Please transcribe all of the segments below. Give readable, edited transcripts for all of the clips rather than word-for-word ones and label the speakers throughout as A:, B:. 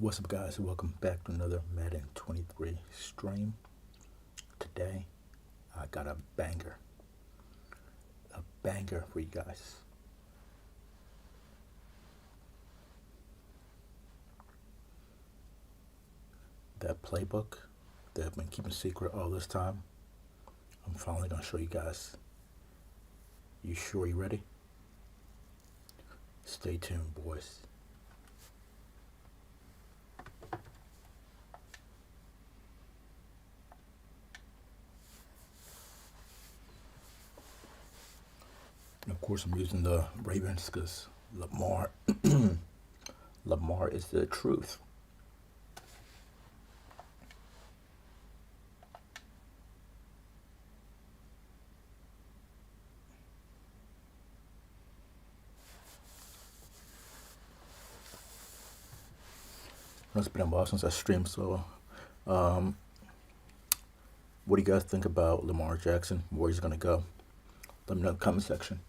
A: What's up, guys? Welcome back to another Madden 23 stream. Today, I got a banger for you guys. That playbook that I've been keeping secret all this time, I'm finally gonna show you guys. You sure you ready? Stay tuned, boys. And of course, I'm using the Ravens because Lamar is the truth. It's been a while since I streamed, so what do you guys think about Lamar Jackson? Where he's gonna go? Let me know in the comment section.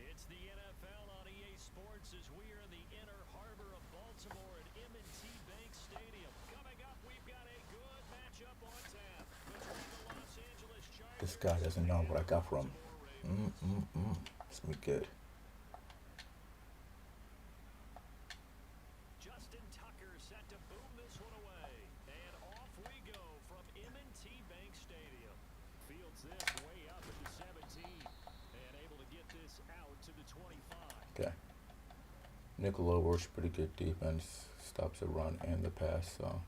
B: It's the NFL on EA Sports as we are in the inner harbor of Baltimore at M&T Bank Stadium. Coming up, we've got a good matchup on tap between the Los Angeles Chargers.
A: This guy doesn't know what I got from him. It's gonna be good.
B: Justin Tucker set to boom this one away. And off we go from M&T Bank Stadium. Fields this way up at the 17 and able to get this out to the 25.
A: Okay. Nicola works pretty good defense, stops the run and the pass. So.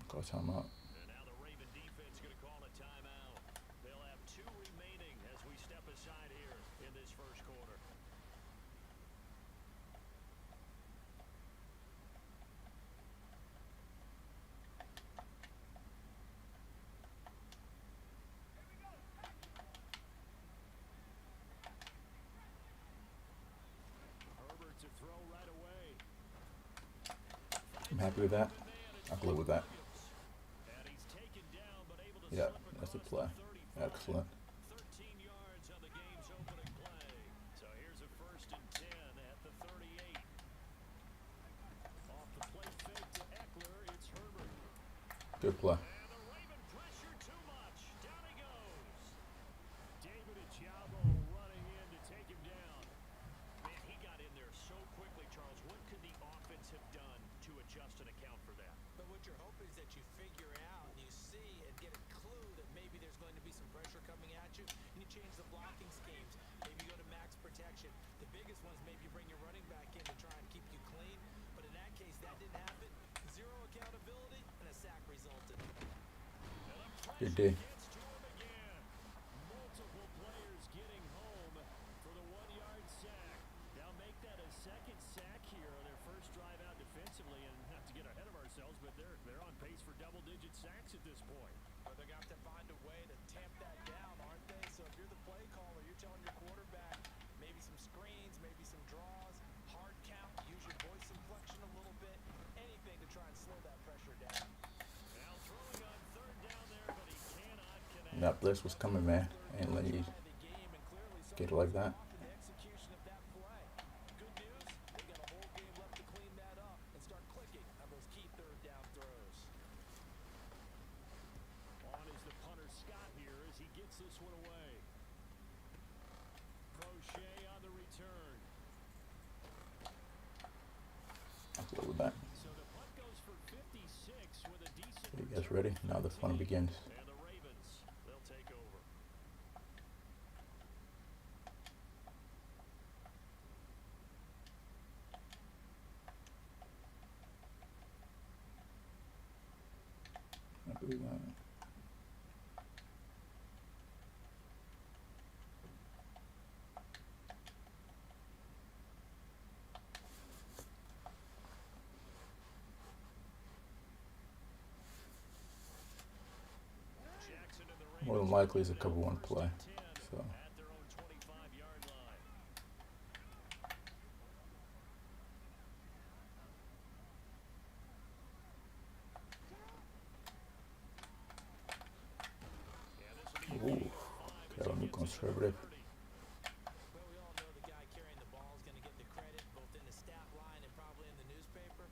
A: Call timeout.
B: And now the Raven defense going to call a timeout. They'll have 2 remaining as we step aside here in this first quarter. Herbert to throw right away.
A: I'm happy with that. I live with that.
B: And he's taken down, but able to
A: Yeah,
B: slip
A: that's the
B: across
A: play.
B: the 35.
A: Excellent.
B: 13 yards on the game's opening play. So here's a 1st and 10 at the 38. Off the play fake to Eckler, it's Herbert.
A: Good play.
B: And the Raven pressure too much. Down he goes. David Ajabo running in to take him down. Man, he got in there so quickly, Charles. What could the offense have done to adjust and account for that?
C: But what you're hoping is that you figure out and you see and get a clue that maybe there's going to be some pressure coming at you, and you change the blocking schemes. Maybe you go to max protection. The biggest ones, maybe you bring your running back in to try and keep you clean. But in that case, that didn't happen. Zero accountability, and a sack resulted.
A: Good D.
B: Gets to him again. Multiple players getting home for the 1-yard sack. They'll make that a second sack here on their first drive out defensively, and not to get ahead of ourselves, but they're on pace for double-digit sacks at this point.
C: But they're going to have to find a way to tamp that down, aren't they? So if you're the play caller, you're telling your quarterback maybe some screens, maybe some draws, hard count, use your voice inflection a little bit, anything to try and slow that pressure down.
B: Now throwing on 3rd down there, but he cannot connect.
A: That blitz was coming, man. Ain't let you get it like that.
C: The execution of that play. Good news, they got a whole game left to clean that up and start clicking on those key 3rd down throws.
B: On is the punter Scott here as he gets this one away. Crochet on the return.
A: I live with that.
B: So the punt goes for 56 with a decent
A: Are you guys ready? Now the fun begins.
B: and the Ravens, they'll take over.
A: I believe that.
B: Jackson and the Ravens
A: More than likely it's a cover 1 play. So.
B: at their own 25-yard line.
A: conservative.
C: Well, we all know the guy carrying the ball is going to get the credit both in the stat line and probably in the newspaper.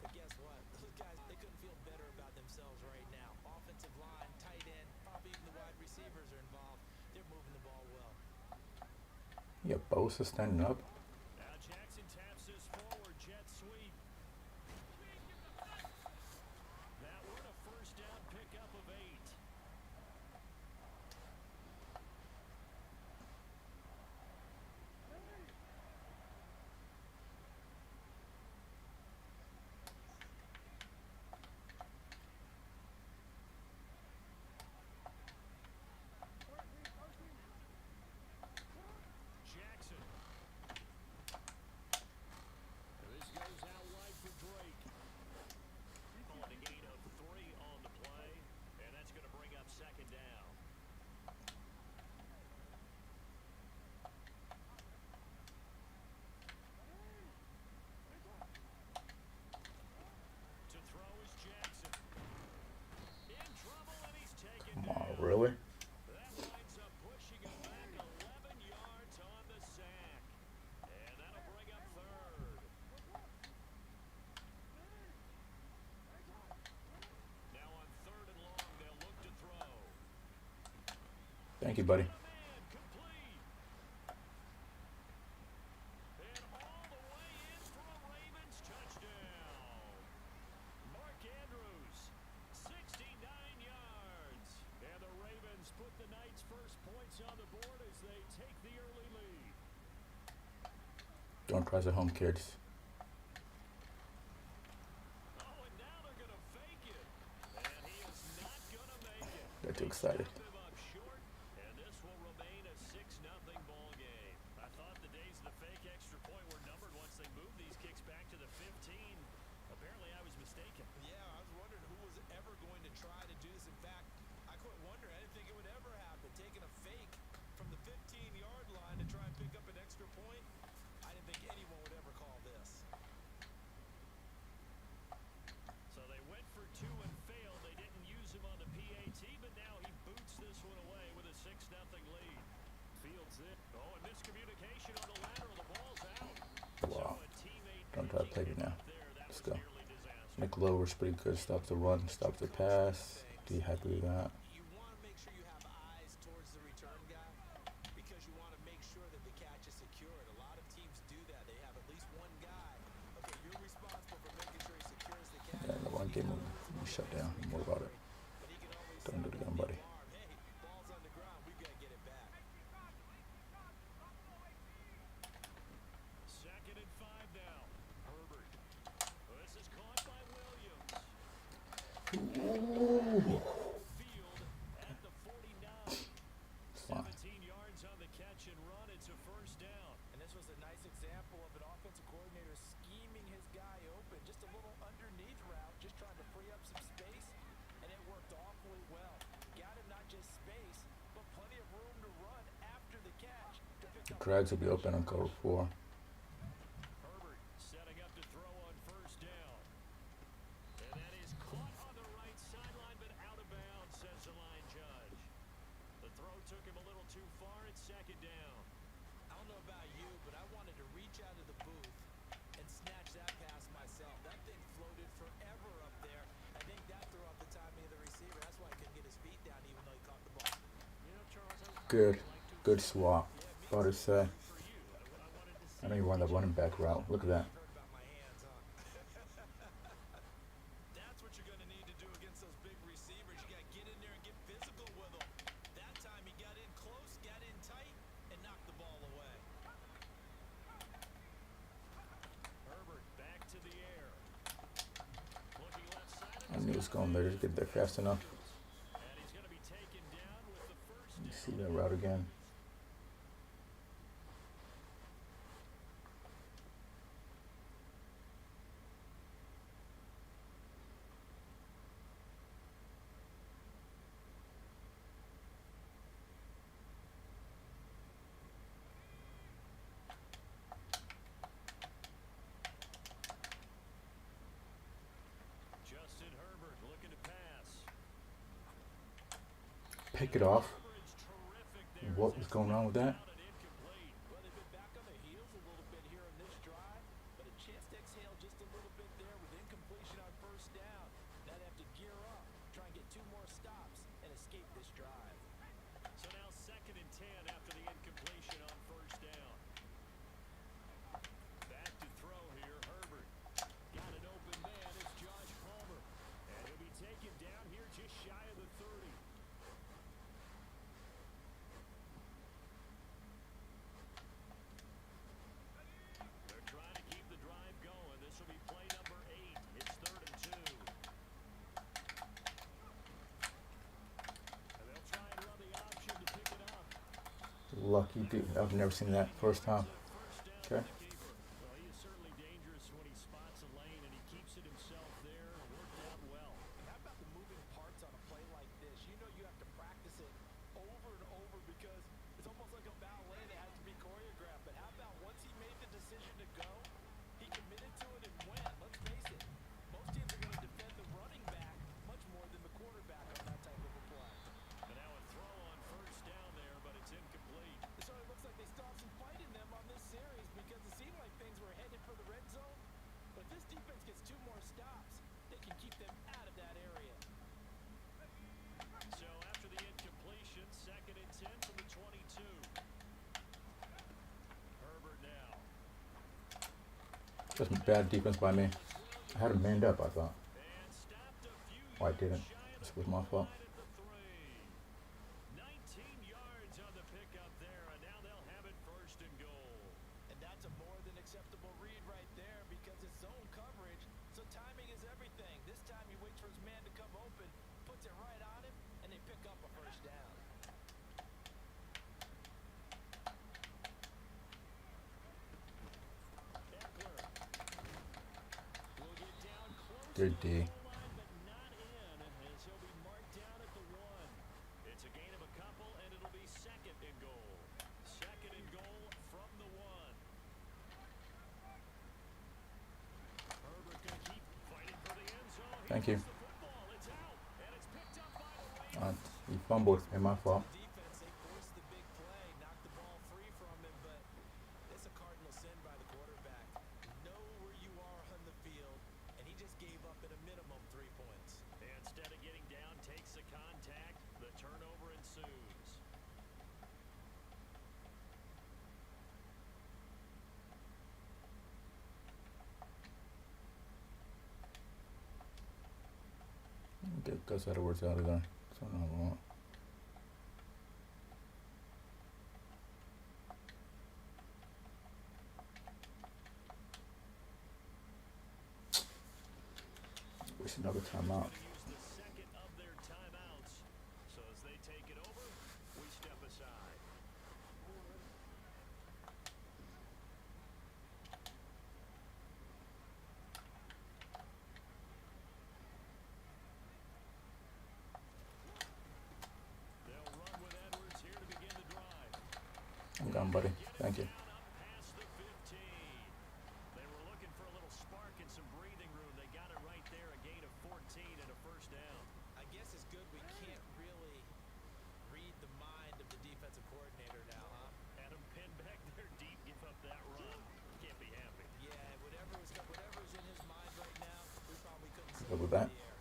C: But guess what? Those guys, they couldn't feel better about themselves right now. Offensive line, tight end, probably even the wide receivers are involved. They're moving the ball well.
A: Yeah, Bosa standing up.
B: Now Jackson taps this forward, jet sweep. That one a first down pickup of 8. Jackson. This goes out wide for Drake. Calling a gain of 3 on the play, and that's going to bring up second down. To throw is Jackson. In trouble, and he's taken
A: Come on,
B: down.
A: really?
B: That winds up pushing him back 11 yards on the sack. And that'll bring up third. Now on 3rd and long, they'll look to throw.
A: Thank you, buddy.
B: Man, complete. And all the way in for a Ravens touchdown. Mark Andrews, 69 yards. And the Ravens put the Knights' first points on the board as they take the early lead.
A: Don't try at home, kids.
B: Oh, and now they're going to fake it. And he is not going to make it.
A: Got too excited.
B: Stop him up short, and this will remain a 6-0 ball game. I thought the days of the fake extra point were numbered once they moved these kicks back to the 15. Apparently, I was mistaken.
C: Yeah, I was wondering who was ever going to try to do this. In fact, I quit wondering. I didn't think it would ever happen. Taking a fake from the 15-yard line to try and pick up an extra point. I didn't think anyone would ever call this.
B: So they went for 2 and failed. They didn't use him on the PAT, but now he boots this one away with a 6-0 lead. Fields it. Oh, and miscommunication on the lateral. The ball's out.
A: Wow.
B: So a teammate
A: Don't try to take it now.
B: there. That
A: Let's
B: was
A: go.
B: nearly disastrous.
A: Nick Lower's pretty good. Stops the run, stops the pass. Be happy with that.
C: You want to make sure you have eyes towards the return guy because you want to make sure that the catch is secured. A lot of teams do that. They have at least one guy. Okay, you're responsible for making sure he secures the catch.
A: Yeah, the one game will shut down. Don't worry about it.
C: But he can always
A: Don't do it again, buddy.
C: Hey, ball's on the ground. We've got to get it back.
B: 2nd and 5 now. Herbert. This is caught by Williams. Field at the 49.
A: Fine.
B: 17 yards on the catch and run. It's a first down.
C: And this was a nice example of an offensive coordinator scheming his guy open. Just a little underneath route, just trying to free up some space, and it worked awfully well. Got him not just space, but plenty of room to run after the catch to pick up.
A: Drags will be open on cover 4.
B: Herbert setting up to throw on first down. And that is caught on the right sideline, but out of bounds, says the line judge. The throw took him a little too far. It's 2nd down.
C: I don't know about you, but I wanted to reach out of the booth and snatch that pass myself. That thing floated forever up there. I think that threw off the timing of the receiver. That's why he couldn't get his feet down even though he caught the ball.
B: You know, Charles,
A: Good. Good swap. About to say.
B: for you, I wanted to see
A: I know you run the running back route. Look at that.
C: Heard about my hands, huh? That's what you're going to need to do against those big receivers. You got to get in there and get physical with them. That time he got in close, got in tight, and knocked the ball away.
B: Herbert back to the air. Looking left side.
A: I knew it was going there. Just get there fast enough.
B: And he's going to be taken down with the first
A: You
B: down.
A: see that route again.
B: Justin Herbert looking to pass.
A: Pick it off.
B: Coverage terrific there
A: what was going on with that.
C: Well, they've been back on their heels a little bit here on this drive, but a chance to exhale just a little bit there with incompletion on first down. Now they have to gear up, try and get 2 more stops, and escape this drive.
B: So now 2nd and 10 after the incompletion on first down. Back to throw here, Herbert. Got an open man, it's Josh Palmer. And he'll be taken down here just shy of the 30. They're trying to keep the drive going. This will be play number 8. It's 3rd and 2. And they'll try and run the option to pick it up.
A: Lucky dude. I've never seen that first time. Okay.
B: Well, he is certainly dangerous when he spots a lane, and he keeps it himself there. It worked out well.
C: And how about the moving parts on a play like this? You know you have to practice it over and over because it's almost like a ballet that has to be choreographed. But how about once he made the decision to go, he committed to it and went. Let's face it, most teams are going to defend the running back much more than the quarterback on that type of a play.
B: And now a throw on first down there, but it's incomplete.
C: It certainly looks like they still have some fight in them on this series because it seemed like things were headed for the red zone. But if this defense gets 2 more stops, they can keep them out of that area.
B: So after the incompletion, 2nd and 10 from the 22. Herbert now.
A: Just bad defense by me. I had him manned up, I thought.
B: And stopped a few
A: Oh, I didn't.
B: yards shy of
A: This
B: the
A: was my
B: goal
A: fault.
B: line at the 3. 19 yards on the pickup there, and now they'll have it 1st and goal.
C: And that's a more than acceptable read right there because it's zone coverage, so timing is everything. This time he waits for his man to come open, puts it right on him, and they pick up a first down.
B: Eckler will get down close
A: Good
B: to the
A: D.
B: goal line, but not in, as he'll be marked down at the 1. It's a gain of a couple, and it'll be 2nd and goal. 2nd and goal from the 1. Herbert gonna keep fighting for the end zone. He
A: Thank you.
B: gets the football. It's out, and it's picked up by the Ravens.
A: He fumbled. Ain't my fault.
C: Defense, they forced the big play, knocked the ball free from him, but it's a cardinal sin by the quarterback. Know where you are on the field, and he just gave up at a minimum 3 points.
B: Instead of getting down, takes the contact. The turnover ensues.
A: Get Gus Edwards out of there. That's what I want. Wish another timeout.
B: Going to use the 2nd of their timeouts. So as they take it over, we step aside. They'll run with Edwards here to begin the drive.
A: I'm done, buddy. Thank you.
B: Down up past the 15. They were looking for a little spark and some breathing room. They got it right there, a gain of 14 and a first down.
C: I guess it's good we can't really read the mind of the defensive coordinator now, huh?
B: Had him pinned back there deep, give up that run. Can't be happy.
C: Yeah, whatever's in his mind right now, we probably couldn't say
A: Good with
C: it in
A: that.
C: the air.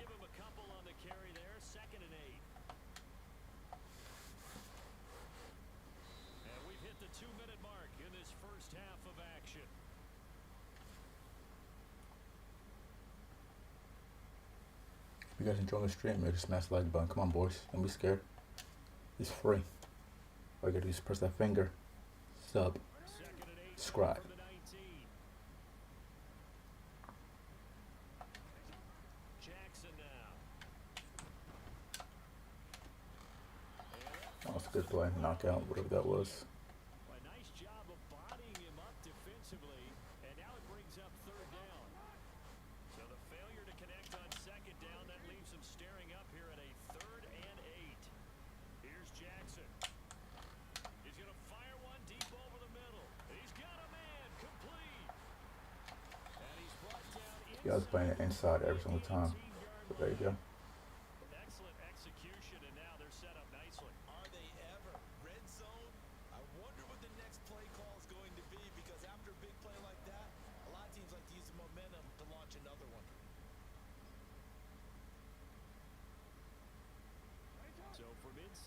B: Give him a couple on the carry there, 2nd and 8. And we've hit the 2-minute mark in this first half of action.
A: If you guys enjoy the stream, just smash the like button. Come on, boys. Don't be scared. It's free. All you gotta do is press that finger. Sub.
B: 2nd and 8.
A: Subscribe.
B: For the 19. Jackson now.
A: Oh, that's a good play. Knockout, whatever that was.
B: A nice job of bodying him up defensively, and now it brings up 3rd down. So the failure to connect on 2nd down, that leaves him staring up here at a 3rd and 8. Here's Jackson. He's going to fire one deep over the middle. He's got a man, complete. And he's brought down
A: You guys playing it inside every single time. So there you go.
B: Excellent execution, and now they're set up nicely.
C: Are they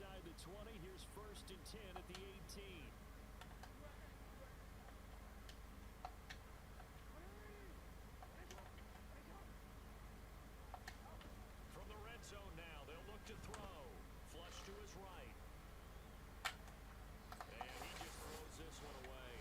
B: inside the 20. Here's 1st and 10 at the 18. From the red zone now, they'll look to throw. Flush to his right. And he just throws this one away.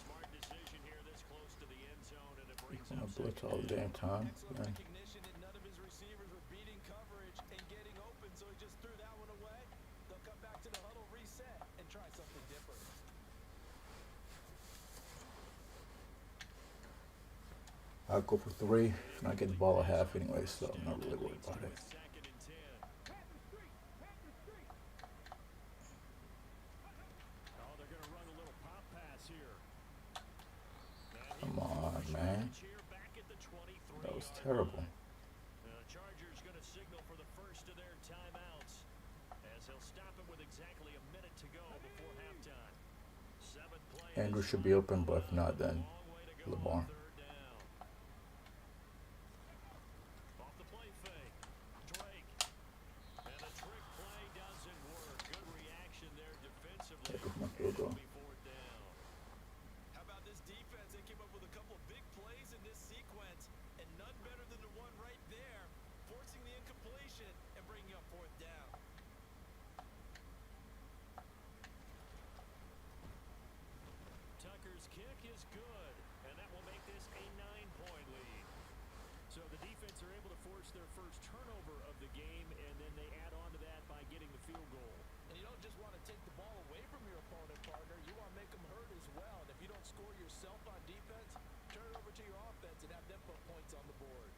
B: Smart decision here this close to the end zone, and it brings
A: I'm
B: up
A: gonna blitz all the
B: second
A: damn time.
C: Excellent
A: Man.
C: recognition, and none of his receivers were beating coverage and getting open, so he just threw that one away. They'll come back to the huddle, reset, and try something different.
A: I'll go for 3, and I get the ball at half anyway, so I'm not really worried about it.
B: 2nd and 10. Oh, they're going to run a little pop pass here.
A: Come on, man.
B: Back at the 23.
A: That was terrible.
B: The Chargers going to signal for the first of their timeouts as he'll stop it with exactly a minute to go before halftime. 7 plays.
A: Andrew should be open, but if not, then LeBron.
B: Off the play fake. Drake. And the trick play doesn't work. Good reaction there defensively.
A: That was my field goal.
B: It'll be 4th down.
C: How about this defense? They came up with a couple of big plays in this sequence, and none better than the one right there, forcing the incompletion and bringing up 4th down.
B: Tucker's kick is good, and that will make this a 9-point lead. So the defense are able to force their first turnover of the game, and then they add on to that by getting the field goal.
C: And you don't just want to take the ball away from your opponent, partner. You want to make them hurt as well. And if you don't score yourself on defense, turn it over to your offense and have them put points on the board.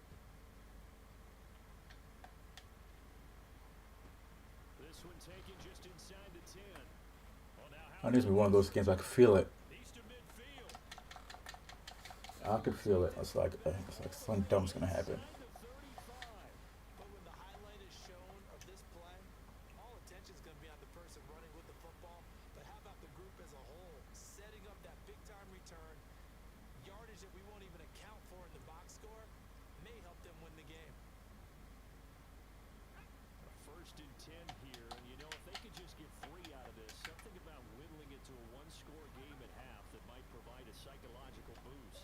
B: This one taken just inside the 10. Well, now
A: I need to be one of those games I can feel it.
B: East of midfield.
A: I could feel it. It's like something dumb's gonna happen.
B: Inside the 35.
C: But when the highlight is shown of this play, all attention is going to be on the person running with the football. But how about the group as a whole, setting up that big-time return, yardage that we won't even account for in the box score, may help them win the game.
B: 1st and 10 here, and you know, if they could just get 3 out of this, something about whittling it to a 1-score game at half that might provide a psychological boost.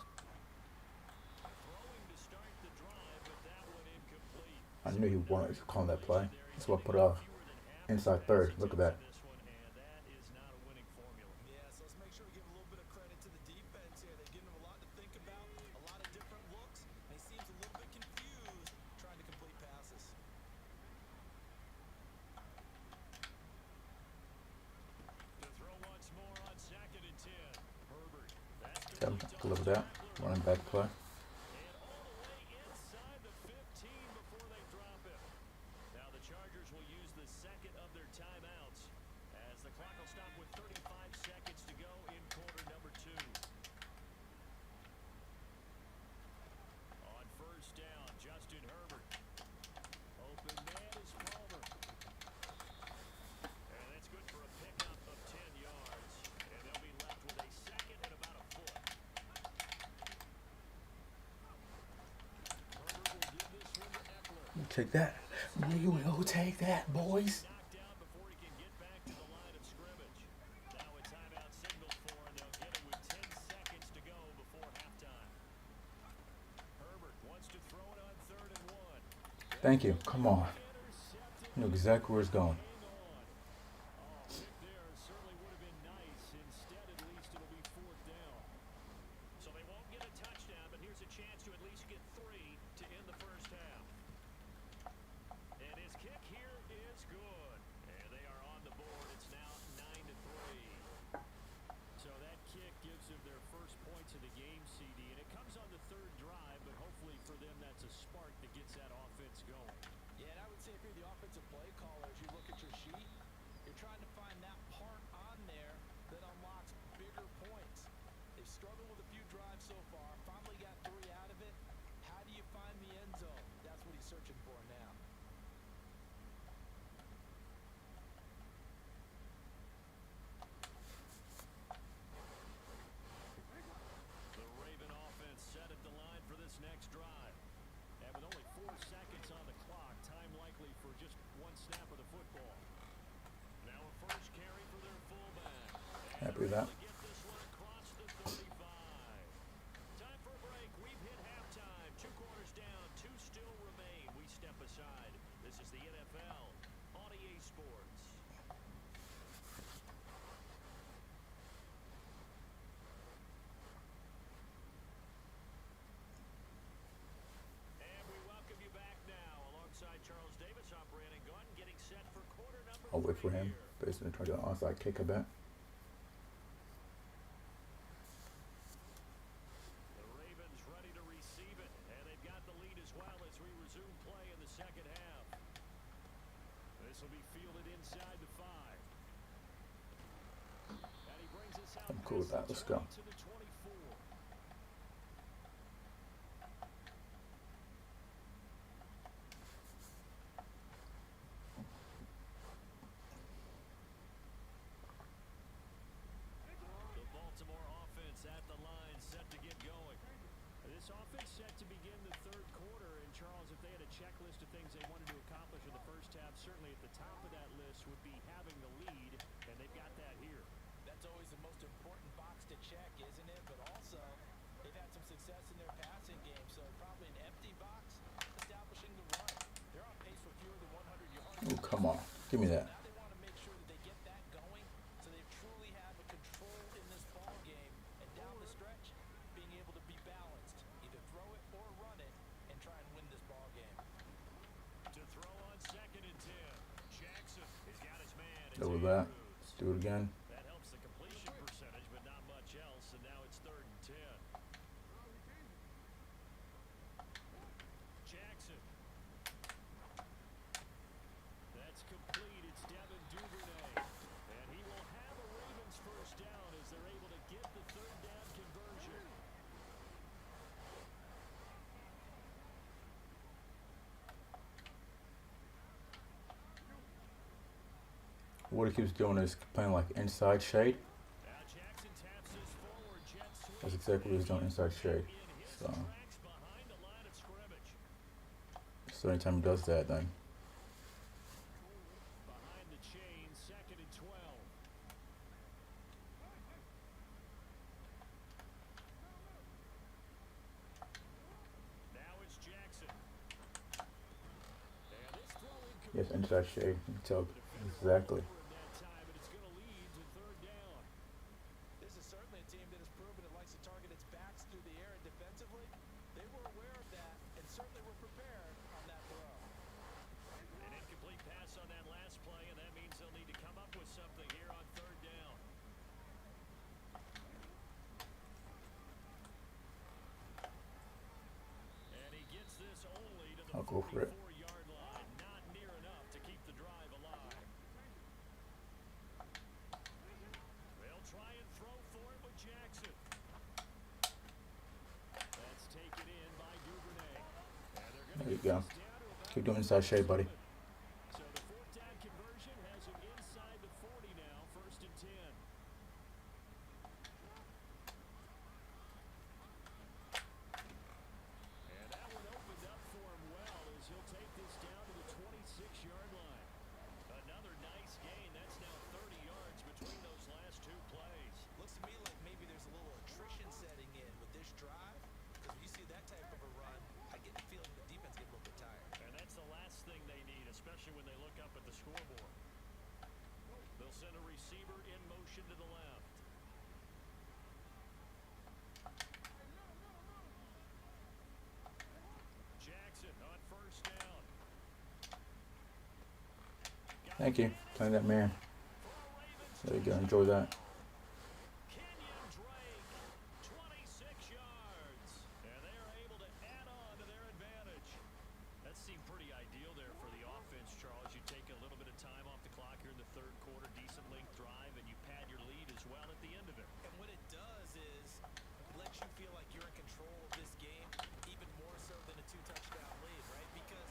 B: Throwing to start the drive, but that one incomplete.
A: I knew he wanted to call that play. That's what I put off. Inside 3rd. Look at that.
B: This one, and that is not a winning formula.
C: Yeah, so let's make sure we give a little bit of credit to the defense here. They've given him a lot to think about, a lot of different looks, and he seems a little bit confused trying to complete passes.
B: The throw once more on 2nd and 10. Herbert. That's
A: Got him.
B: complete to
A: Deliver that. Running back play.
B: And all the way inside the 15 before they drop it. Now the Chargers will use the 2nd of their timeouts as the clock will stop with 35 seconds to go in quarter number 2. On 1st down, Justin Herbert. Open man is Palmer. And that's good for a pickup of 10 yards. And they'll be left with a 2nd and about a foot. Herbert will give this one to Eckler.
A: Take that. You will take that, boys.
B: Knocked down before he can get back to the line of scrimmage. Now a timeout signaled for, and they'll get it with 10 seconds to go before halftime. Herbert wants to throw it on 3rd and 1.
A: Thank you. Come on.
B: Intercepted.
A: You know exactly where it's going.
B: Hang on. Oh, pick there certainly would have been nice. Instead, at least it'll be 4th down. So they won't get a touchdown, but here's a chance to at least get 3 to end the first half. And his kick here is good. And they are on the board. It's now 9-3. So that kick gives them their first points of the game, CD. And it comes on the 3rd drive, but hopefully for them that's a spark that gets that offense going.
C: Yeah, and I would say if you're the offensive play caller, as you look at your sheet, you're trying to find that part on there that unlocks bigger points. They've struggled with a few drives so far, finally got 3 out of it. How do you find the end zone? That's what he's searching for now.
B: The Raven offense set at the line for this next drive. And with only 4 seconds on the clock, time likely for just 1 snap of the football. first carry for their fullback.
A: Happy with that.
B: To get this one across the 35. Time for a break. We've hit halftime. 2 quarters down. 2 still remain. We step aside. This is the NFL on EA Sports. And we welcome you back now. Alongside Charles Davis, I'm Brandon Gunn, getting set for quarter number
A: I'll wait for
B: 3
A: him.
B: here.
A: Basically trying to do an onside kick, I bet.
B: The Ravens ready to receive it, and they've got the lead as well as we resume play in the second half. This will be fielded inside the 5. And he brings us out
A: I'm cool with that.
B: past
A: Let's
B: the
A: go.
B: 20 to the 24. The Baltimore offense at the line, set to get going. This offense set to begin the third quarter. And Charles, if they had a checklist of things they wanted to accomplish in the first half, certainly at the top of that list would be having the lead, and they've got that here.
C: That's always the most important box to check, isn't it? But also, they've had some success in their passing game, so probably an empty box establishing the run. They're on pace for fewer than 100 yards.
A: Oh, come on. Give me that.
C: Now they want to make sure that they get that going, so they truly have a control in this ball game. And down the stretch, being able to be balanced, either throw it or run it, and try and win this ball game.
B: To throw on 2nd and 10. Jackson has got his man. It's
A: Go with that.
B: Andrews.
A: Let's do it again.
B: That helps the completion percentage, but not much else. And now it's 3rd and 10. Jackson. That's complete. It's Devin Duvernay. And he will have a Ravens first down as they're able to get the 3rd down conversion.
A: What he keeps doing is playing like inside shade.
B: Now Jackson taps this forward. Jet sweep.
A: That's exactly what he's doing, inside shade.
B: In his
A: So,
B: tracks behind the line of scrimmage.
A: so anytime he does that, then
B: Behind the chain, 2nd and 12. Now it's Jackson. And this throw
A: yes,
B: incomplete.
A: inside shade. You can tell exactly.
B: Over in that time, and it's going to lead to 3rd down.
C: This is certainly a team that has proven it likes to target its backs through the air and defensively. They were aware of that and certainly were prepared on that throw.
B: An incomplete pass on that last play, and that means they'll need to come up with something here on 3rd down. And he gets this only to the
A: I'll go for it.
B: 44-yard line. Not near enough to keep the drive alive. They'll try and throw for it with Jackson. That's taken in by Duvernay. And they're going
A: There you
B: to
A: go.
B: get this down to about
A: Keep doing inside shade, buddy.
B: so the 4th down conversion has him inside the 40 now, 1st and 10. And that one opened up for him well as he'll take this down to the 26-yard line. Another nice gain. That's now 30 yards between those last 2 plays.
C: Looks to me like maybe there's a little attrition setting in with this drive, because when you see that type of a run, I get the feeling the defense get a little bit tired.
B: And that's the last thing they need, especially when they look up at the scoreboard. They'll send a receiver in motion to the left. Jackson on 1st down.
A: Thank you. Playing that man.
B: For a Ravens
A: There you go. Enjoy that.
B: Kenyon Drake, 26 yards. And they are able to add on to their advantage. That seemed pretty ideal there for the offense, Charles. You take a little bit of time off the clock here in the 3rd quarter, decent length drive, and you pad your lead as well at the end of it.
C: And what it does is let you feel like you're in control of this game, even more so than a 2-touchdown lead, right? Because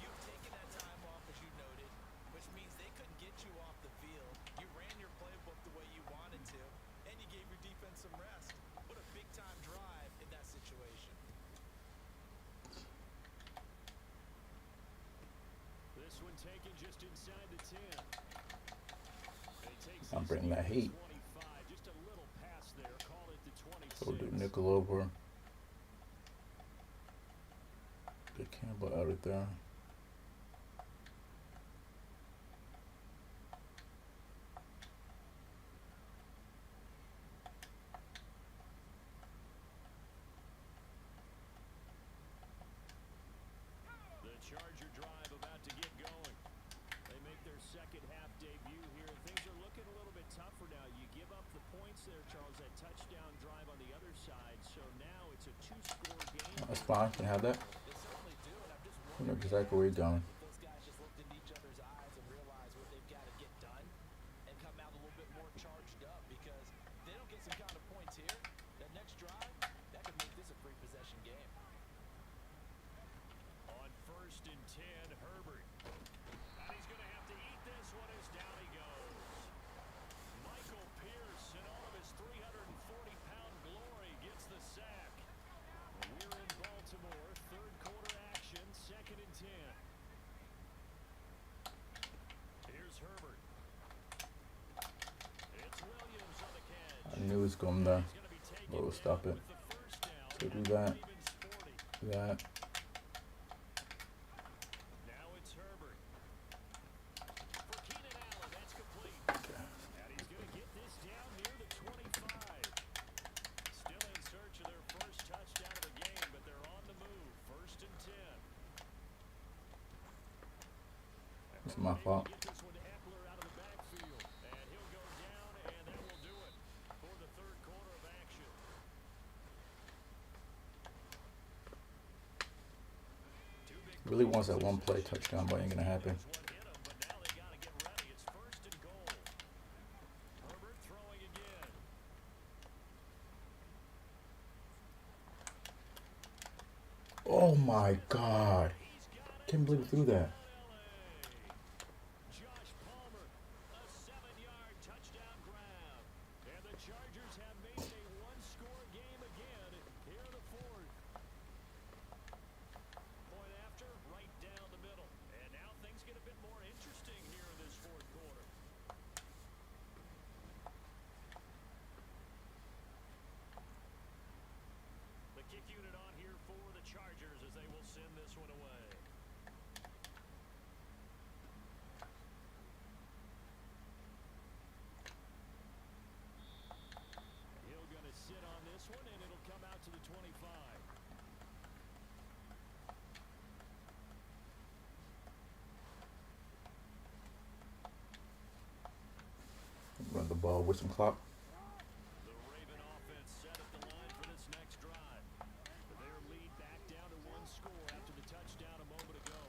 C: you've taken that time off, as you noted, which means they couldn't get you off the field. You ran your playbook the way you wanted to, and you gave your defense some rest. What a big-time drive in that situation.
B: This one taken just inside the 10. takes
A: I'm
B: this
A: bringing that
B: to
A: heat.
B: 25. Just a little pass there. Call it to
A: So we'll do
B: 26.
A: nickel over. Get Campbell out of there.
B: The Charger drive about to get going. They make their second half debut here. Things are looking a little bit tougher now. You give up the points there, Charles, that touchdown drive on the other side. So now it's a two-score game.
A: That's fine. Can I have that?
C: They certainly do, and I'm just
A: You know
C: wondering
A: exactly where you're going.
C: if those guys just looked into each other's eyes and realized what they've got to get done and come out a little bit more charged up, because if they don't get some kind of points here, that next drive, that could make this a free possession game.
B: On 1st and 10, Herbert. And he's going to have to eat this one as down he goes. Michael Pierce, in all of his 340-pound glory, gets the sack. We're in Baltimore, third quarter action, 2nd and 10. Here's Herbert. It's Williams on the catch.
A: I knew it was going there.
B: He's going to be taken
A: But we'll stop
B: down
A: it.
B: with the first down
A: So do
B: at the
A: that.
B: Ravens 40.
A: That.
B: Now it's Herbert. For Keenan Allen, that's complete. And he's going to get this down near the 25. Still in search of their first touchdown of the game, but they're on the move. 1st and 10.
A: It's my fault.
B: Get this one to Eckler out of the backfield. And he'll go down, and that will do it for the third quarter of action. Two big
A: Really wants that one play touchdown, but ain't gonna happen.
B: One hit 'em, but now they got to get ready. It's 1st and goal. Herbert throwing again.
A: Oh my God!
B: He's got it.
A: Can't believe he threw that.
B: Josh Palmer, a 7-yard touchdown grab. And the Chargers have made it a one-score game again here in the fourth. Point after, right down the middle. And now things get a bit more interesting here in this fourth quarter. The kick unit on here for the Chargers as they will send this one away. Hill going to sit on this one, and it'll come out to the 25.
A: Run the ball with some clock.
B: The Raven offense set at the line for this next drive. Their lead back down to one score after the touchdown a moment ago.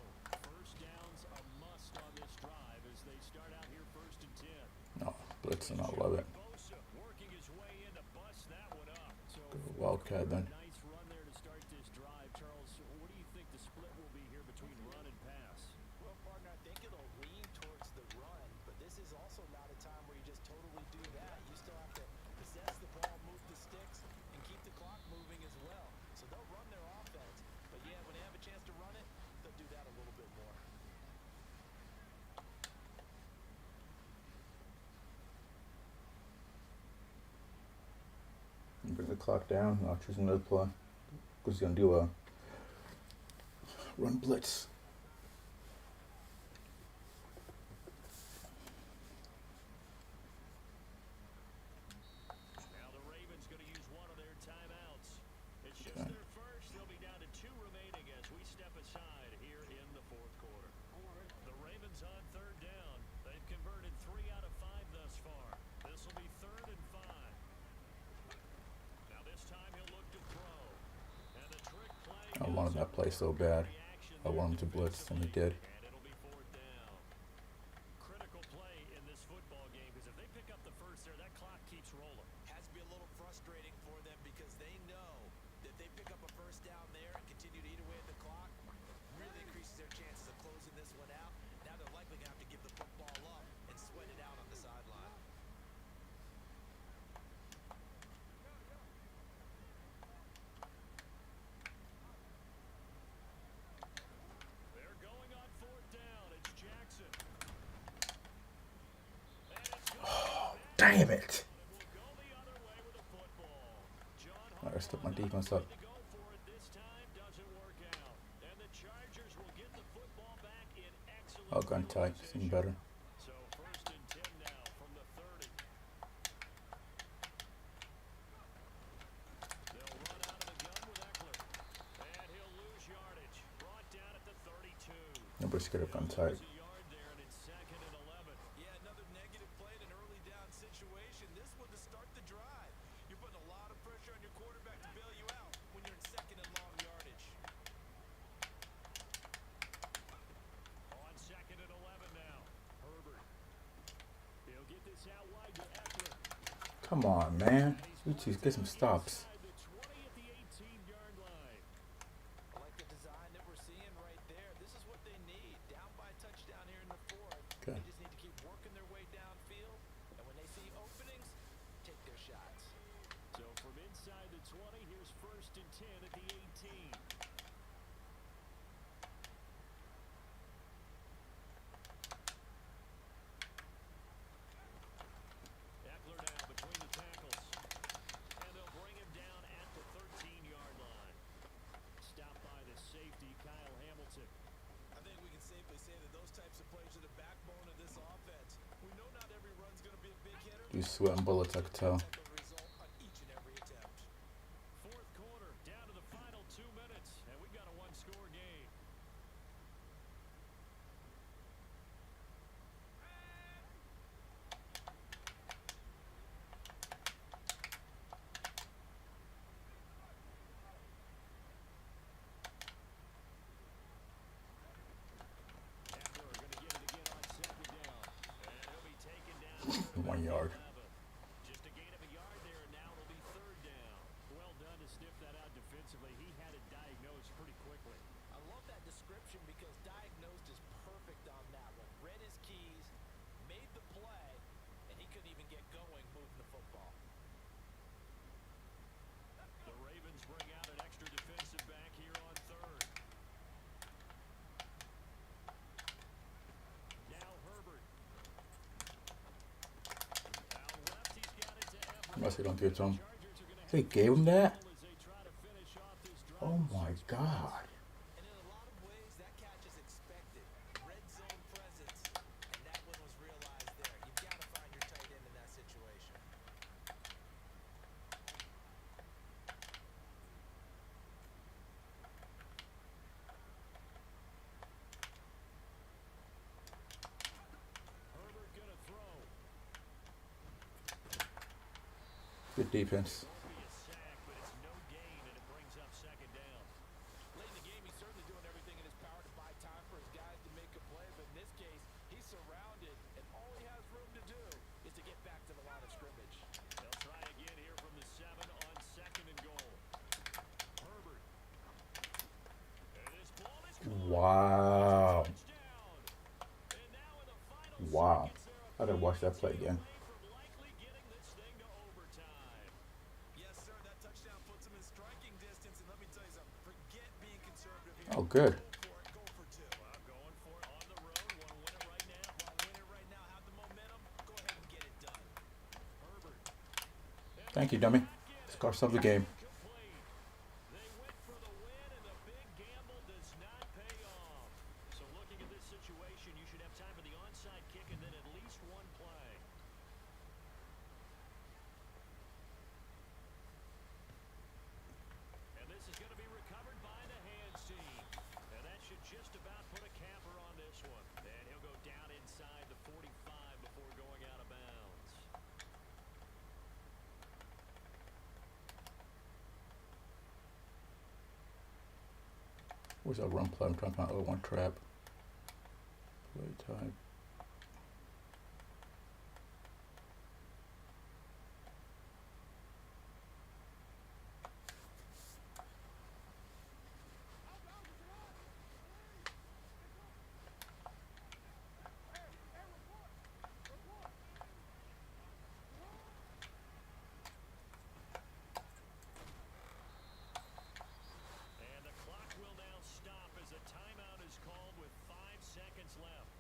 B: First down's a must on this drive as they start out here 1st and 10.
A: No, blitzing. I love it.
B: Bosa working his way in to bust that one up. So
A: Wildcat then.
B: nice run there to start this drive. Charles, what do you think the split will be here between run and pass?
C: Well, partner, I think it'll lean towards the run, but this is also not a time where you just totally do that. You still have to possess the ball, move the sticks, and keep the clock moving as well. So they'll run their offense, but yeah, when they have a chance to run it, they'll do that a little bit more.
A: Bring the clock down. I'll choose another play. Because he's gonna do a run blitz.
B: Now the Ravens going to use one of their timeouts. It's just
A: Okay.
B: their first. They'll be down to 2 remaining as we step aside here in the fourth quarter. The Ravens on 3rd down. They've converted 3 out of 5 thus far. This will be 3rd and 5. Now this time he'll look to throw. And the trick play
A: I wanted that play so bad. I wanted him to blitz, and he did.
B: and it'll be 4th down. Critical play in this football game because if they pick up the first there, that clock keeps rolling.
C: Has to be a little frustrating for them because they know that they pick up a first down there and continue to eat away at the clock, really increases their chances of closing this one out. Now they're likely going to have to give the football up and sweat it out on the sideline.
B: They're going on 4th
A: Damn it.
B: But it will go the other way with the football. John
A: I gotta step my
B: Harbaugh
A: defense
B: not
A: up.
B: going to go for it this time. Doesn't work out. And the Chargers will get the football back in excellent
A: Oh, gun
B: field
A: tight.
B: position.
A: Seem better.
B: So 1st and 10 now from the 30. They'll run out of the gun with Eckler. And he'll lose yardage. Brought down at the 32.
A: Nobody's scared of gun
B: He'll
A: tight.
B: lose a yard there, and it's 2nd and 11.
C: Yeah, another negative play in an early down situation. This one to start the drive. You're putting a lot of pressure on your quarterback to bail you out when you're in 2nd and long yardage.
B: On 2nd and 11 now. Herbert. He'll get this out wide to Eckler.
A: Come on, man. You two get some stops.
B: Inside the 20 at the 18-yard line.
C: I like the design that we're seeing right there. This is what they need. Down by a touchdown here in the 4th.
A: Okay.
C: They just need to keep working their way downfield. And when they see openings, take their shots.
B: So from inside the 20, here's 1st and 10 at the 18. Eckler now between the tackles. And they'll bring him down at the 13-yard line. Stopped by the safety, Kyle Hamilton.
C: I think we can safely say that those types of plays are the backbone of this offense. We know not every run's going to be a big hitter.
A: You sweating bullets, I could tell.
C: Type of result on each and every attempt.
B: 4th quarter, down to the final 2 minutes, and we've got a one-score game. Eckler going to get it again on 2nd down, and he'll be taken down.
A: 1 yard.
B: 11. Just a gain of a yard there, and now it'll be 3rd down. Well done to sniff that out defensively. He had it diagnosed pretty quickly.
C: I love that description because diagnosed is perfect on that one. Read his keys, made the play, and he couldn't even get going moving the football.
B: The Ravens bring out an extra defensive back here on 3rd. Now Herbert. Out left, he's got it to Everett.
A: Unless they don't give it to him.
B: Chargers are gonna
A: They
B: have
A: gave him that?
B: as they try to finish off this drive.
A: Oh my god.
C: And in a lot of ways, that catch is expected. Red zone presence, and that one was realized there. You've got to find your tight end in that situation.
B: Herbert gonna throw.
A: Good defense.
B: Won't be a sack, but it's no gain, and it brings up 2nd down.
C: Late in the game, he's certainly doing everything in his power to buy time for his guys to make a play, but in this case, he's surrounded, and all he has room to do is to get back to the line of scrimmage.
B: They'll try again here from the 7 on 2nd and goal. Herbert. And this ball is caught.
A: Wow.
B: Touchdown. And now in the final
A: Wow.
B: seconds, they're
A: I gotta watch that play again.
B: away from likely getting this thing to overtime.
C: Yes, sir, that touchdown puts him in striking distance, and let me tell you something, forget being conservative here.
A: Oh, good.
C: Go for it, go for 2.
B: Well, going for it on the road. Want to win it right now?
C: Want to win it right now, have the momentum, go ahead and get it done.
B: Herbert.
A: Thank you, dummy. Scar sub the game.
B: Complete. They went for the win, and the big gamble does not pay off. So looking at this situation, you should have time for the onside kick and then at least one play. And this is going to be recovered by the hands team. And that should just about put a capper on this one. And he'll go down inside the 45 before going out of bounds.
A: Where's that run play? I'm trying to find 0-1 trap. Play type.
B: And the clock will now stop as a timeout is called with 5 seconds left.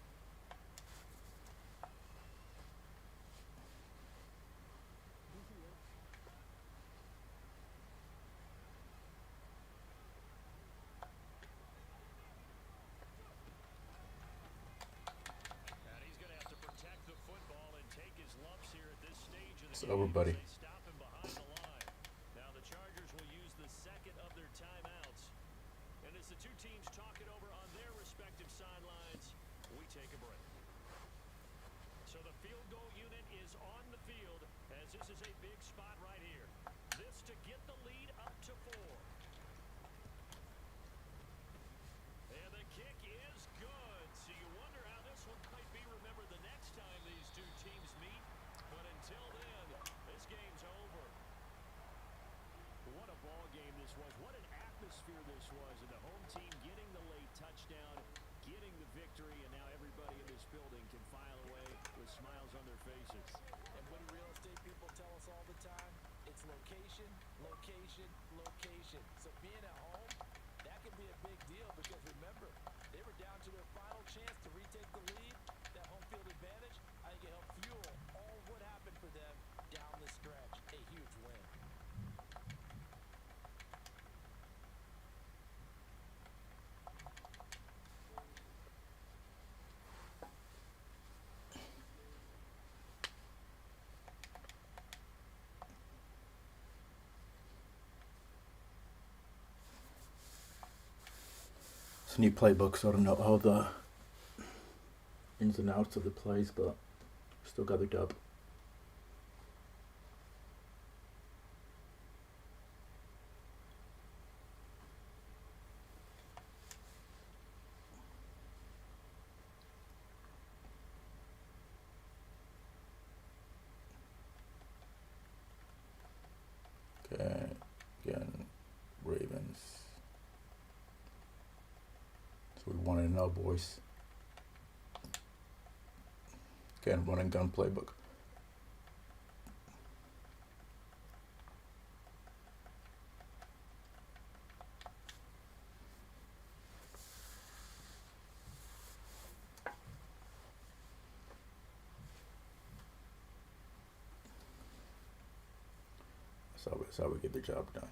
A: over, buddy.
B: They stop him behind the line. Now the Chargers will use the second of their timeouts. And as the two teams talk it over on their respective sidelines, we take a break. So the field goal unit is on the field as this is a big spot right here. This to get the lead up to 4. And the kick is good. So you wonder how this one might be remembered the next time these two teams meet. But until then, this game's over. What a ball game this was. What an atmosphere this was. And the home team getting the late touchdown, getting the victory, and now everybody in this building can file away with smiles on their faces.
C: And what do real estate people tell us all the time? It's location, location, location. So being at home, that can be a big deal because remember, they were down to their final chance to retake the lead. That home field advantage, I think it helped fuel all what happened for them down the stretch. A huge win.
A: It's a new playbook, so I don't know all the ins and outs of the plays, but still got the dub. Okay, again, Ravens. So we want to know, boys. Again, run and gun playbook. That's how we get the job done.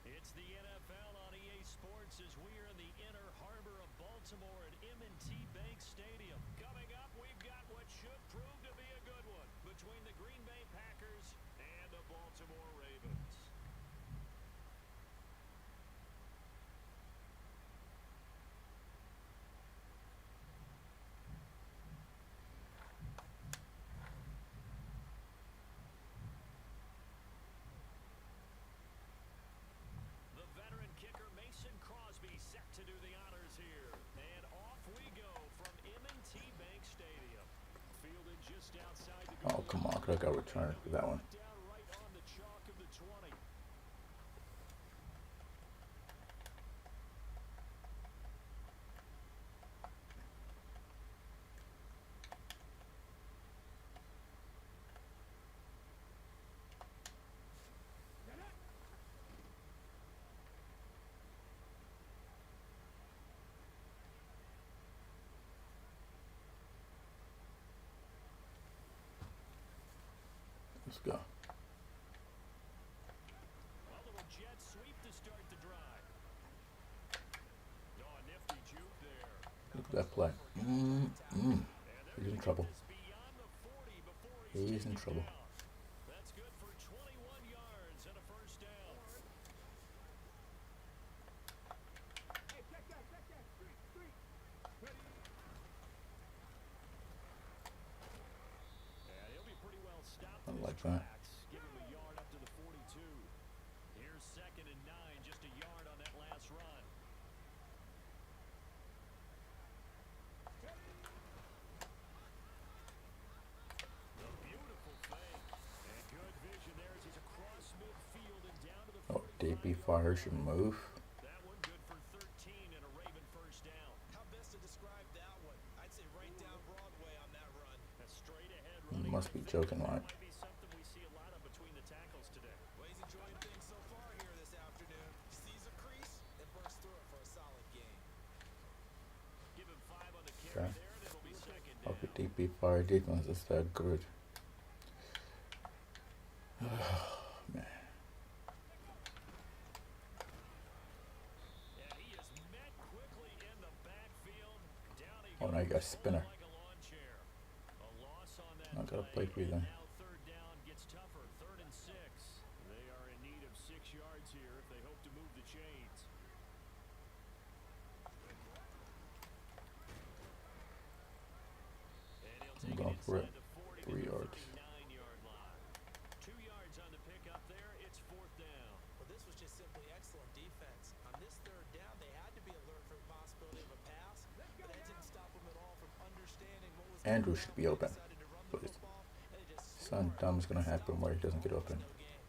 B: It's the NFL on EA Sports as we are in the inner harbor of Baltimore at M&T Bank Stadium. Coming up, we've got what should prove to be a good one between the Green Bay Packers and the Baltimore Ravens. The veteran kicker Mason Crosby set to do the honors here. And off we go from M&T Bank Stadium. Fielded just outside the goal
A: Oh, come on, I got a return for that one.
B: down right on the chalk of the 20.
A: Let's go.
B: A little jet sweep to start the drive. Oh, a nifty juke there.
A: Look at that play. He's in trouble.
B: It's beyond the 40 before
A: He's in trouble.
B: down. That's good for 21 yards and a first down. Yeah, he'll be pretty well stopped.
A: I
B: in his
A: like that.
B: tracks. Give him a yard up to the 42. Here's 2nd and 9, just a yard on that last run. The beautiful fake. And good vision there as he's across midfield and down to the
A: Oh,
B: 45.
A: DB fire should move.
B: That one good for 13 and a Raven first down.
C: How best to describe that one? I'd say right down Broadway on that run.
B: A straight ahead
A: You
B: running.
A: must be joking, right?
B: Might be something we see a lot of between the tackles today.
C: Well, he's enjoying things so far here this afternoon. Sees a crease and bursts through it for a solid game.
A: can't be fire defense. It's that good. Man.
B: Yeah, he is met quickly in the backfield. Down he
A: Oh, now you got
B: goes,
A: spinner.
B: like a lawn chair. A loss on that
A: I gotta play for you
B: and
A: then.
B: now third down gets tougher. 3rd and 6. They are in need of 6 yards here if they hope to move the chains. And he'll
A: I'm
B: take
A: going
B: it
A: for it.
B: inside the 40
A: 3
B: to the
A: yards.
B: 39-yard line. 2 yards on the pickup there. It's 4th down.
C: Well, this was just simply excellent defense. On this 3rd down, they had to be alert for the possibility of a pass, but that didn't stop them at all from understanding what was going
A: Andrew
C: on.
A: should be open.
C: They decided to run the
A: But
C: football, and they just
A: something
C: scored.
A: dumb is gonna
C: They
A: happen
C: stopped
A: where he
C: the
A: doesn't get
C: ball.
A: open.
C: It was no gain.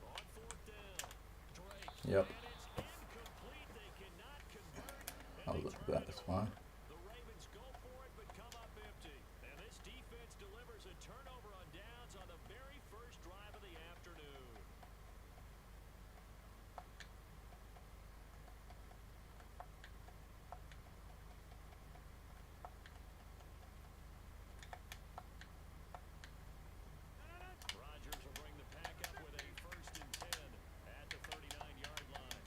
B: On 4th down, Drake.
A: Yep.
B: And it's incomplete. They cannot convert. And
A: I'll
B: they
A: look at
B: turn
A: that.
B: it
A: That's
B: over.
A: fine.
B: The Ravens go for it, but come up empty. And this defense delivers a turnover on downs on the very first drive of the afternoon. Rodgers will bring the pack up with a 1st and 10 at the 39-yard line.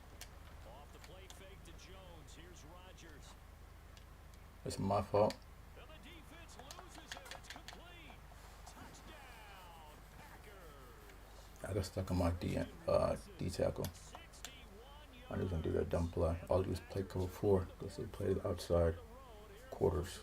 B: Off the play fake to Jones. Here's Rodgers.
A: It's my fault.
B: And the defense loses him. It's complete. Touchdown, Packers.
A: I got stuck on my D tackle.
B: 61
A: I was gonna do that dumb play. All I do is play cover 4 because they play the outside quarters.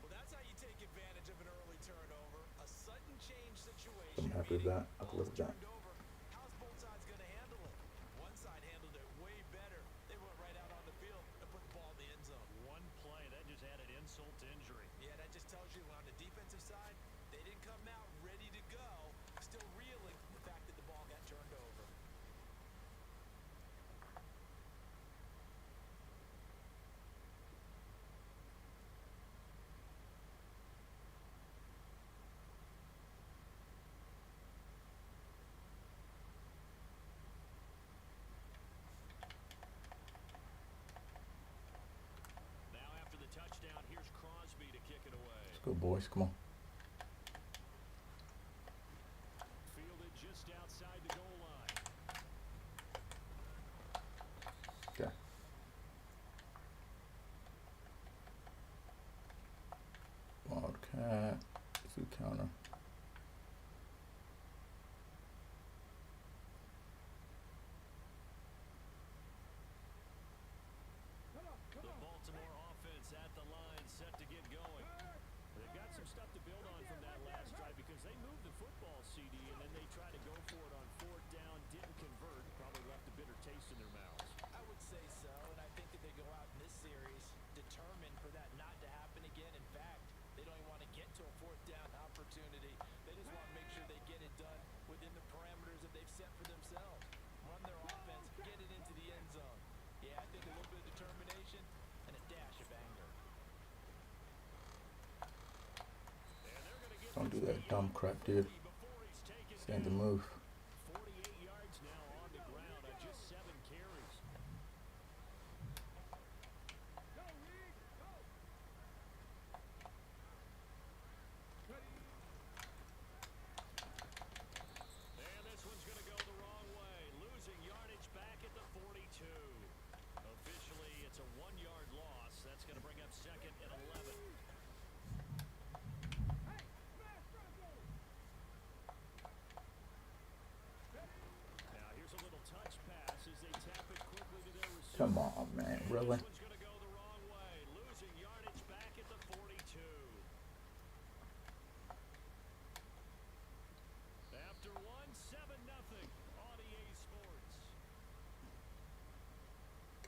C: Well, that's how you take advantage of an early turnover. A sudden change situation.
A: I'm happy with that. I can live with that.
C: Turned over. How's both sides going to handle it? One side handled it way better. They went right out on the field and put the ball in the end zone.
B: One play, that just added insult to injury.
C: Yeah, that just tells you on the defensive side, they didn't come out ready to go. Still reeling from the fact that the ball got turned over.
B: Now after the touchdown, here's Crosby to kick it away.
A: Let's go, boys. Come on.
B: Fielded just outside the goal line.
A: Okay. Wildcat. Two counter.
B: The Baltimore offense at the line, set to get going. They've got some stuff to build on from that last drive because they moved the football, CD, and then they tried to go for it on 4th down, didn't convert, probably left a bitter taste in their mouths.
C: I would say so, and I think that they go out in this series determined for that not to happen again. In fact, they don't even want to get to a 4th down opportunity. They just want to make sure they get it done within the parameters that they've set for themselves. Run their offense, get it into the end zone. Yeah, I think a little bit of determination and a dash of anger.
B: And they're going to get
A: Don't do
B: this
A: that dumb crap, dude.
B: before he's taken
A: Stay in the
B: down.
A: move.
B: 48 yards now on the ground on just 7 carries. And this one's going to go the wrong way. Losing yardage back at the 42. Officially, it's a 1-yard loss. That's going to bring up 2nd and 11. Now here's a little touch pass as they tap it quickly to their receiver.
A: Come on, man. Really?
B: This one's going to go the wrong way. Losing yardage back at the 42. After one, 7-0 on EA Sports.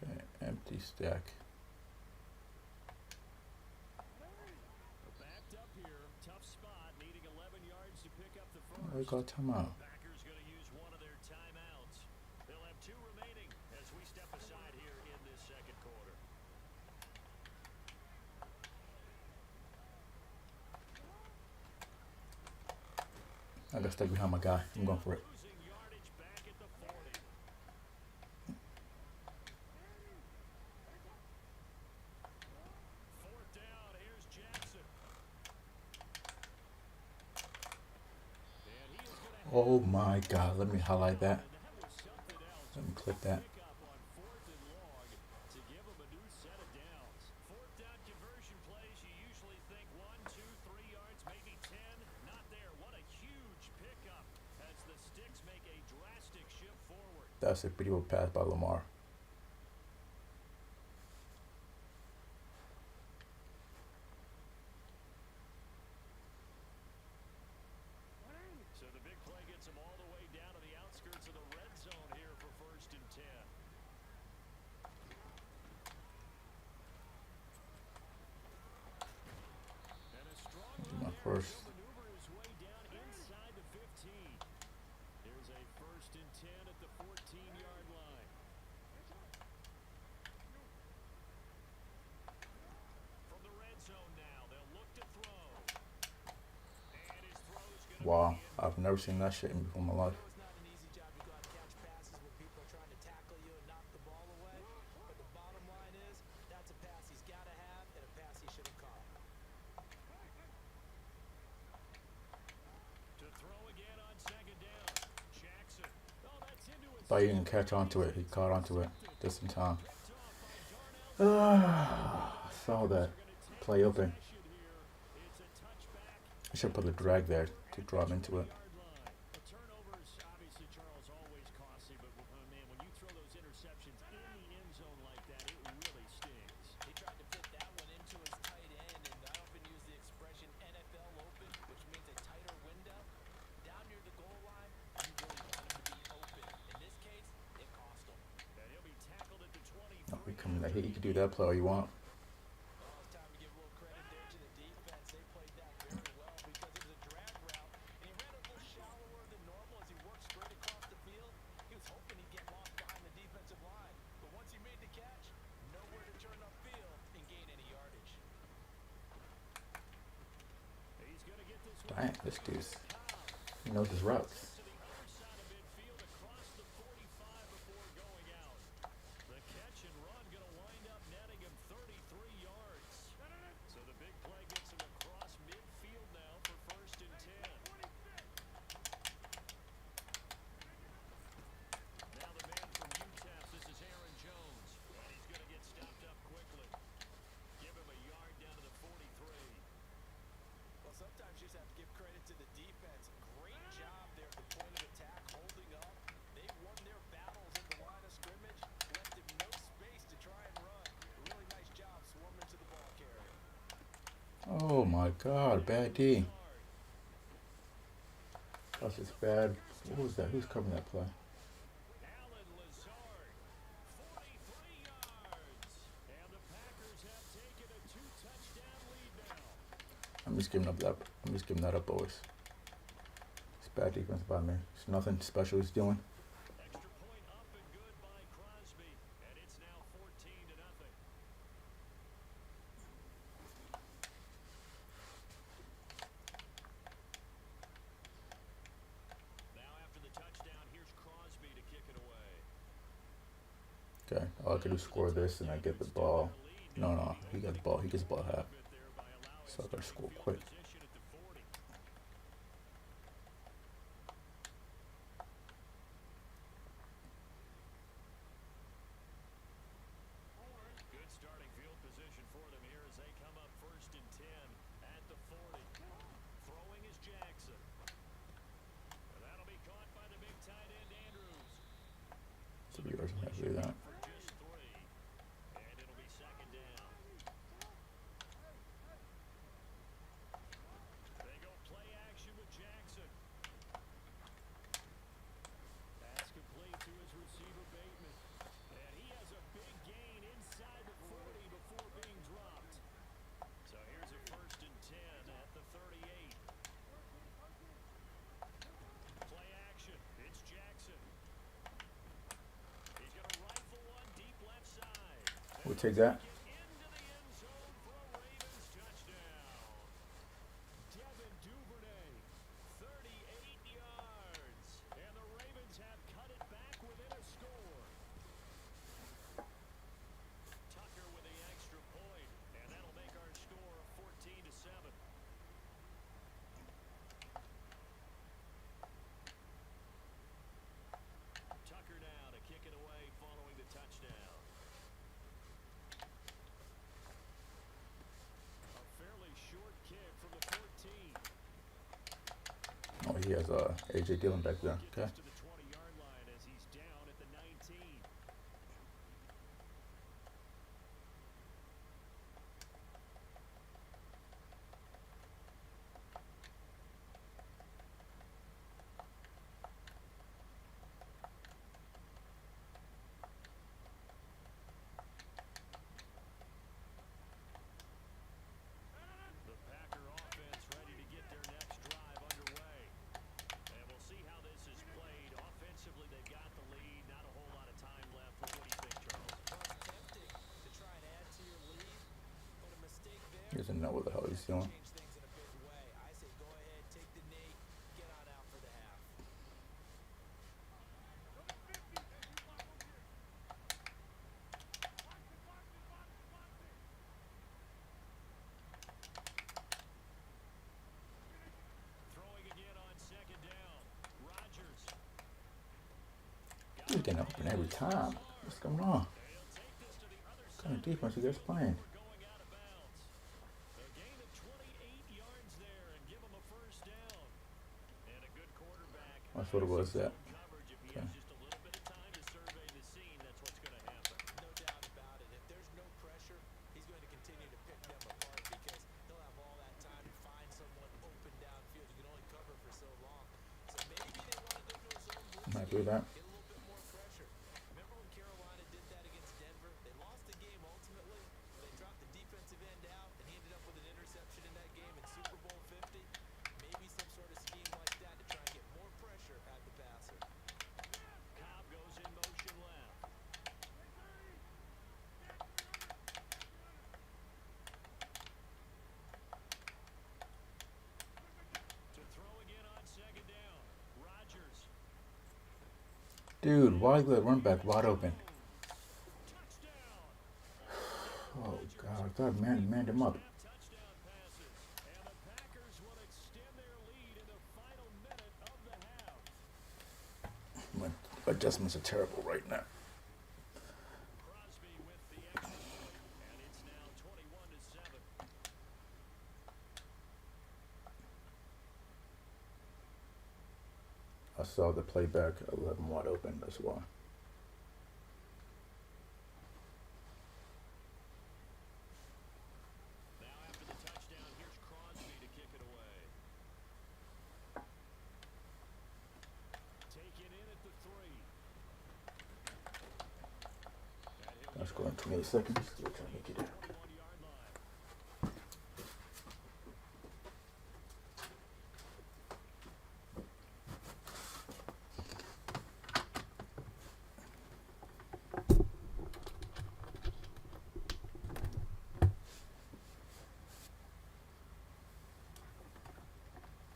A: Okay, empty stack.
B: Backed up here, tough spot, needing 11 yards to pick up the first.
A: Oh, we got timeout.
B: Packers going to use one of their timeouts. They'll have 2 remaining as we step aside here in this 2nd quarter.
A: I gotta stay behind my guy. I'm going for it.
B: Losing yardage back at the 40.
A: Oh my God. Let me highlight that.
B: And that was something else.
A: Let me
B: A
A: clip that.
B: pickup on 4th and long to give them a new set of downs. 4th down conversion plays, you usually think 1, 2, 3 yards, maybe 10. Not there. What a huge pickup as the Sticks make a drastic shift forward.
A: That's a beautiful pass by Lamar.
B: So the big play gets them all the way down to the outskirts of the red zone here for 1st and 10. And a strong
A: Do
B: run
A: my
B: there.
A: first.
B: He'll maneuver his way down inside the 15. Here's a 1st and 10 at the 14-yard line. From the red zone now, they'll look to throw. And his throw's going to
A: Wow.
B: be
A: I've never seen that shit in before in my life.
C: It's not an easy job to go out and catch passes when people are trying to tackle you and knock the ball away. But the bottom line is, that's a pass he's got to have and a pass he should have caught.
B: to throw again on 2nd down. Jackson. Oh, that's into his
A: Thought he didn't catch onto it. He caught onto it just in time.
B: picked off by Darnell.
A: I saw that play open.
B: Possession here. It's a touchback.
A: I should put the drag there to draw him into it.
B: Yard line. The turnovers, obviously, Charles, always costly, but man, when you throw those interceptions in the end zone like that, it really stings.
C: He tried to fit that one into his tight end, and I often use the expression NFL open, which means a tighter window. Down near the goal line, you really want him to be open. In this case, it cost him.
B: And he'll be tackled at the 23.
A: No, we coming that hit. You can do that play all you want.
C: Well, it's time to give a little credit there to the defense. They played that very well because it was a drag route, and he ran a little shallower than normal as he worked straight across the field. He was hoping he'd get lost behind the defensive line, but once he made the catch, nowhere to turn upfield and gain any yardage.
B: He's going to get this one.
A: Dang, this dude's, he knows his routes.
B: To the other side of midfield across the 45 before going out. The catch and run going to wind up netting him 33 yards. So the big play gets him across midfield now for 1st and 10. Now the man from UTEP, this is Aaron Jones. And he's going to get stopped up quickly. Give him a yard down to the 43.
C: Well, sometimes you just have to give credit to the defense. Great job there at the point of attack, holding up. They won their battles at the line of scrimmage, left him no space to try and run. A really nice job swarming to the ball carrier.
A: Oh my God, bad D. That's just bad. What was that? Who's covering that play?
B: Alan Lazard, 43 yards. And the Packers have taken a 2-touchdown lead now.
A: I'm just giving up that. I'm just giving that up, boys. It's bad defense by me. It's nothing special he's doing.
B: Extra point up and good by Crosby. And it's now 14-0. Now after the touchdown, here's Crosby to kick it away.
A: Okay, all I can do is score this and I get the ball. No, he got the ball. He gets the ball half.
B: Bit there by allowing
A: So I gotta score
B: field
A: quick.
B: position at the 40. Good starting field position for them here as they come up 1st and 10 at the 40. Throwing is Jackson. And that'll be caught by the big tight end Andrews.
A: 3 yards. I have to do that.
B: For just 3. And it'll be 2nd down. They go play action with Jackson. Pass complete to his receiver Bateman. And he has a big gain inside the 40 before being dropped. So here's a 1st and 10 at the 38. Play action. It's Jackson. He's going to rifle one deep left side.
A: We'll take that.
B: Get into the end zone for a Ravens touchdown. Devin Duvernay, 38 yards. And the Ravens have cut it back within a score. Tucker with the extra point, and that'll make our score 14-7.
A: he has AJ Dillon back there. Okay.
B: To the 20-yard line as he's down at the 19. The Packer offense ready to get their next drive underway. And we'll see how this is played. Offensively, they've got the lead. Not a whole lot of time left. What do you think, Charles?
C: Well, it's tempting to try and add to your lead, but a mistake there
A: He doesn't know what the hell he's doing.
C: change things in a big way. I say go ahead, take the knee, get on out for the half.
B: Throwing again on second down. Rodgers.
A: He's getting open every time. What's going on?
B: They'll take this to the other
A: What kind of
B: side.
A: defense you guys playing?
B: We're going out of bounds. A gain of 28 yards there and give him a first down. And a good quarterback.
A: That's what it was. That.
B: Coverage. If he
A: Okay.
B: has just a little bit of time to survey the scene, that's what's going to happen.
C: No doubt about it. If there's no pressure, he's going to continue to pick them apart because he'll have all that time to find someone open downfield. You can only cover for so long. So maybe they want to go to a zone blitz.
A: I'm happy with that.
C: Get a little bit more pressure. Remember when Carolina did that against Denver? They lost the game ultimately. They dropped the defensive end out, and he ended up with an interception in that game in Super Bowl 50. Maybe some sort of scheme like that to try and get more pressure at the passer.
B: Cobb goes in motion left. To throw again on second down. Rodgers.
A: Dude, why the run back wide open?
B: Touchdown.
A: Oh God, I thought manned him up.
B: Touchdown passes. And the Packers will extend their lead in the final minute of the half.
A: My adjustments are terrible right now.
B: Crosby with the extra point, and it's now 21-7.
A: I saw the playback. I left him wide open. That's why.
B: Now after the touchdown, here's Crosby to kick it away. Taken in at the 3. And he'll
A: I'll
B: get
A: score in 28 seconds. We're trying to make it
B: to
A: out.
B: the 21-yard line.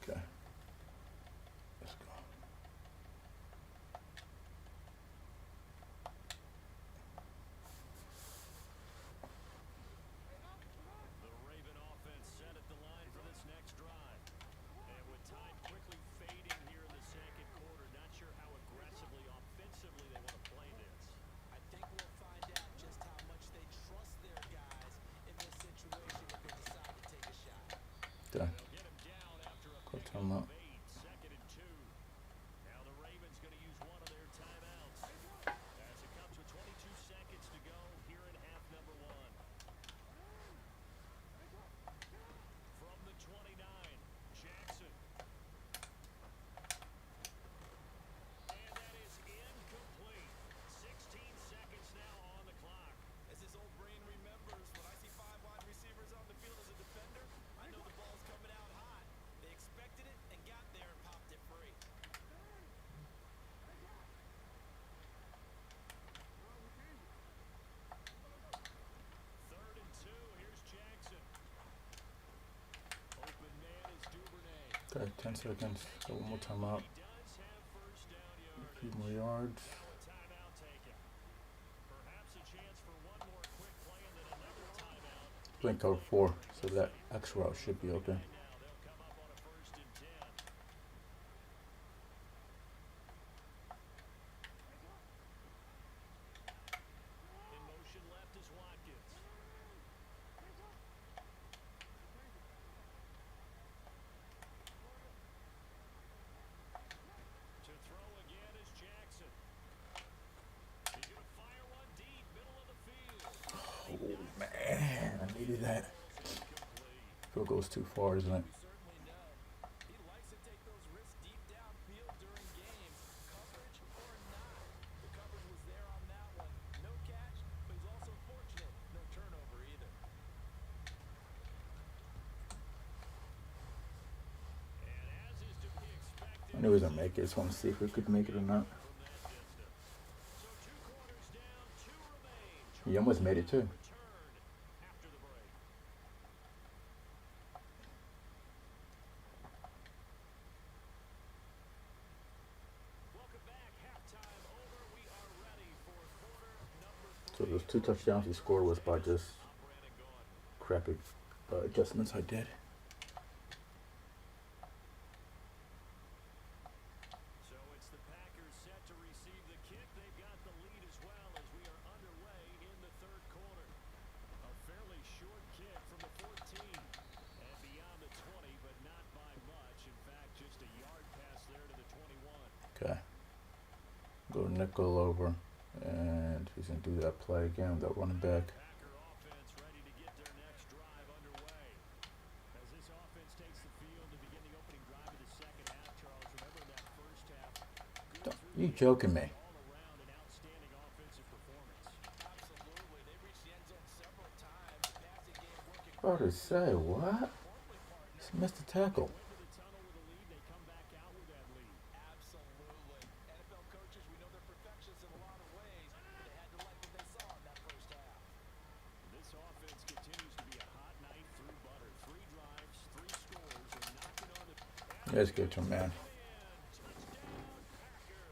A: Okay. Let's go.
B: The Raven offense set at the line for this next drive. And with time quickly fading here in the second quarter, not sure how aggressively, offensively they want to play this.
C: I think we'll find out just how much they trust their guys in this situation if they decide to take a shot.
A: Okay.
B: They'll get him down after a
A: Quick
B: pickup
A: timeout.
B: of 8, 2nd and 2. Now the Ravens going to use one of their timeouts. As it comes with 22 seconds to go here in half number 1. From the 29, Jackson. And that is incomplete. 16 seconds now on the clock.
C: As his old brain remembers, when I see 5 wide receivers on the field as a defender, I know the ball's coming out hot. They expected it and got there and popped it free.
B: Third and 2. Here's Jackson. Open man is Duvernay.
A: Okay, 10 seconds. Got one more timeout.
B: He does have first down
A: A
B: yardage.
A: few more yards.
B: Now a timeout taken. Perhaps a chance for one more quick play and then another timeout.
A: Blink cover 4, so that X route should be open.
B: Right now they'll come up on a first and 10. In motion left is Watkins.
A: It goes too far, isn't it?
C: You certainly know. He likes to take those risks deep downfield during games, coverage or not. The coverage was there on that one. No catch, but he's also fortunate. No turnover either.
B: And as is to be expected,
A: I knew he was gonna make it. Just want to see if we could make it or not.
B: from that distance. So 2 quarters down, 2 remain.
A: He almost made it too.
B: Return after the break. Welcome back. Halftime over. We are ready for quarter number 3.
A: So those 2 touchdowns he scored was by just
B: Brandon gone.
A: crappy adjustments I did.
B: So it's the Packers set to receive the kick. They've got the lead as well as we are underway in the third quarter. A fairly short kick from the 14 and beyond the 20, but not by much. In fact, just a yard pass there to the 21.
A: Okay. Go nickel over, and he's gonna do that play again with that running back.
B: Packer offense ready to get their next drive underway. As this offense takes the field to begin the opening drive of the second half, Charles, remember in that first half, good through
A: You
B: the
A: joking me?
B: all around an outstanding offensive performance.
C: Absolutely. They reached the end zone several times. The passing game working
A: About to say what?
C: importantly part
A: Just missed the tackle.
B: Go into the tunnel with a lead, they come back out with that lead.
C: Absolutely. NFL coaches, we know they're perfectionists in a lot of ways, but they had to like what they saw in that first half.
B: This offense continues to be a hot knife through butter. 3 drives, 3 scores, and knocking on the
A: You guys get to him, man.
B: touchdown Packer.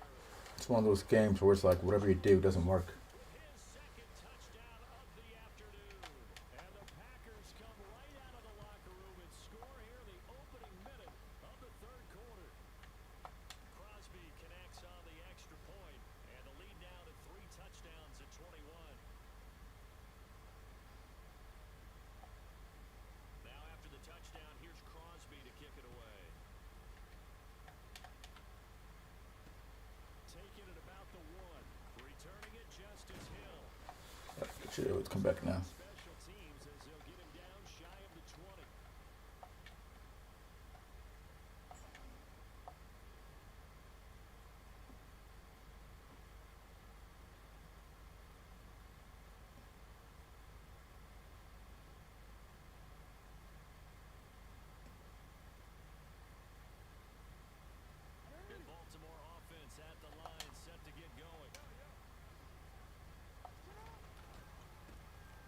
A: It's one of those games where it's like whatever you do doesn't work.
B: His second touchdown of the afternoon. And the Packers come right out of the locker room and score here in the opening minute of the third quarter. Crosby connects on the extra point, and the lead now to 3 touchdowns at 21. Now after the touchdown, here's Crosby to kick it away. Taking it about the 1. Returning it, Justice Hill.
A: Should always come back now.
B: Special teams as they'll get him down shy of the 20. Good Baltimore offense at the line, set to get going.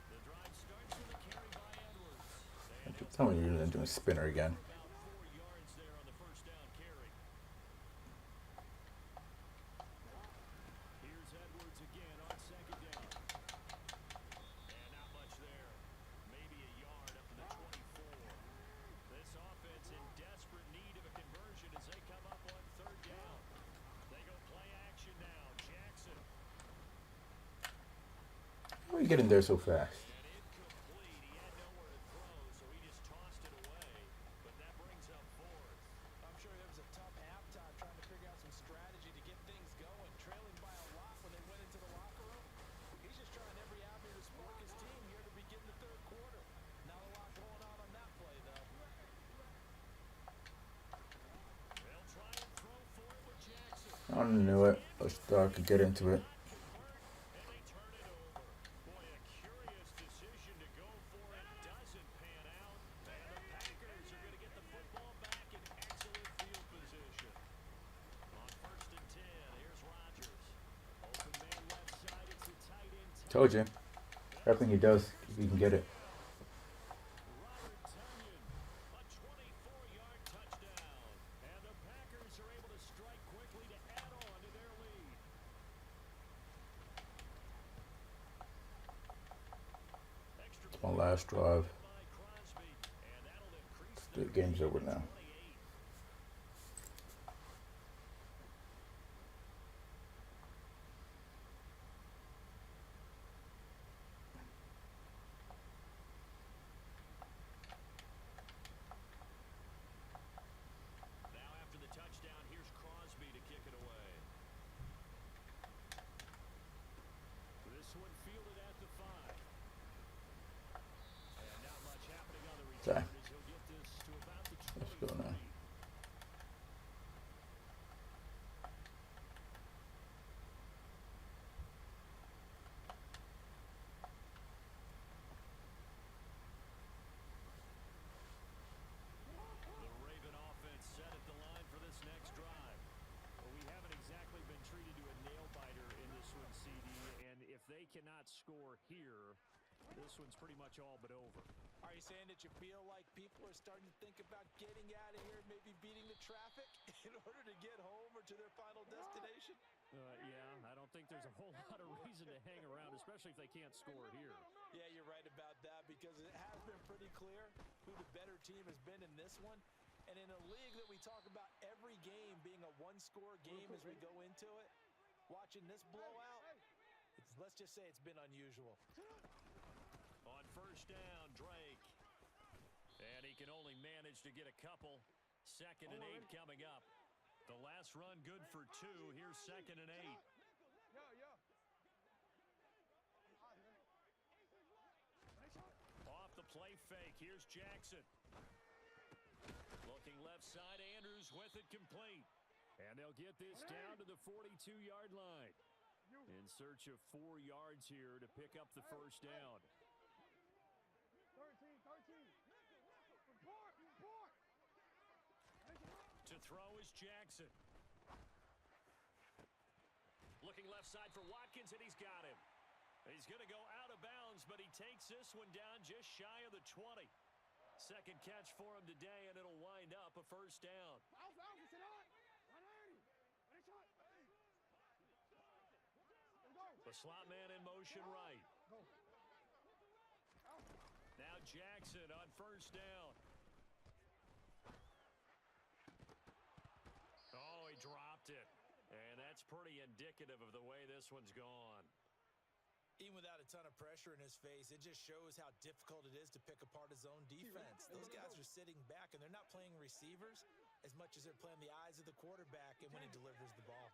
B: The drive starts with a carry by Edwards. They
A: Tell me you're doing a spinner again.
B: about 4 yards there on the first down carry. Here's Edwards again on second down. And not much there. Maybe a yard up to the 24. This offense in desperate need of a conversion as they come up on third down. They go play action now. Jackson.
A: How are you getting there so fast?
B: And incomplete. He had nowhere to throw, so he just tossed it away. But that brings up fourth.
C: I'm sure it was a tough halftime trying to figure out some strategy to get things going. Trailing by a lot when they went into the locker room. He's just trying every avenue to spark his team here to begin the third quarter. Not a lot going on that play, though.
B: They'll try and throw for it with Jackson.
A: I knew it. I thought I could get into it.
B: And they turn it over. Boy, a curious decision to go for it doesn't pan out. And the Packers are going to get the football back in excellent field position. On first and 10, here's Rodgers. Open man left side, it's the tight end.
A: Told you. Everything he does, he can get it.
B: Robert Tonyan, a 24-yard touchdown. And the Packers are able to strike quickly to add on to their lead. Extra
A: It's my last drive.
B: by Crosby, and that'll increase
A: The game's over now.
B: 28. Now after the touchdown, here's Crosby to kick it away. This one fielded at the 5. And not much happening on the return
A: Okay.
B: as he'll get here, this one's pretty much all but over.
C: Are you saying that you feel like people are starting to think about getting out of here, maybe beating the traffic in order to get home or to their final destination?
B: Yeah, I don't think there's a whole lot of reason to hang around, especially if they can't score here.
C: Yeah, you're right about that, because it has been pretty clear who the better team has been in this one. And in a league that we talk about every game being a one-score game as we go into it, watching this blowout, let's just say it's been unusual.
B: On first down, Drake. And he can only manage to get a couple. 2nd and 8 coming up. The last run good for 2. Here's 2nd and 8. Off the play fake. Here's Jackson. Looking left side. Andrews with it complete. And they'll get this down to the 42-yard line. In search of 4 yards here to pick up the first down.
D: 13.
B: To throw is Jackson. Looking left side for Watkins, and he's got him. He's going to go out of bounds, but he takes this one down just shy of the 20. Second catch for him today, and it'll wind up a first down. The slot man in motion right. Now Jackson on first down. Oh, he dropped it. And that's pretty indicative of the way this one's gone.
C: Even without a ton of pressure in his face, it just shows how difficult it is to pick apart his own defense. Those guys are sitting back, and they're not playing receivers as much as they're playing the eyes of the quarterback and when he delivers the ball.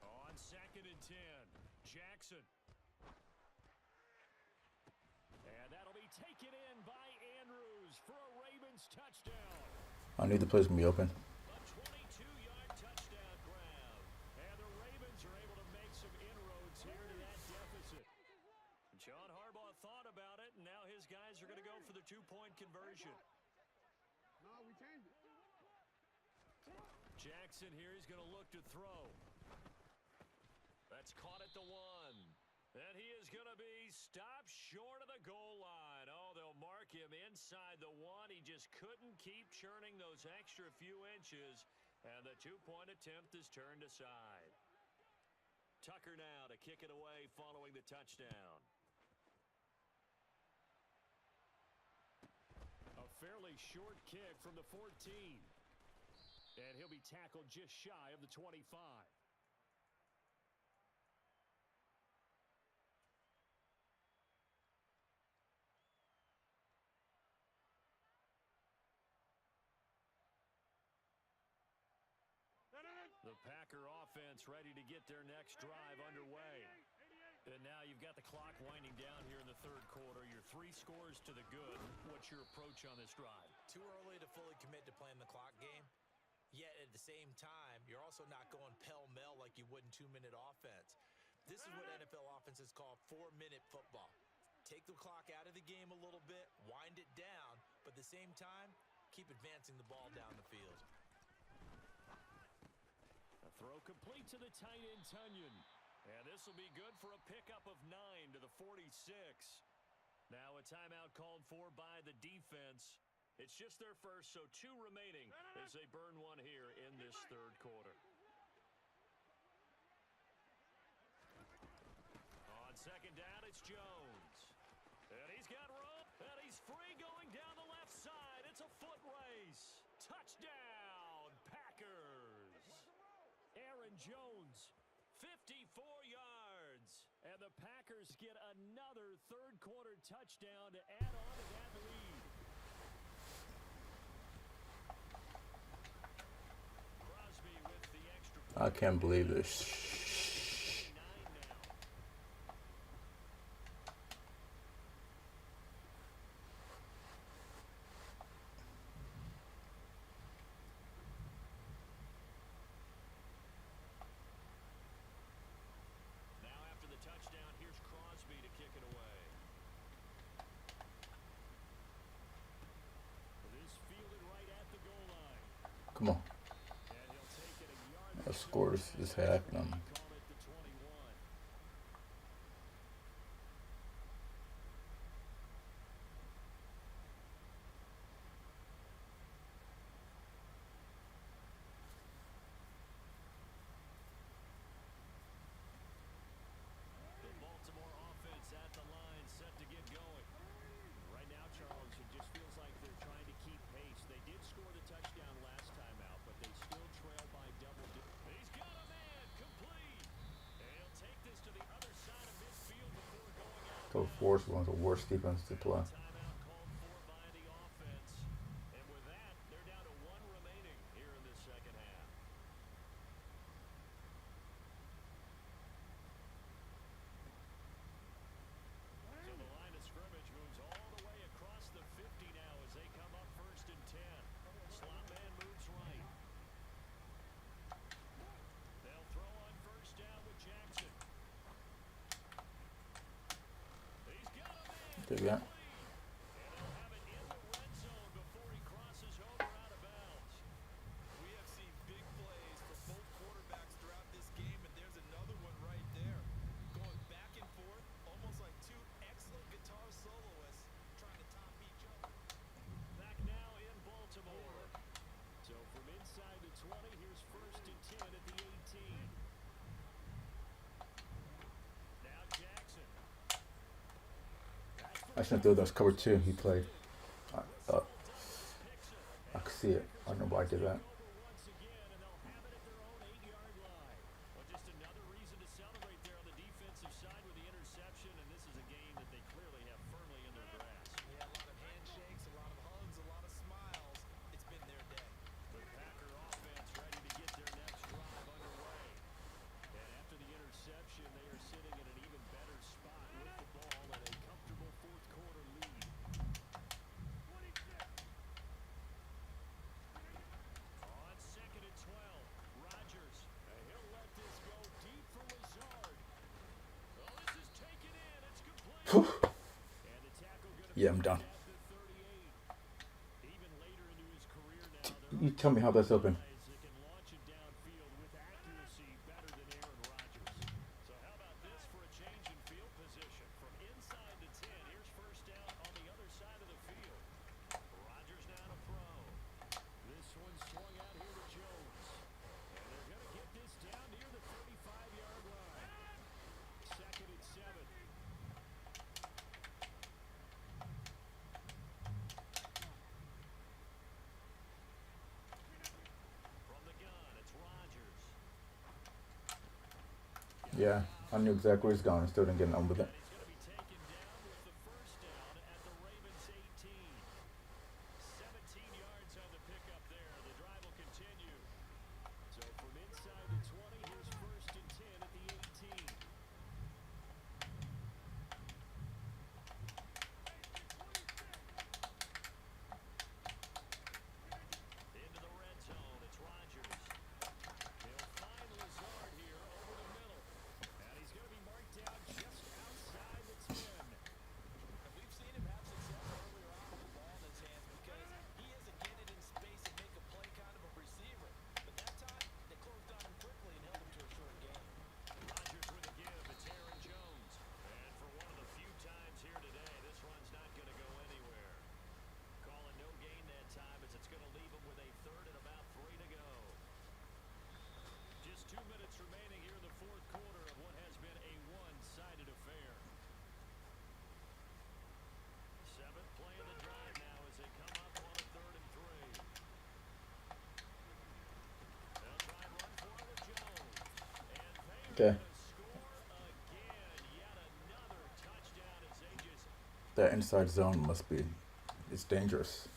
B: On 2nd and 10, Jackson. And that'll be taken in by Andrews for a Ravens touchdown.
A: I need the place to be open.
B: A 22-yard touchdown grab. And the Ravens are able to make some inroads here to that deficit. John Harbaugh thought about it, and now his guys are going to go for the 2-point conversion.
D: No, we changed it.
B: Jackson here, he's going to look to throw. That's caught at the 1. And he is going to be stopped short of the goal line. Oh, they'll mark him inside the 1. He just couldn't keep churning those extra few inches. And the 2-point attempt is turned aside. Tucker now to kick it away following the touchdown. A fairly short kick from the 14. And he'll be tackled just shy of the 25. The Packer offense ready to get their next drive underway. And now you've got the clock winding down here in the third quarter. Your 3 scores to the good. What's your approach on this drive?
C: Too early to fully commit to playing the clock game. Yet at the same time, you're also not going pell-mell like you would in 2-minute offense. This is what NFL offenses call 4-minute football. Take the clock out of the game a little bit, wind it down, but at the same time, keep advancing the ball down the field.
B: A throw complete to the tight end, Tunyon. And this will be good for a pickup of 9 to the 46. Now a timeout called for by the defense. It's just their first, so 2 remaining as they burn one here in this third quarter. On second down, it's Jones. And he's got room, and he's free going down the left side. It's a foot race. Touchdown, Packers. Aaron Jones, 54 yards. And the Packers get another third quarter touchdown to add on to that lead. Crosby with the extra point.
A: I can't believe this.
B: Touchdown. Here's Crosby to kick it away. It is fielded right at the goal line.
A: Come on.
B: And he'll take it a yard.
A: Let's score this half.
B: Call it the 21.
A: So force one of the worst defense to play.
B: Timeout called for by the offense. And with that, they're down to one remaining here in the second half. So the line of scrimmage moves all the way across the 50 now as they come up 1st and 10. Slot man moves right. They'll throw on 1st down with Jackson. He's got a man.
A: There you go.
B: And they'll have it in the red zone before he crosses over out of bounds.
C: We have seen big plays for both quarterbacks throughout this game, and there's another one right there. Going back and forth, almost like two excellent guitar soloists trying to top each other.
B: Back now in Baltimore. So from inside the 20, here's 1st and 10 at the 18. Now Jackson.
A: I shouldn't throw those cover 2 he played. I thought I could see it. I don't know why I did that.
B: Over once again, and they'll have it at their own 8-yard line. Well, just another reason to celebrate there on the defensive side with the interception, and this is a game that they clearly have firmly in their grasp.
C: Yeah, a lot of handshakes, a lot of hugs, a lot of smiles. It's been their day.
B: The Packer offense ready to get their next drive underway. And after the interception, they are sitting in an even better spot with the ball and a comfortable 4th quarter lead. On 2nd and 12, Rodgers. He'll let this go deep for Lazard. Oh, this is taken in. It's complete. And the tackle gonna
A: Yeah, I'm
B: be
A: done.
B: at the 38. Even later into his career now,
A: You tell me how that's open.
B: that can launch it downfield with accuracy better than Aaron Rodgers. So how about this for a change in field position? From inside the 10, here's 1st down on the other side of the field. Rodgers now to throw. This one swung out here to Jones. And they're going to get this down near the 35-yard line. 2nd and 7. From the gun, it's Rodgers.
A: Yeah, I knew exactly where he's going. I still didn't get on with it.
B: And he's going to be taken down with the 1st down at the Ravens' 18. 17 yards on the pickup there. The drive will continue. So from inside the 20, here's 1st and 10 at the 18. Into the red zone, it's Rodgers. He'll find Lazard here over the middle. And he's going to be marked down just outside the 10.
C: And we've seen him have success earlier on with the ball in his hands because he isn't getting it in space and make a play kind of a receiver. But that time, they closed on him quickly and held him to a short game.
B: Rodgers with a give. It's Aaron Jones. And for one of the few times here today, this run's not going to go anywhere. Calling no gain that time as it's going to leave him with a 3rd and about 3 to go. Just 2 minutes remaining here in the 4th quarter of what has been a one-sided affair. 7th play of the drive now as they come up on a 3rd and 3. They'll try and run for it with Jones. And they are
A: Okay.
B: going to score again. Yet another touchdown as they just
A: That inside zone must be, it's dangerous.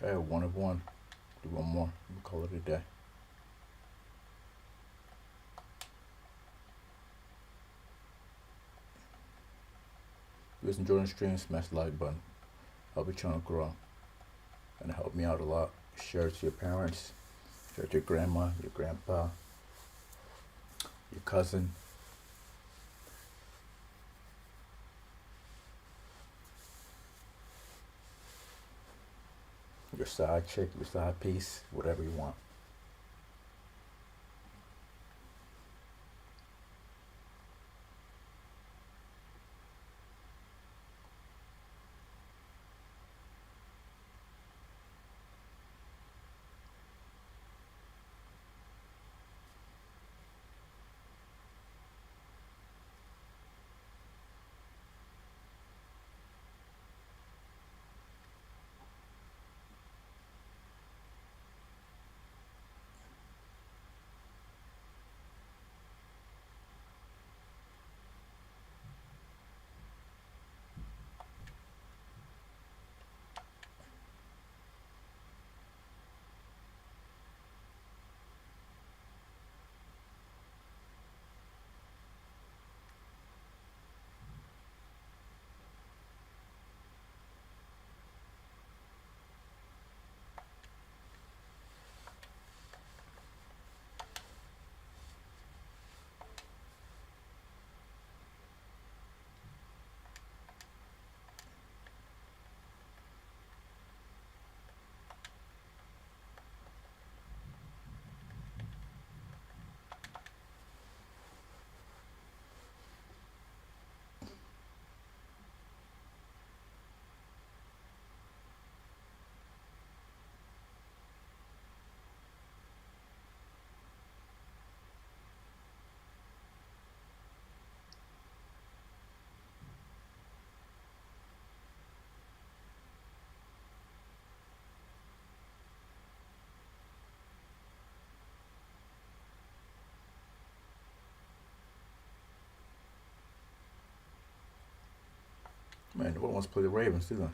A: Okay, 1 of 1. Do one more. We'll call it a day. If you guys enjoying the stream, smash the like button. Help your channel grow. And help me out a lot. Share it to your parents. Share it to your grandma, your grandpa, your cousin. Your side chick, your side piece, whatever you want. Man, no one wants to play the Ravens, do they?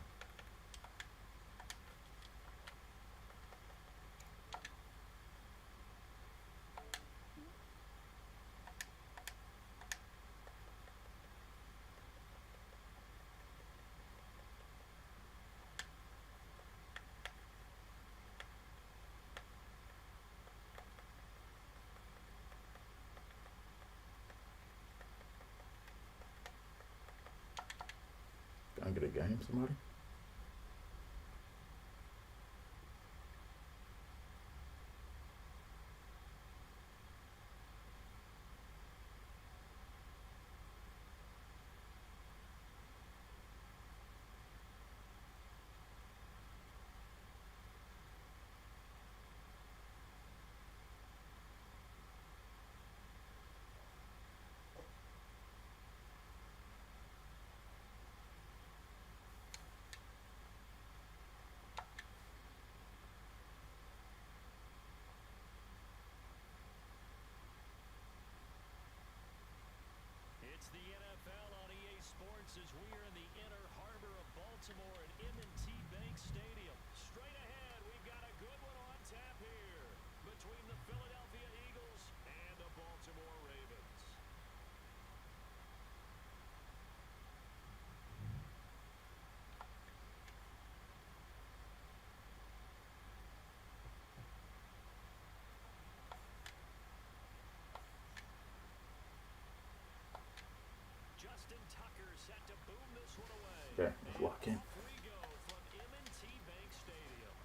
A: Can I get a game, somebody?
B: It's the NFL on EA Sports as we are in the inner harbor of Baltimore at M&T Bank Stadium. Straight ahead, we've got a good one on tap here between the Philadelphia Eagles and the Baltimore Ravens. Justin Tucker set to boom this one away.
A: Okay, let's lock in.
B: Off we go from M&T Bank Stadium.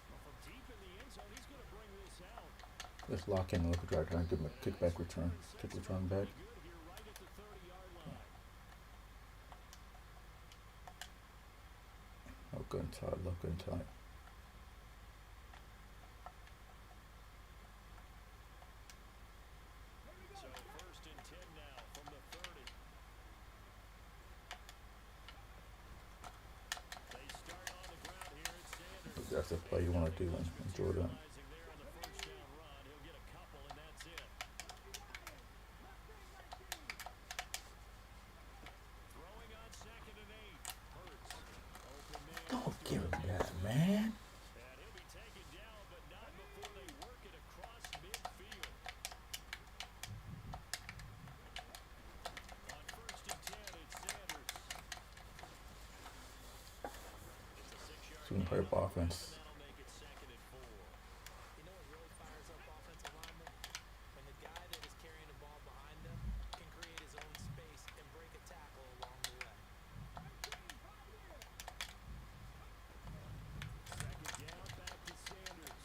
B: Well, from deep in the end zone, he's going to bring this out.
A: Let's lock in and look at try to give him a kickback return. Kick return back.
B: Good here right at the 30-yard line.
A: Look good and tight, look good and tight.
B: So 1st and 10 now from the 30. They start on the ground here at Sanders.
A: That's the play you want to do and enjoy that.
B: Realizing there on the first down run, he'll get a couple and that's it. Throwing on 2nd and 8. Hurts. Open man.
A: Don't give him that, man.
B: And he'll be taken down, but not before they work it across midfield. On 1st and 10, it's Sanders. It's a 6-yard
A: It's gonna hurt offense.
B: that'll make it 2nd and 4.
C: You know what really fires up offensive linemen? When the guy that is carrying the ball behind them can create his own space and break a tackle along the way.
B: 2nd down, back to Sanders.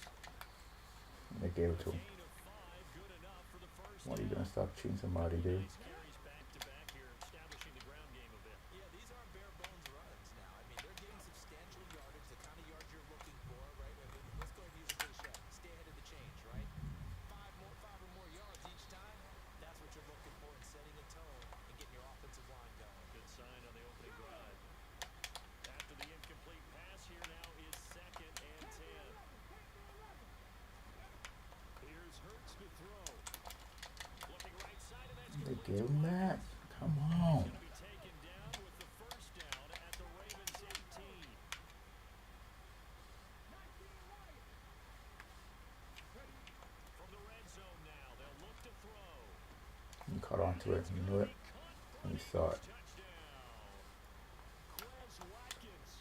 A: They gave it to him.
B: Gain of 5, good enough for the first
A: What are you
B: down.
A: gonna stop cheating somebody, dude?
B: Nice carries back to back here, establishing the ground game a bit.
C: Yeah, these aren't bare bones runs now. I mean, they're getting substantial yardage, the kind of yards you're looking for, right? I mean, let's go ahead and use a cliche. Stay ahead of the change, right? Five or more yards each time. That's what you're looking for in setting a tone and getting your offensive line going.
B: Good sign on the opening drive. After the incomplete pass, here now is 2nd and 10. Here's Hurts to throw. Looking right side, and that's
A: They
B: complete
A: gave
B: to
A: him that.
B: Watkins.
A: Come on.
B: Going to be taken down with the first down at the Ravens 18. From the red zone now, they'll look to throw.
A: You caught on to it. You knew it. And you saw it.
B: Quez Watkins,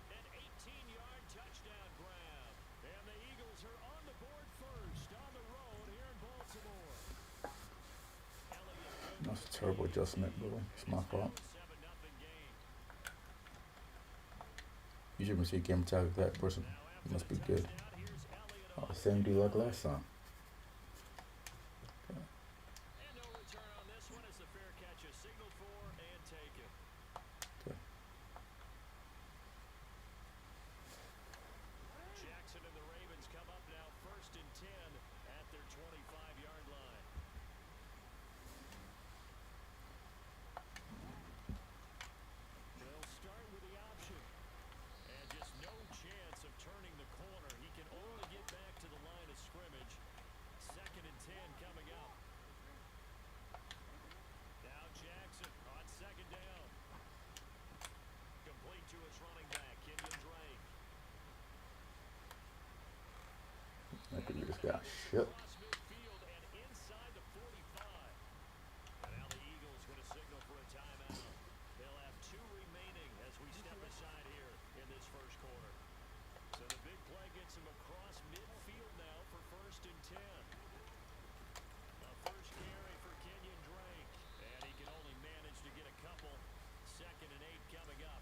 B: an 18-yard touchdown grab. And the Eagles are on the board first on the road here in Baltimore. Elliott,
A: That's a terrible adjustment, bro. It's my fault.
B: 7-0 game.
A: Usually when you see a game attack like that person,
B: Now
A: it
B: after
A: must
B: the
A: be good.
B: touchdown, here's Elliott
A: Oh,
B: on
A: same dude like last time.
B: And no return on this one as the fair catch is signaled for and taken.
A: Okay.
B: Jackson and the Ravens come up now 1st and 10 at their 25-yard line. They'll start with the option. And just no chance of turning the corner. He can only get back to the line of scrimmage
A: got shook.
B: across midfield and inside the 45. And now the Eagles going to signal for a timeout. They'll have 2 remaining as we step aside here in this first quarter. So the big play gets him across midfield now for 1st and 10. A first carry for Kenyon Drake. And he can only manage to get a couple. 2nd and 8 coming up.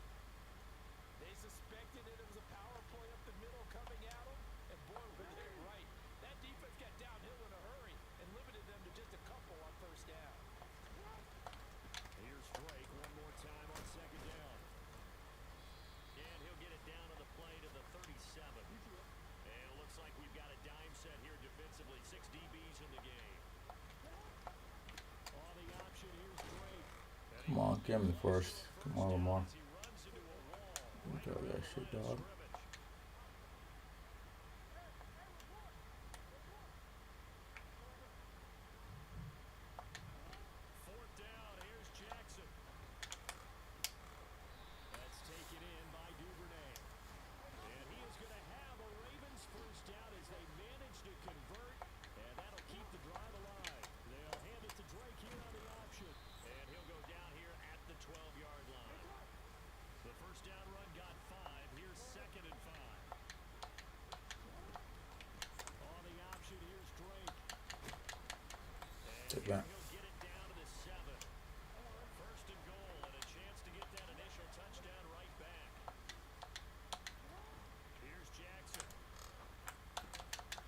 C: They suspected that it was a power play up the middle coming at them, and boy, were they right. That defense got downhill in a hurry and limited them to just a couple on 1st down.
B: Here's Drake one more time on 2nd down. And he'll get it down to the play to the 37. And it looks like we've got a dime set here defensively. 6 DBs in the game. On the option, here's Drake.
A: Come on, give me the first. Come on, Lamar.
B: As he runs into a wall.
A: You got that shit, dog.
B: Fourth down, here's Jackson. That's taken in by Duvernay. And he is going to have a Ravens first down as they manage to convert. And that'll keep the drive alive. They'll hand it to Drake here on the option. And he'll go down here at the 12-yard line. The first down run got 5. Here's 2nd and 5. On the option, here's Drake.
A: Take that.
B: He'll get it down to the 7. 1st and goal and a chance to get that initial touchdown right back. Here's Jackson.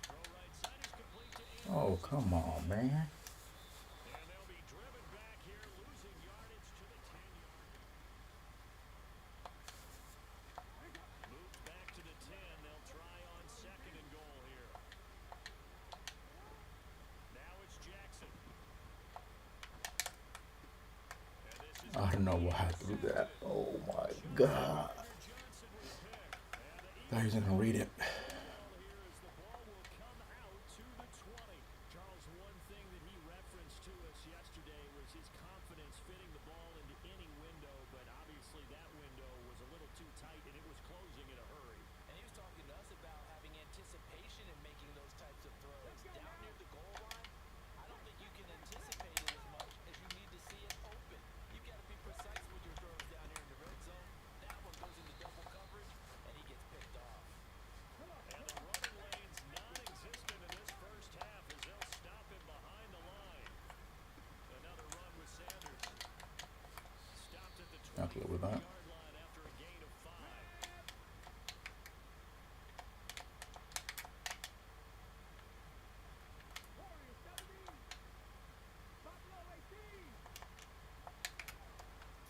B: Throw right side is complete to Andrews.
A: Oh, come on, man.
B: And they'll be driven back here, losing yardage to the 10-yard. Moved back to the 10. They'll try on 2nd and goal here. Now it's Jackson. And this is
A: I don't know why I threw that. Oh my God.
B: Johnson with the pick. And the
A: Thought he was gonna read it.
B: ball here as the ball will come out to the 20. Charles, one thing that he referenced to us yesterday was his confidence fitting the ball into any window, but obviously that window was a little too tight and it was closing in a hurry.
C: And he was talking to us about having anticipation in making those types of throws. Down near the goal line, I don't think you can anticipate it as much as you need to see it open. You've got to be precise with your throws down here in the red zone. That one goes into double coverage, and he gets picked off.
B: And the running lane's non-existent in this first half as they'll stop him behind the line. Another run with Sanders. Stopped at the
A: Not good with that.
B: 20-yard line after a gain of 5.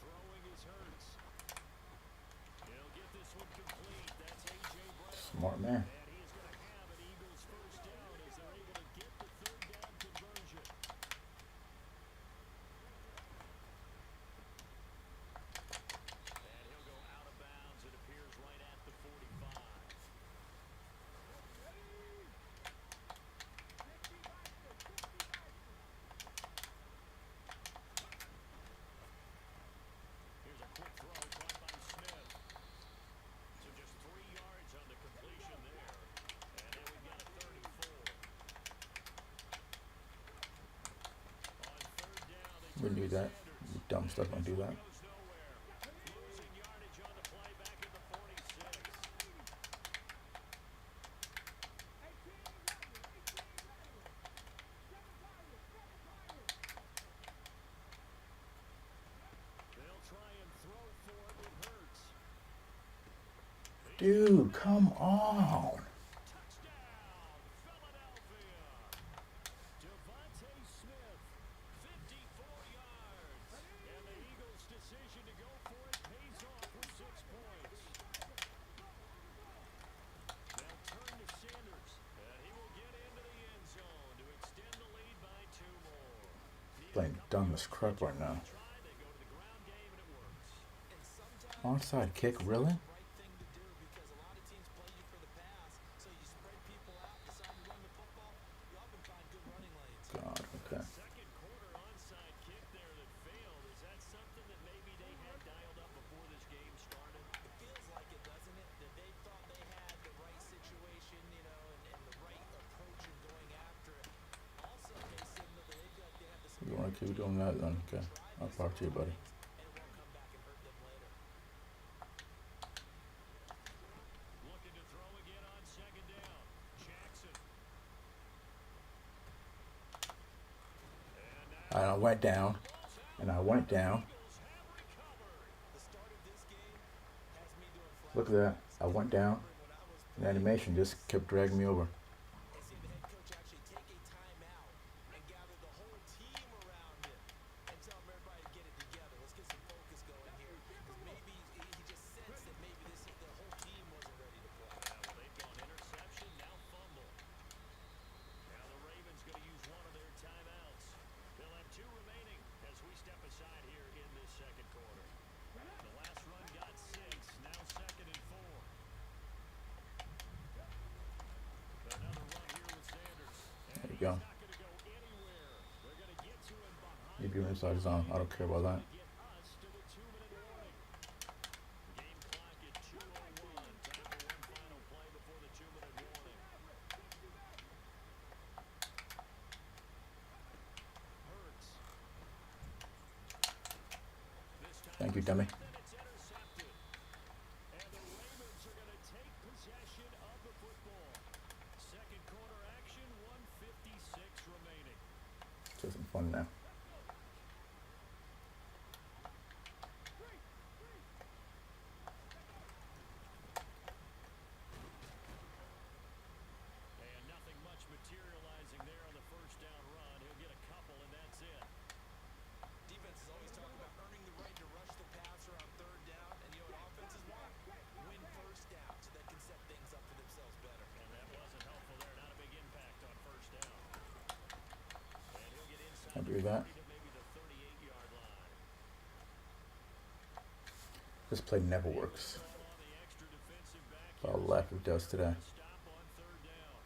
B: Throwing is Hurts. He'll get this one complete. That's A.J. Brown.
A: Smart man.
B: And he is going to have an Eagles first down as they're able to get the 3rd down conversion. And he'll go out of bounds. It appears right at the 45. Here's a quick throw caught by Smith. So just 3 yards on the completion there. And then we've got a 3rd and 4. On 3rd down, they
A: We
B: turn
A: knew
B: to
A: that.
B: Sanders.
A: You dumb stuff don't do that.
B: Goes nowhere. Losing yardage on the play back at the 46. They'll try and throw for it with Hurts.
A: Dude, come on.
B: Touchdown, Philadelphia. Devontae Smith, 54 yards. And the Eagles' decision to go for it pays off with 6 points. They'll turn to Sanders. And he will get into the end zone to extend the lead by 2 more.
A: Playing dumb as crap right now.
B: They go to the ground game and it works.
C: And sometimes
A: Onside kick, really?
C: the right thing to do because a lot of teams play you for the pass, so you spread people out, decide to run the football, you often find good running lanes.
A: God, okay.
B: Second quarter onside kick there that failed. Is that something that maybe they had dialed up before this game started?
C: It feels like it, doesn't it? That they thought they had the right situation, you know, and the right approach in going
A: keep doing that then. Okay. I'll talk to you, buddy.
C: and it won't come back and hurt them later.
B: Looking to throw again on second down. Jackson. And now
A: I went down, and I went down.
B: Eagles have recovered.
C: The start of this game has me doing
A: Look at that. I went down.
C: when I was
A: The animation just kept dragging me over.
C: and seeing the head coach actually take a timeout and gather the whole team around him and tell everybody to get it together. Let's get some focus going here. Because maybe he just sensed that maybe the whole team wasn't ready to play.
B: Well, they've gone interception, now fumble. Now the Ravens going to use one of their timeouts. They'll have 2 remaining as we step aside here in this second quarter. The last run got 6, now second and 4. Another run here with Sanders. And
A: There you
B: he's
A: go.
B: not going to go anywhere. They're going to get to him behind.
A: Leave your inside zone. I don't care about that.
B: Get us to the 2-minute warning. Game clock at 2:01. Time for one final play before the 2-minute warning. Hurts. This time
A: Thank you, dummy.
B: then it's intercepted. And the Ravens are going to take possession of the football. Second quarter action, 1:56 remaining.
A: It's just some fun now.
B: And nothing much materializing there on the first down run. He'll get a couple, and that's it.
C: Defenses always talk about earning the right to rush the passer on third down, and you know what offenses want? Win first down so they can set things up for themselves better.
B: And that wasn't helpful there. Not a big impact on first down. And he'll get inside
A: I'll
B: the
A: do that.
B: 30 to maybe the 38-yard line.
A: This play never works.
B: Ball on the extra defensive back
A: All
B: here.
A: lack it does today.
B: Stop on third down.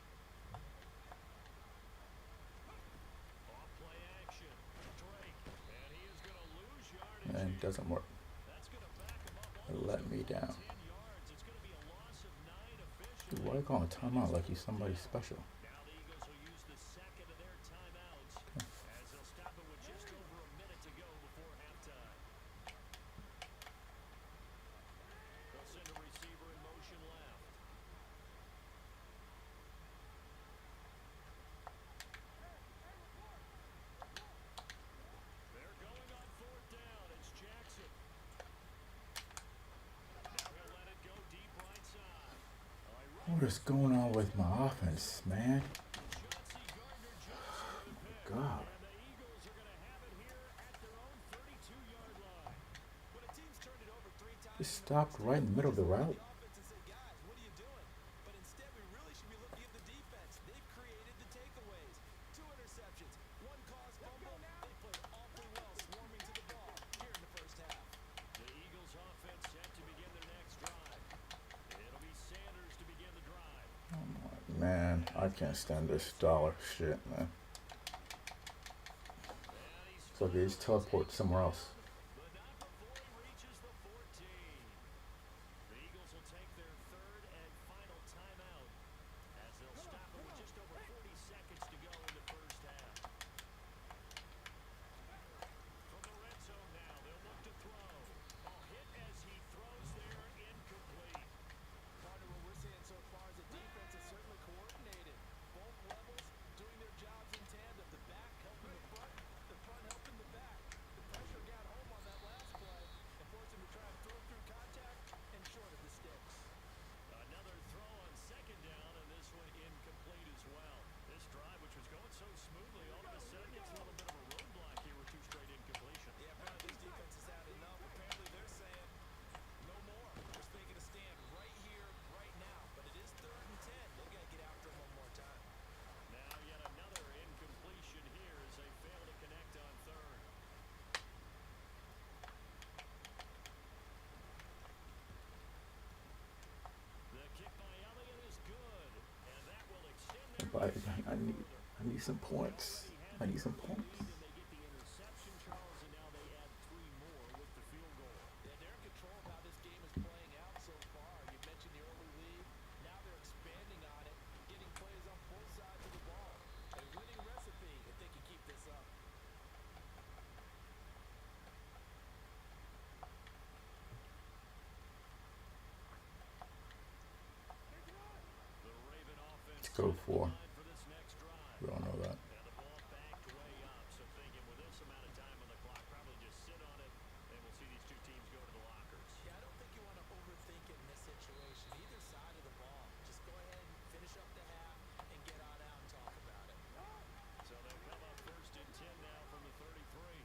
B: Off play action. Drake. And he is going to lose yardage.
A: And it
B: here.
A: doesn't work.
B: That's going to back him up
A: It
B: almost
A: let me
B: a full
A: down.
B: 10 yards. It's going to be a loss of 9 officially.
A: Dude, why are you calling a timeout like he's somebody special?
B: Now the Eagles will use the second of their timeouts as they'll stop it with just over a minute to go before halftime. They'll send a receiver in motion left. They're going on fourth down. It's Jackson. Now he'll let it go deep right side.
A: What is going on with my offense, man?
B: Chauncey Gardner-Johnson with the pick.
A: God.
B: And the Eagles are going to have it here at their own 32-yard line.
C: When a team's turned it over 3 times,
A: Just stopped right in the middle of the route.
C: the offense and say, guys, what are you doing? But instead, we really should be looking at the defense. They've created the takeaways. 2 interceptions, 1 caused fumble. They played awfully well swarming to the ball here in the first half.
B: The Eagles offense set to begin their next drive. It'll be Sanders to begin the drive.
A: Man, I can't stand this dollar shit, man.
B: And he's
A: It's like they just teleport somewhere else.
B: but not before he reaches the 14. The Eagles will take their third and final timeout as they'll stop it with just over 40 seconds to go in the first half. From the red zone now, they'll look to throw. A hit as he throws there, incomplete.
C: Partner, what we're seeing so far is the defense is certainly coordinated. Both levels doing their jobs in tandem. The back helping the front helping the back. The pressure got home on that last play and forced him to try and throw through contact and short of the sticks.
B: Another throw on second down, and this one incomplete as well. This drive, which was going so smoothly, all of a sudden gets a little bit of a roadblock here with 2 straight incompletions.
C: Yeah, apparently this defense has had enough. Apparently they're saying no more. We're making a stand right here, right now. But it is 3rd and 10. They've got to get after him one more time.
B: Now yet another incompletion here as they fail to connect on third. The kick by Elliott is good, and that will extend their
A: But
B: lead
A: I need some points. I need some points.
B: and they get the interception, Charles, and now they add 3 more with the field goal.
C: Yeah, they're in control of how this game is playing out so far. You mentioned the early lead. Now they're expanding on it, getting plays on both sides of the ball. A winning recipe if they can keep this up.
A: Go
B: set the
A: for.
B: line for this next drive.
A: We all know that.
B: And the ball backed way up, so thinking with this amount of time on the clock, probably just sit on it, and we'll see these two teams go to the lockers.
C: Yeah, I don't think you want to overthink it in this situation. Either side of the ball. Just go ahead and finish up the half and get on out and talk about it.
B: So they'll come up 1st and 10 now from the 33.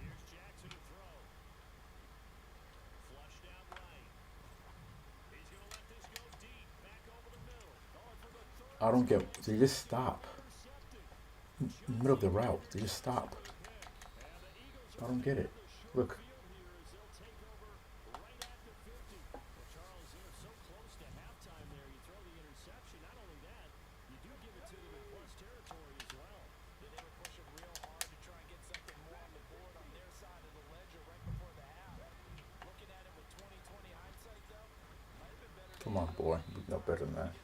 B: Here's Jackson to throw. Flush down right. He's going to let this go deep. Back over the middle. Going for the third.
A: I don't get. They just stop
B: Intercepted.
A: in the middle of the route. They just stop.
B: And the Eagles
A: I don't get it. Look.
B: field here as they'll take over right at the 50. Well, Charles, they're so close to halftime there. You throw the interception. Not only that, you do give it to them in plus territory as well.
C: They were pushing real hard to try and get something more on the board on their side of the ledger right before the half. Looking at it with 20/20 hindsight, though, might have been better to
A: Come on, boy. You know better than that.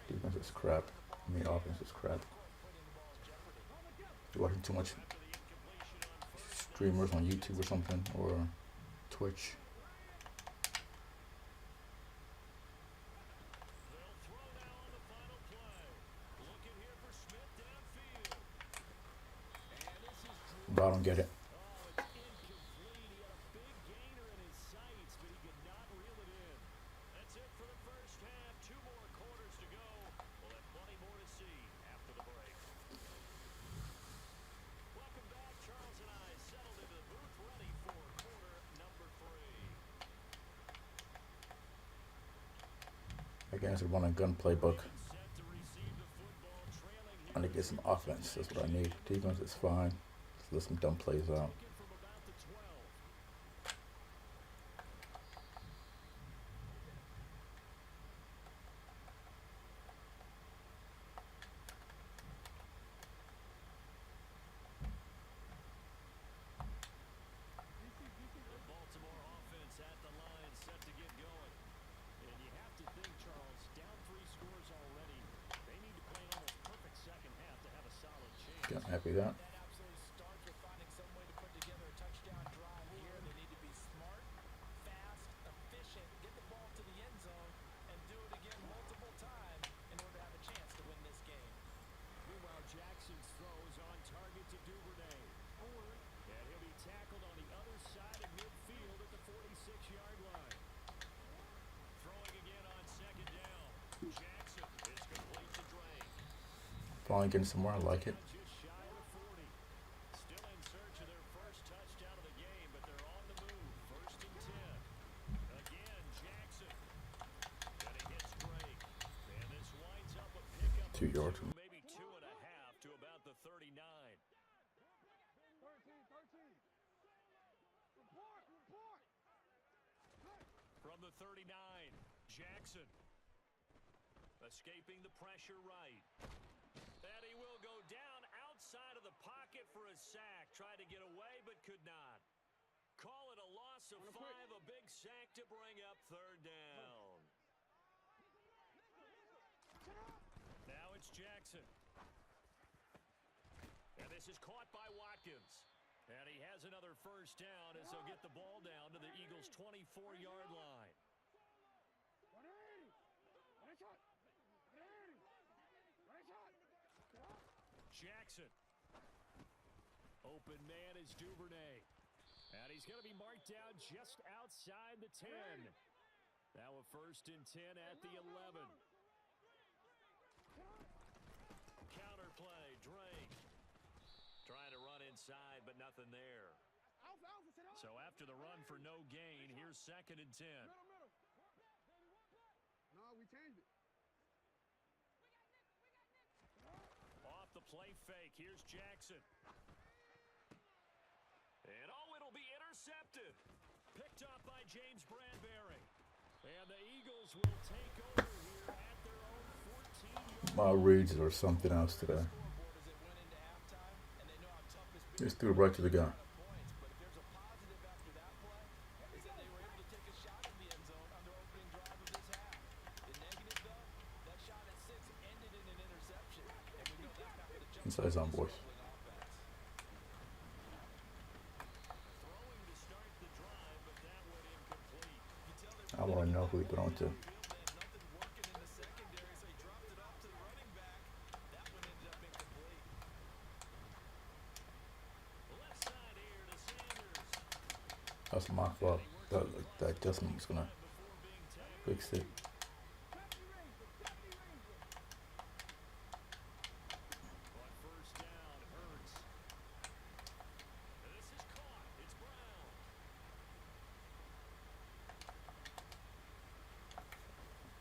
A: Defense is crap. I mean, offense is crap.
C: putting the ball in jeopardy.
A: You're watching too much streamers on YouTube or something, or Twitch.
B: They'll throw now on the final play. Looking here for Smith downfield. And this is Drew.
A: But I don't get it.
B: Oh, it's incomplete. He had a big gainer in his sights, but he could not reel it in. That's it for the first half. 2 more quarters to go. We'll have plenty more to see after the break. Welcome back. Charles and I settled into the booth, ready for quarter number 3.
A: Against a run and gun playbook.
B: Set to receive the football, trailing
A: I need to get some offense. That's what I need. Defense is fine. Let's let some dumb plays out.
B: taken from about the 12. The Baltimore offense at the line, set to get going. And you have to think, Charles, down 3 scores already. They need to play an almost perfect second half to have a solid chance.
A: Get happy with that.
C: That absolutely starts with finding some way to put together a touchdown drive here. They need to be smart, fast, efficient, get the ball to the end zone, and do it again multiple times in order to have a chance to win this game.
B: Meanwhile, Jackson's throw is on target to Duvernay. And he'll be tackled on the other side of midfield at the 46-yard line. Throwing again on 2nd down. Jackson is complete to Drake.
A: Finally getting somewhere. I like it.
B: Just shy of the 40. Still in search of their first touchdown of the game, but they're on the move. 1st and 10. Again, Jackson. And he hits Drake. And this winds up a pickup.
A: 2 yards.
B: Maybe 2.5 to about the 39.
D: 13. Report.
B: From the 39, Jackson. Escaping the pressure right. And he will go down outside of the pocket for a sack. Tried to get away, but could not. Call it a loss of 5, a big sack to bring up 3rd down. Now it's Jackson. And this is caught by Watkins. And he has another 1st down as they'll get the ball down to the Eagles' 24-yard line.
D: 180. Nice shot. 180. Nice shot.
B: Jackson. Open man is Duvernay. And he's going to be marked down just outside the 10. Now a 1st and 10 at the 11. Counter play, Drake. Trying to run inside, but nothing there. So after the run for no gain, here's 2nd and 10.
D: Middle. No, we changed it.
B: Off the play fake, here's Jackson. And it'll be intercepted. Picked up by James Bradbury. And the Eagles will take over here at their own 14-yard
A: My reads are something else today.
C: Scoreboard as it went into halftime, and they know how tough this
A: Just threw it right to the guy.
C: points. But if there's a positive after that play, is that they were able to take a shot in the end zone on their opening drive of this half. The negative, though, that shot at 6 ended in an interception, and we know that's not going to jump
A: Inside zone, boys.
C: offense.
A: know who he throwing to.
C: Nothing working in the secondary, so he dropped it off to the running back. That one ended up incomplete.
B: Left side here to Sanders.
A: That's my fault. That adjustment was gonna
B: Before being tackled.
A: fix it.
B: On first down, Hurts. This is caught. It's Brown.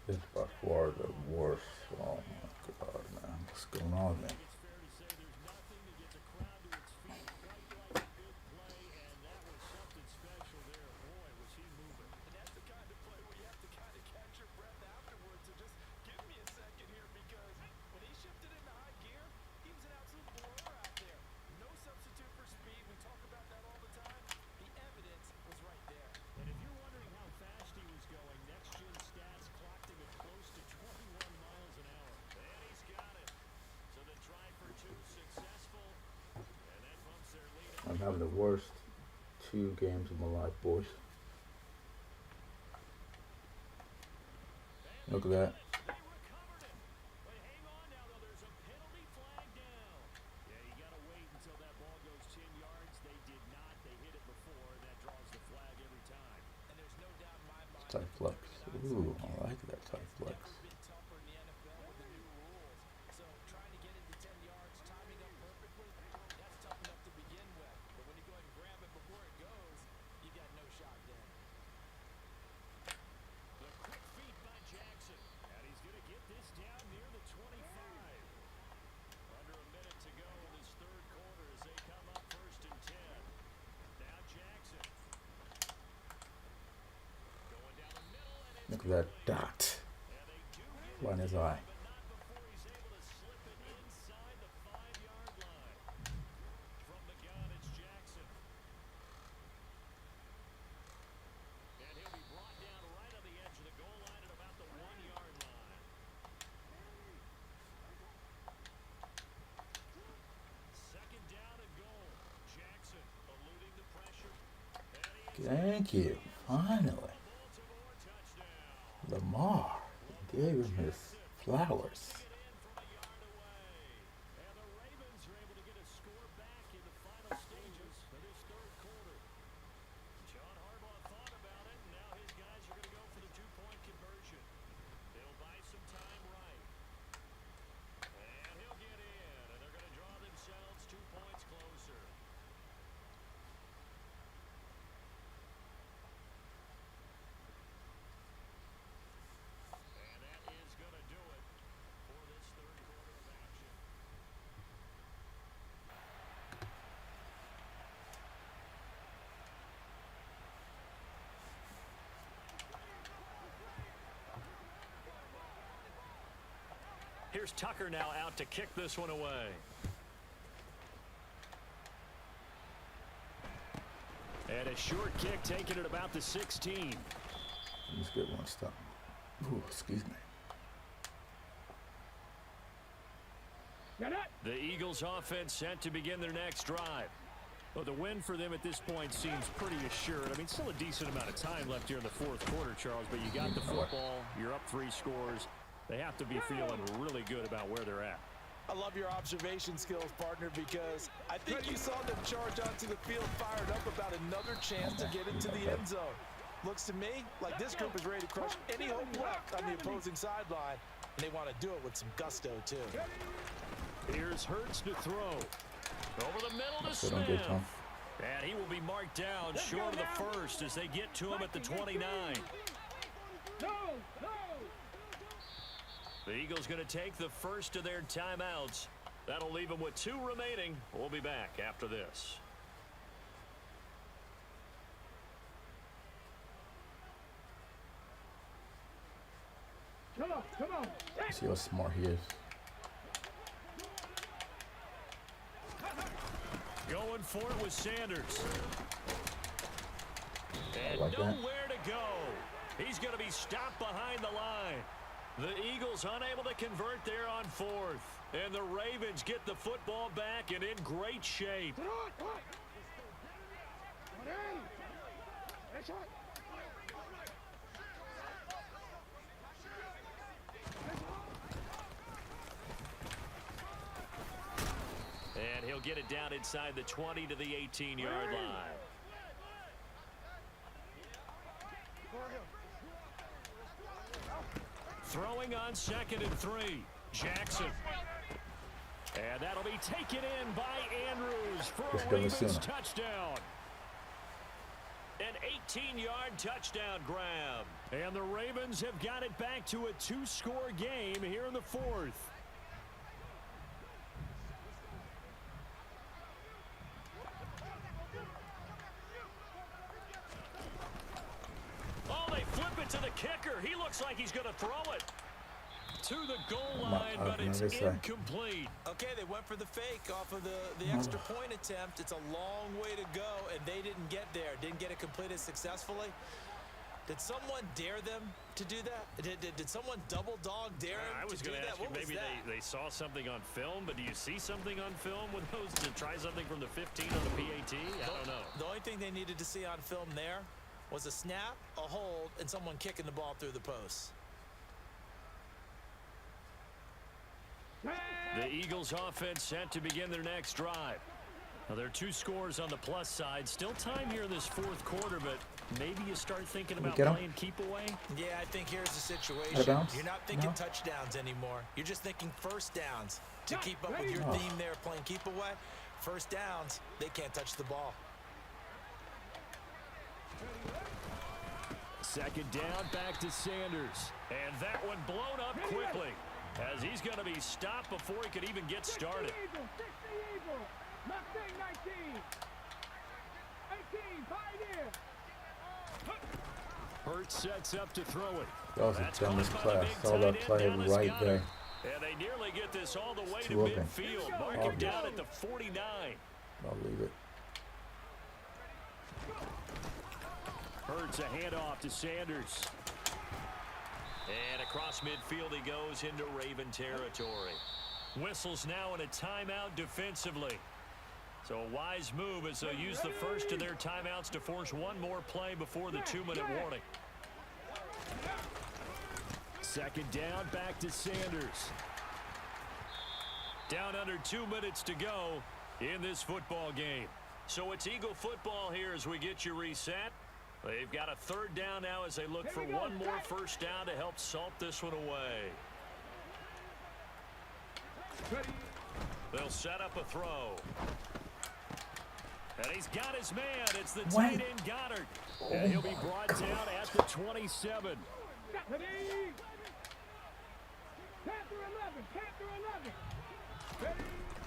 A: This is by far the worst. Oh my god, man. What's going on, man?
B: It's fair to say there's nothing that gets a crowd to its feet quite like a good play, and that was something special there. Boy, was he moving.
C: And that's the kind of play where you have to kind of catch your breath afterwards. So just give me a second here, because when he shifted into high gear, he was an absolute blur out there. No substitute for speed. We talk about that all the time. The evidence was right there.
B: And if you're wondering how fast he was going, next-gen stats clocked him at close to 21 miles an hour. And he's got it. So the try for two successful, and that bumps their lead.
A: I'm having the worst 2 games of my life, boys. Look at that.
B: They recovered it. But hang on now, though. There's a penalty flag down. Yeah, you got to wait until that ball goes 10 yards. They did not. They hit it before, and that draws the flag every time.
C: And there's no doubt in my mind.
A: Tight flex. Ooh, I like that tight flex.
C: Never been tougher in the NFL with the new rules. So trying to get it to 10 yards, timing up perfectly, that's tough enough to begin with. But when you go ahead and grab it before it goes, you got no shot then.
B: The quick feet by Jackson. And he's going to get this down near the 25. Under a minute to go in this third quarter as they come up first and 10. Now Jackson. Going down the middle, and it's
A: Look at that dot.
B: and they do get
A: Right in his eye.
B: but not before he's able to slip it inside the 5-yard line. From the gun, it's Jackson. And he'll be brought down right on the edge of the goal line at about the 1-yard line. Second down and goal. Jackson eluding the pressure. And he
A: Thank you. Finally.
B: Baltimore touchdown.
A: Lamar gave him his flowers.
B: Get in from a yard away. And the Ravens are able to get a score back in the final stages of this third quarter. John Harbaugh thought about it, and now his guys are going to go for the 2-point conversion. They'll buy some time right. And he'll get in, and they're going to draw themselves 2 points closer. And that is going to do it for this third quarter of action. Here's Tucker now out to kick this one away. And a short kick taken at about the 16.
A: Let's get one stop. Ooh, excuse me.
B: The Eagles offense set to begin their next drive. Well, the win for them at this point seems pretty assured. I mean, still a decent amount of time left here in the fourth quarter, Charles, but you got the football, you're up 3 scores. They have to be feeling really good about where they're at.
C: I love your observation skills, partner, because I think you saw them charge onto the field fired up about another chance to get into the end zone. Looks to me like this group is ready to crush any hope left on the opposing sideline, and they want to do it with some gusto, too.
B: Here's Hurts to throw. Over the middle to
A: That's what I'm
B: Smith.
A: good, Tom.
B: And he will be marked down short of the first as they get to him at the 29. The Eagles going to take the first of their timeouts. That'll leave them with 2 remaining. We'll be back after this.
D: Come on.
A: See how smart he is.
B: Going for it with Sanders. And
A: like that.
B: nowhere to go. He's going to be stopped behind the line. The Eagles unable to convert there on 4th. And the Ravens get the football back and in great shape. get it down inside the 20 to the 18-yard line. Throwing on 2nd and 3. Jackson. And that'll be taken in by Andrews for a Ravens touchdown. An 18-yard touchdown grab. And the Ravens have got it back to a 2-score game here in the 4th. Oh, they flip it to the kicker. He looks like he's going to throw it to the goal line, but it's incomplete.
C: Okay, they went for the fake off of the extra point attempt. It's a long way to go, and they didn't get there. Didn't get it completed successfully. Did someone dare them to do that? Did someone double dog dare them
B: I was going to ask you, maybe they saw something on film, but do you see something on film with those to try something from the 15 on the PAT? I don't know.
C: The only thing they needed to see on film there was a snap, a hold, and someone kicking the ball through the post.
B: The Eagles offense set to begin their next drive. Now, there are 2 scores on the plus side. Still time here in this 4th quarter, but maybe you start thinking about playing keep away.
C: Yeah, I think here's the situation. You're not thinking touchdowns anymore. You're just thinking first downs to keep up with your theme there, playing keep away. First downs, they can't touch the ball.
B: 2nd down, back to Sanders. And that one blown up quickly, as he's going to be stopped before he could even get started. Hurts sets up to throw it.
A: That was a dumbest class. Saw that play right there.
B: And they nearly get this all the way to
A: Too open.
B: midfield. Mark him down at the 49.
A: I'll leave it.
B: Hurts a handoff to Sanders. And across midfield he goes into Raven territory. Whistles now in a timeout defensively. So a wise move as they'll use the first of their timeouts to force one more play before the 2-minute warning. 2nd down, back to Sanders. Down under 2 minutes to go in this football game. So it's Eagle football here as we get you reset. They've got a 3rd down now as they look for one more first down to help salt this one away. They'll set up a throw. And he's got his man. It's the tight end Goddard. And he'll be brought down at the 27.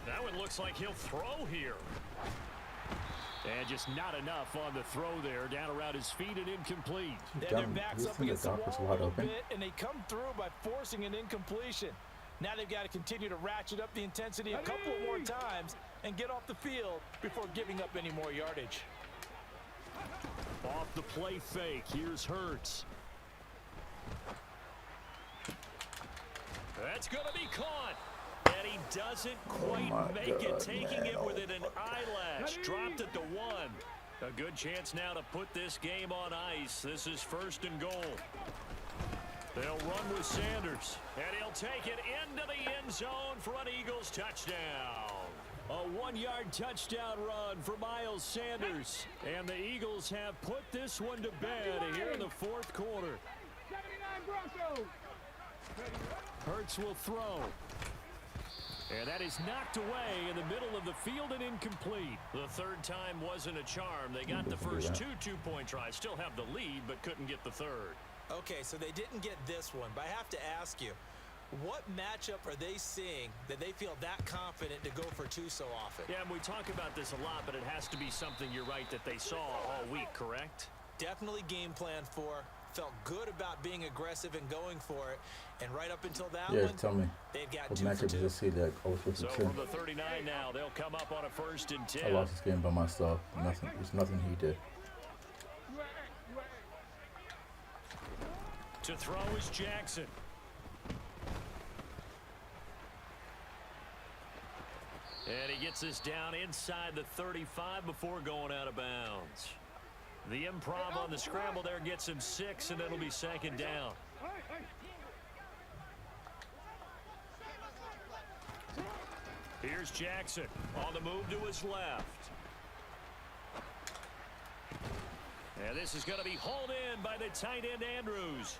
B: That one looks like he'll throw here. And just not enough on the throw there. Down around his feet and incomplete.
C: Their backs up against the wall a little bit, and they come through by forcing an incompletion. Now they've got to continue to ratchet up the intensity a couple of more times and get off the field before giving up any more yardage.
B: Off the play fake. Here's Hurts. That's going to be caught. And he doesn't quite make it, taking it within an eyelash. Dropped at the 1. A good chance now to put this game on ice. This is 1st and goal. They'll run with Sanders, and he'll take it into the end zone for an Eagles touchdown. A 1-yard touchdown run for Miles Sanders. And the Eagles have put this one to bed here in the 4th quarter.
D: 79 Broncos.
B: Hurts will throw. And that is knocked away in the middle of the field and incomplete. The 3rd time wasn't a charm. They got the first 2 two-point tries. Still have the lead, but couldn't get the 3rd.
C: Okay, so they didn't get this one, but I have to ask you, what matchup are they seeing that they feel that confident to go for 2 so often?
B: Yeah, and we talk about this a lot, but it has to be something, you're right, that they saw all week, correct?
C: Definitely game plan for. Felt good about being aggressive and going for it. And right up until that one,
A: tell me.
C: They've got
A: What
C: 2
A: matchup
C: for 2.
A: did you see that I was supposed
B: So
A: to see?
B: from the 39 now, they'll come up on a 1st and 10.
A: I lost this game by myself. Nothing. There's nothing he did.
B: To throw is Jackson. And he gets this down inside the 35 before going out of bounds. The improv on the scramble there gets him 6, and it'll be 2nd down. Here's Jackson on the move to his left. And this is going to be hauled in by the tight end Andrews.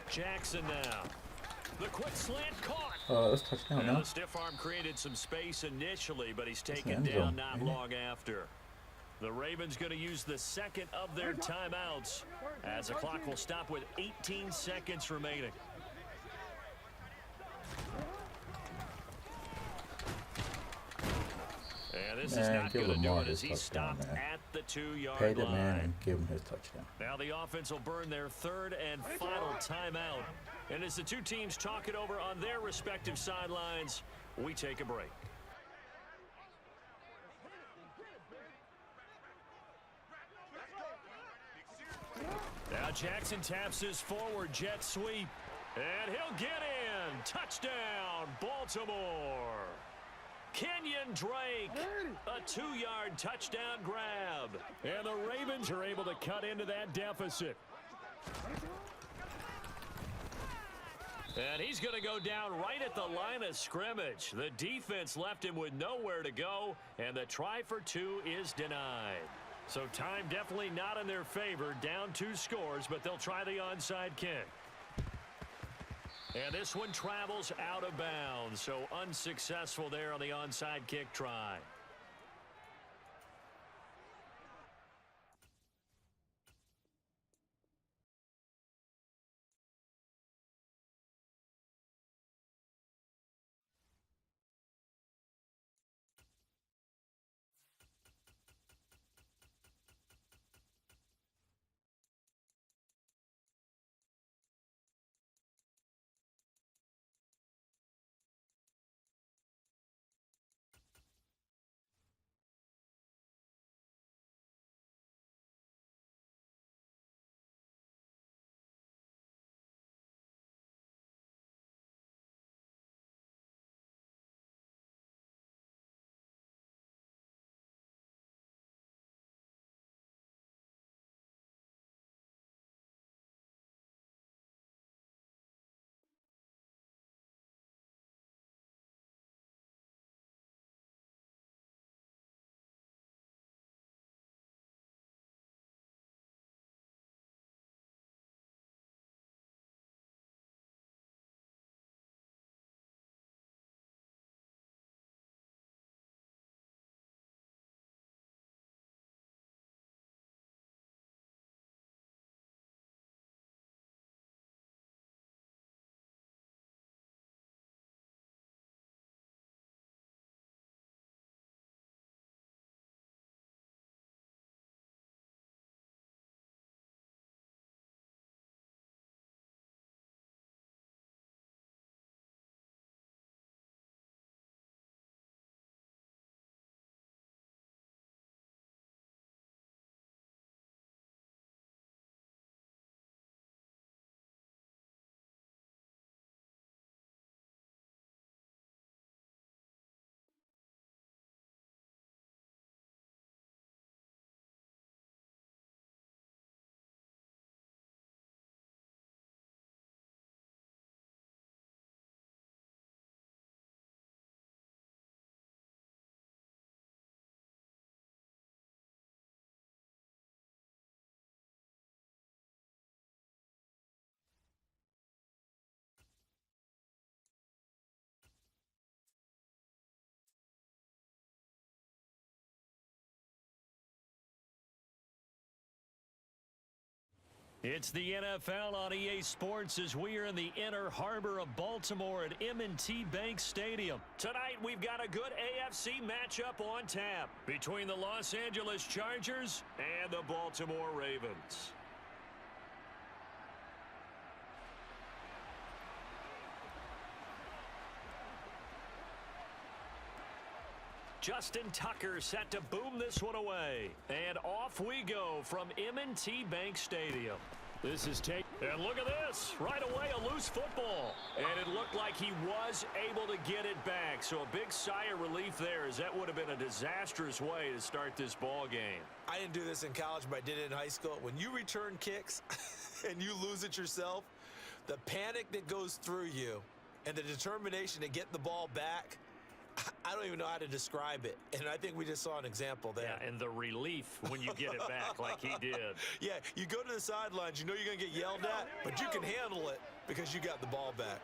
B: Jackson now. The quick slant caught.
A: That's touchdown
B: Now
A: now.
B: the stiff arm created some space initially, but he's taken
A: end
B: down
A: zone,
B: not
A: ain't it?
B: long after. The Ravens going to use the second of their timeouts as the clock will stop with 18 seconds remaining. And this is
A: Man,
B: not
A: give
B: going to do
A: Lamar
B: it as
A: his
B: he
A: touchdown,
B: stopped
A: man.
B: at the 2-yard
A: Pay the
B: line.
A: man and give him his touchdown.
B: Now the offense will burn their third and final timeout. And as the two teams talk it over on their respective sidelines, we take a break. Now Jackson taps his forward jet sweep. And he'll get in. Touchdown, Baltimore. Kenyon Drake, a 2-yard touchdown grab. And the Ravens are able to cut into that deficit. And he's going to go down right at the line of scrimmage. The defense left him with nowhere to go, and the try for 2 is denied. So time definitely not in their favor. Down 2 scores, but they'll try the onside kick. And this one travels out of bounds, so unsuccessful there on the onside kick try. It's the NFL on EA Sports as we are in the inner harbor of Baltimore at M&T Bank Stadium. Tonight we've got a good AFC matchup on tap between the Los Angeles Chargers and the Baltimore Ravens. Justin Tucker set to boom this one away. And off we go from M&T Bank Stadium. This is take, and look at this. Right away, a loose football. And it looked like he was able to get it back. So a big sigh of relief there, as that would have been a disastrous way to start this ball game.
C: I didn't do this in college, but I did it in high school. When you return kicks, and you lose it yourself, the panic that goes through you and the determination to get the ball back, I don't even know how to describe it. And I think we just saw an example there.
B: Yeah, and the relief when you get it back like he did.
C: Yeah, you go to the sidelines, you know you're going to get yelled at, but you can handle it because you got the ball back.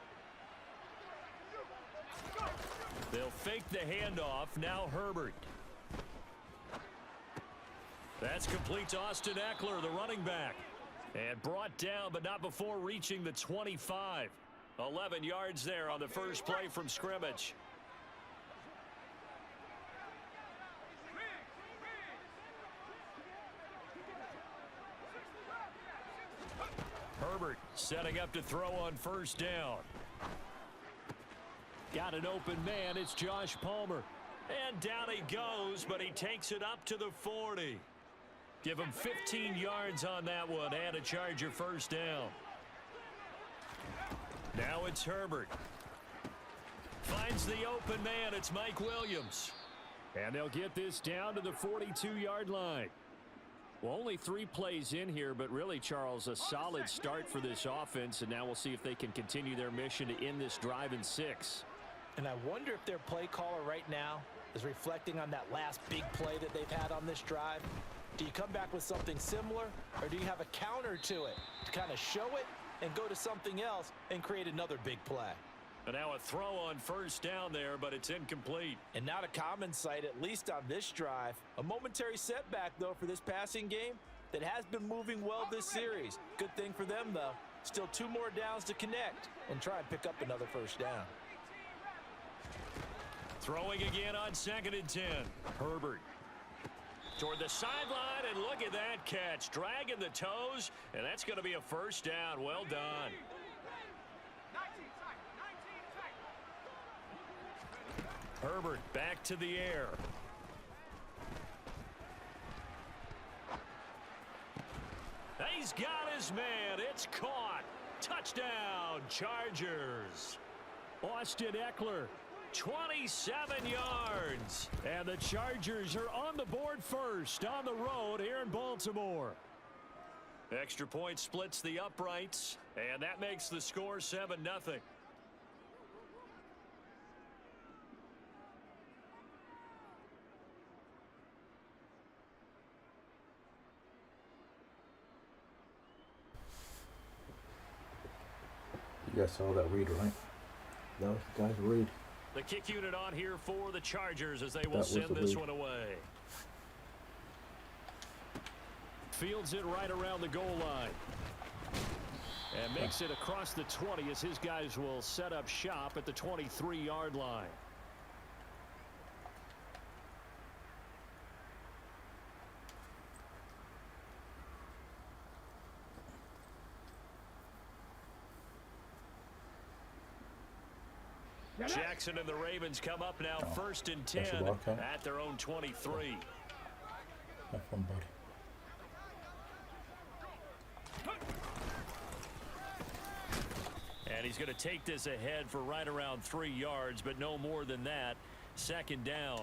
B: They'll fake the handoff. Now Herbert. That's complete to Austin Eckler, the running back. And brought down, but not before reaching the 25. 11 yards there on the first play from scrimmage. Herbert setting up to throw on first down. Got an open man. It's Josh Palmer. And down he goes, but he takes it up to the 40. Give him 15 yards on that one and a Charger first down. Now it's Herbert. Finds the open man. It's Mike Williams. And they'll get this down to the 42-yard line. Well, only 3 plays in here, but really, Charles, a solid start for this offense. And now we'll see if they can continue their mission to end this drive in 6.
C: And I wonder if their play caller right now is reflecting on that last big play that they've had on this drive. Do you come back with something similar, or do you have a counter to it to kind of show it and go to something else and create another big play?
B: And now a throw on first down there, but it's incomplete.
C: And not a common sight, at least on this drive. A momentary setback, though, for this passing game that has been moving well this series. Good thing for them, though. Still 2 more downs to connect and try and pick up another first down.
B: Throwing again on 2nd and 10. Herbert toward the sideline, and look at that catch. Dragging the toes, and that's going to be a first down. Well done. Herbert back to the air. He's got his man. It's caught. Touchdown, Chargers. Austin Eckler, 27 yards. And the Chargers are on the board first on the road here in Baltimore. Extra point splits the uprights, and that makes the score 7-0.
A: You guys saw that read, right? That was the guy's read.
B: The kick unit on here for the Chargers as they will
A: That was
B: send
A: the
B: this
A: read.
B: one away. Fields it right around the goal line. And makes it across the 20 as his guys will set up shop at the 23-yard line. Jackson and the Ravens come up now, 1st and 10
A: That's a Wildcat.
B: at their own 23.
A: Have fun, buddy.
B: And he's going to take this ahead for right around 3 yards, but no more than that. 2nd down.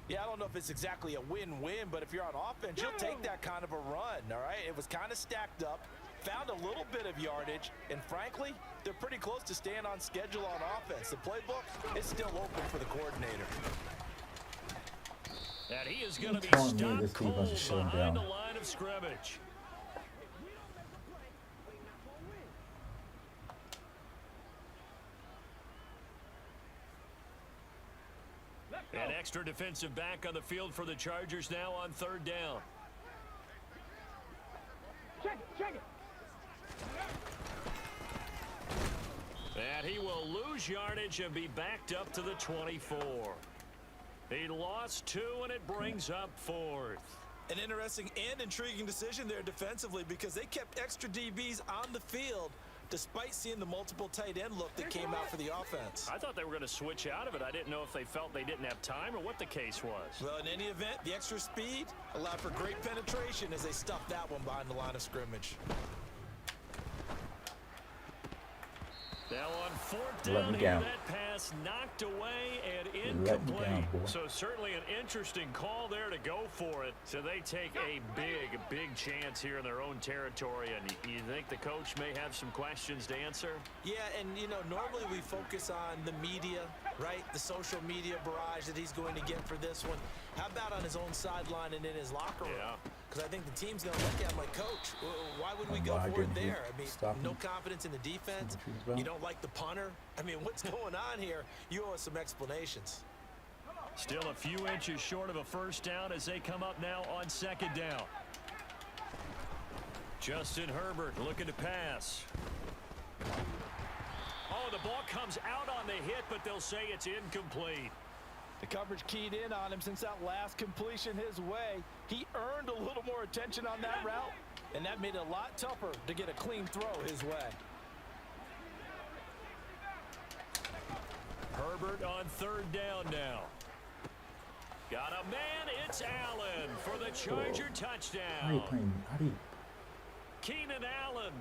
C: Yeah, I don't know if it's exactly a win-win, but if you're on offense, you'll take that kind of a run, all right? It was kind of stacked up, found a little bit of yardage, and frankly, they're pretty close to staying on schedule on offense. The playbook is still open for the coordinator.
B: And he is going to be
A: telling me
B: stopped
A: this defense
B: cold
A: is shutting
B: behind
A: down.
B: the line of scrimmage. An extra defensive back on the field for the Chargers now on 3rd down.
D: Check it.
B: And he will lose yardage and be backed up to the 24. He lost 2, and it brings up 4th.
C: An interesting and intriguing decision there defensively because they kept extra DBs on the field despite seeing the multiple tight end look that came out for the offense.
B: I thought they were going to switch out of it. I didn't know if they felt they didn't have time or what the case was.
C: Well, in any event, the extra speed allowed for great penetration as they stuffed that one behind the line of scrimmage.
B: Now on 4th
A: Let
B: down
A: me
B: here,
A: down.
B: that pass pass knocked away and
A: Let me down,
B: incomplete.
A: boy.
B: So certainly an interesting call there to go for it. So they take a big chance here in their own territory. And you think the coach may have some questions to answer?
C: Yeah, and, you know, normally we focus on the media, right? The social media barrage that he's going to get for this one. How about on his own sideline and in his locker room?
B: Yeah.
C: Because I think the team's going to look at him like, Coach, why would we go
A: Why
C: for it
A: didn't he
C: there? I mean,
A: stop
C: no
A: him?
C: confidence in the defense.
A: What he's about?
C: You don't like the punter. I mean, what's going on here? You owe us some explanations.
B: Still a few inches short of a first down as they come up now on second down. Justin Herbert looking to pass. Oh, the ball comes out on the hit, but they'll say it's incomplete.
E: The coverage keyed in on him since that last completion his way. He earned a little more attention on that route, and that made it a lot tougher to get a clean throw his way.
B: Herbert on third down now. Got a man, it's Allen for the Charger
A: How are you
B: touchdown.
A: playing? How do you?
B: Keenan Allen,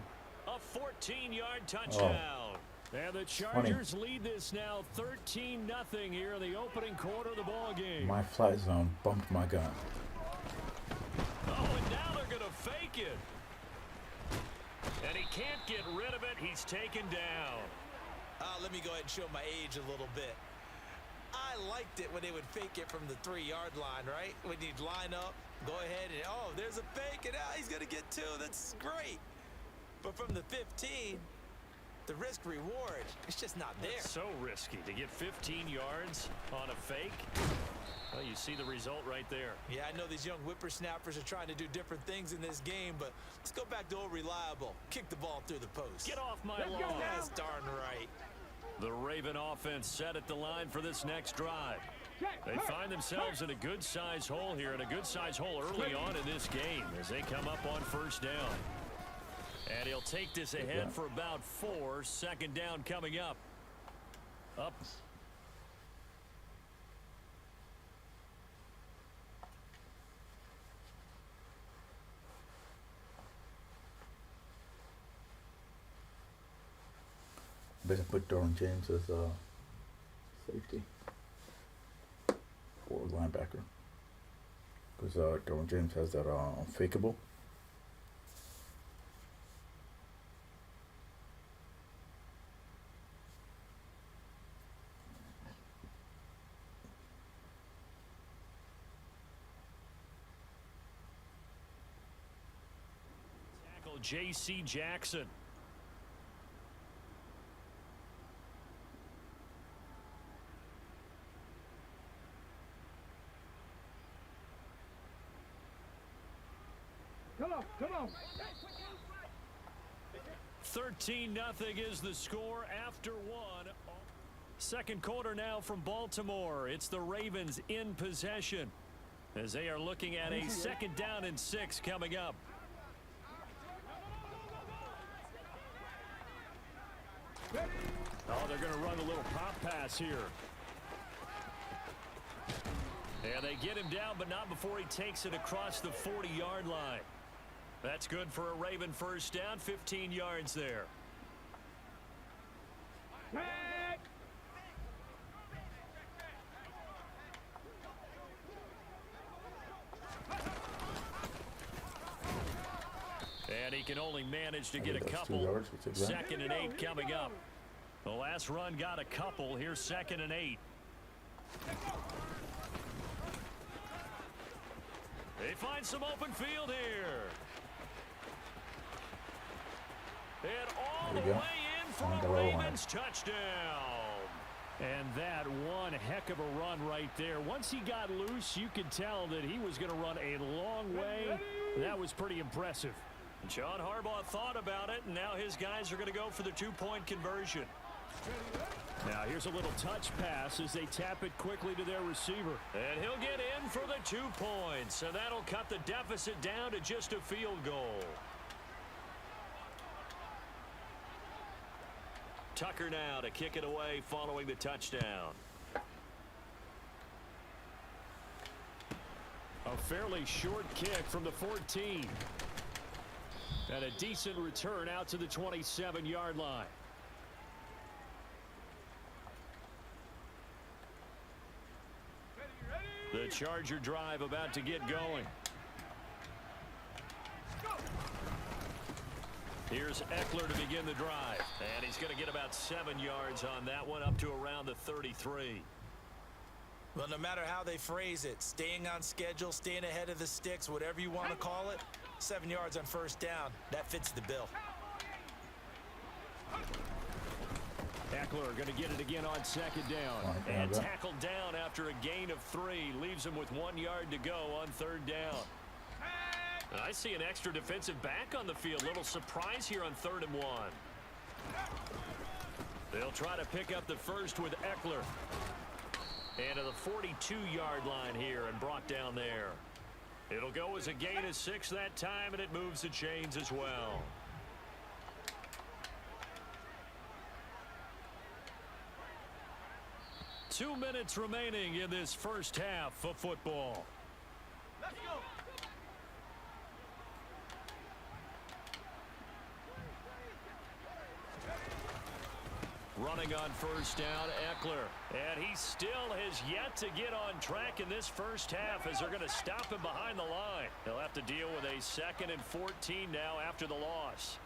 B: a 14-yard touchdown. And the Chargers lead this now 13-0 here in the opening quarter of the ball game.
A: My flat zone bumped my gun.
B: Oh, and now they're going to fake it. And he can't get rid of it. He's taken down.
C: Let me go ahead and show my age a little bit. I liked it when they would fake it from the 3-yard line, right? When you'd line up, go ahead and, oh, there's a fake, and he's going to get 2. That's great. But from the 15, the risk reward, it's just not there.
B: It's so risky to get 15 yards on a fake. Well, you see the result right there.
C: Yeah, I know these young whippersnappers are trying to do different things in this game, but let's go back to old reliable. Kick the ball through the post.
B: Get off my lawn.
C: That's darn right.
B: The Raven offense set at the line for this next drive. They find themselves in a good-sized hole here, and a good-sized hole early on in this game as they come up on first down. And he'll take this ahead for about 4. Second down coming up. Up.
A: Better put Derwin James as a safety or linebacker, because Derwin James has that fakeable.
B: Tackle J.C. Jackson.
D: Come on.
B: 13-0 is the score after 1. Second quarter now from Baltimore. It's the Ravens in possession as they are looking at a second down and 6 coming up. Oh, they're going to run a little pop pass here. And they get him down, but not before he takes it across the 40-yard line. That's good for a Raven first down, 15 yards there. And he can only manage to get a couple. Second and 8 coming up. The last run got a couple. Here's second and 8. They find some open field here. And all the way in for a Ravens touchdown. And that one heck of a run right there. Once he got loose, you could tell that he was going to run a long way. That was pretty impressive. John Harbaugh thought about it, and now his guys are going to go for the 2-point conversion. Now here's a little touch pass as they tap it quickly to their receiver. And he'll get in for the 2 points, and that'll cut the deficit down to just a field goal. Tucker now to kick it away following the touchdown. A fairly short kick from the 14. And a decent return out to the 27-yard line. The Charger drive about to get going. Here's Eckler to begin the drive. And he's going to get about 7 yards on that one, up to around the 33.
E: Well, no matter how they phrase it, staying on schedule, staying ahead of the sticks, whatever you want to call it, 7 yards on first down, that fits the bill.
B: Eckler going to get it again on second down. And tackled down after a gain of 3. Leaves him with 1 yard to go on third down. And I see an extra defensive back on the field. Little surprise here on 3rd and 1. They'll try to pick up the first with Eckler. And to the 42-yard line here and brought down there. It'll go as a gain of 6 that time, and it moves the chains as well. Two minutes remaining in this first half of football.
D: Let's go.
B: Running on first down, Eckler. And he still has yet to get on track in this first half as they're going to stop him behind the line. He'll have to deal with a 2nd and 14 now after the loss.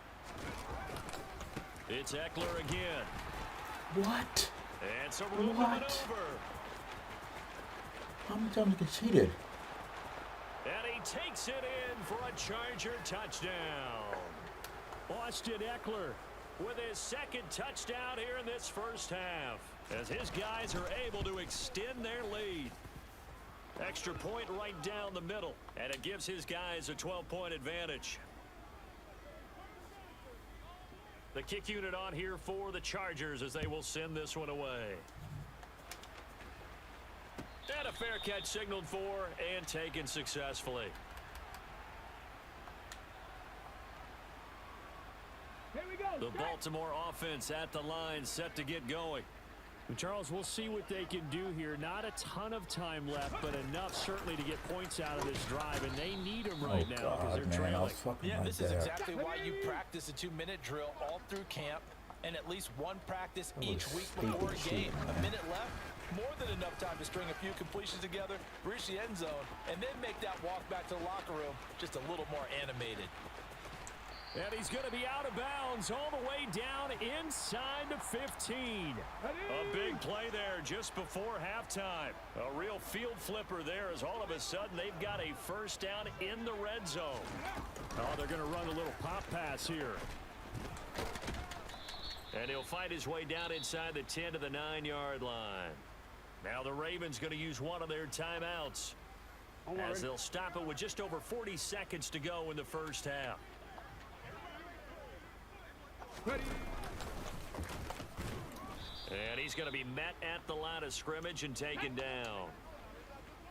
B: It's Eckler again.
A: What?
B: And so we're moving over.
A: How many times conceded?
B: And he takes it in for a Charger touchdown. Austin Eckler with his 2nd touchdown here in this first half, as his guys are able to extend their lead. Extra point right down the middle, and it gives his guys a 12-point advantage. The kick unit on here for the Chargers as they will send this one away. And a fair catch signaled for and taken successfully.
D: Here we go.
B: The Baltimore offense at the line, set to get going.
F: Charles, we'll see what they can do here. Not a ton of time left, but enough certainly to get points out of this drive, and they need them right now because they're trailing.
E: Yeah, this is exactly why you practice a 2-minute drill all through camp and at least one practice each week before a game. A minute left, more than enough time to string a few completions together, reach the end zone, and then make that walk back to the locker room just a little more animated.
B: And he's going to be out of bounds all the way down inside the 15. A big play there just before halftime. A real field flipper there as all of a sudden they've got a first down in the red zone.
F: Oh, they're going to run a little pop pass here.
B: And he'll fight his way down inside the 10 to the 9-yard line. Now the Ravens going to use one of their timeouts as they'll stop it with just over 40 seconds to go in the first half.
D: Ready.
B: And he's going to be met at the line of scrimmage and taken down.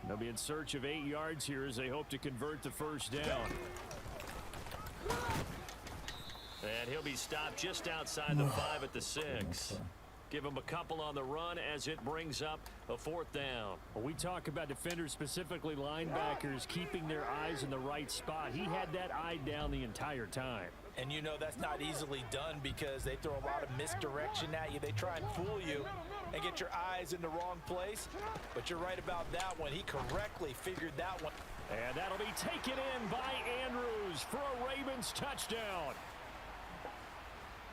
F: They'll be in search of 8 yards here as they hope to convert the first down.
B: And he'll be stopped just outside the 5 at the 6. Give him a couple on the run as it brings up a 4th down.
F: When we talk about defenders, specifically linebackers, keeping their eyes in the right spot. He had that eye down the entire time.
E: And you know that's not easily done because they throw a lot of misdirection at you. They try and fool you and get your eyes in the wrong place. But you're right about that one. He correctly figured that one.
B: And that'll be taken in by Andrews for a Ravens touchdown.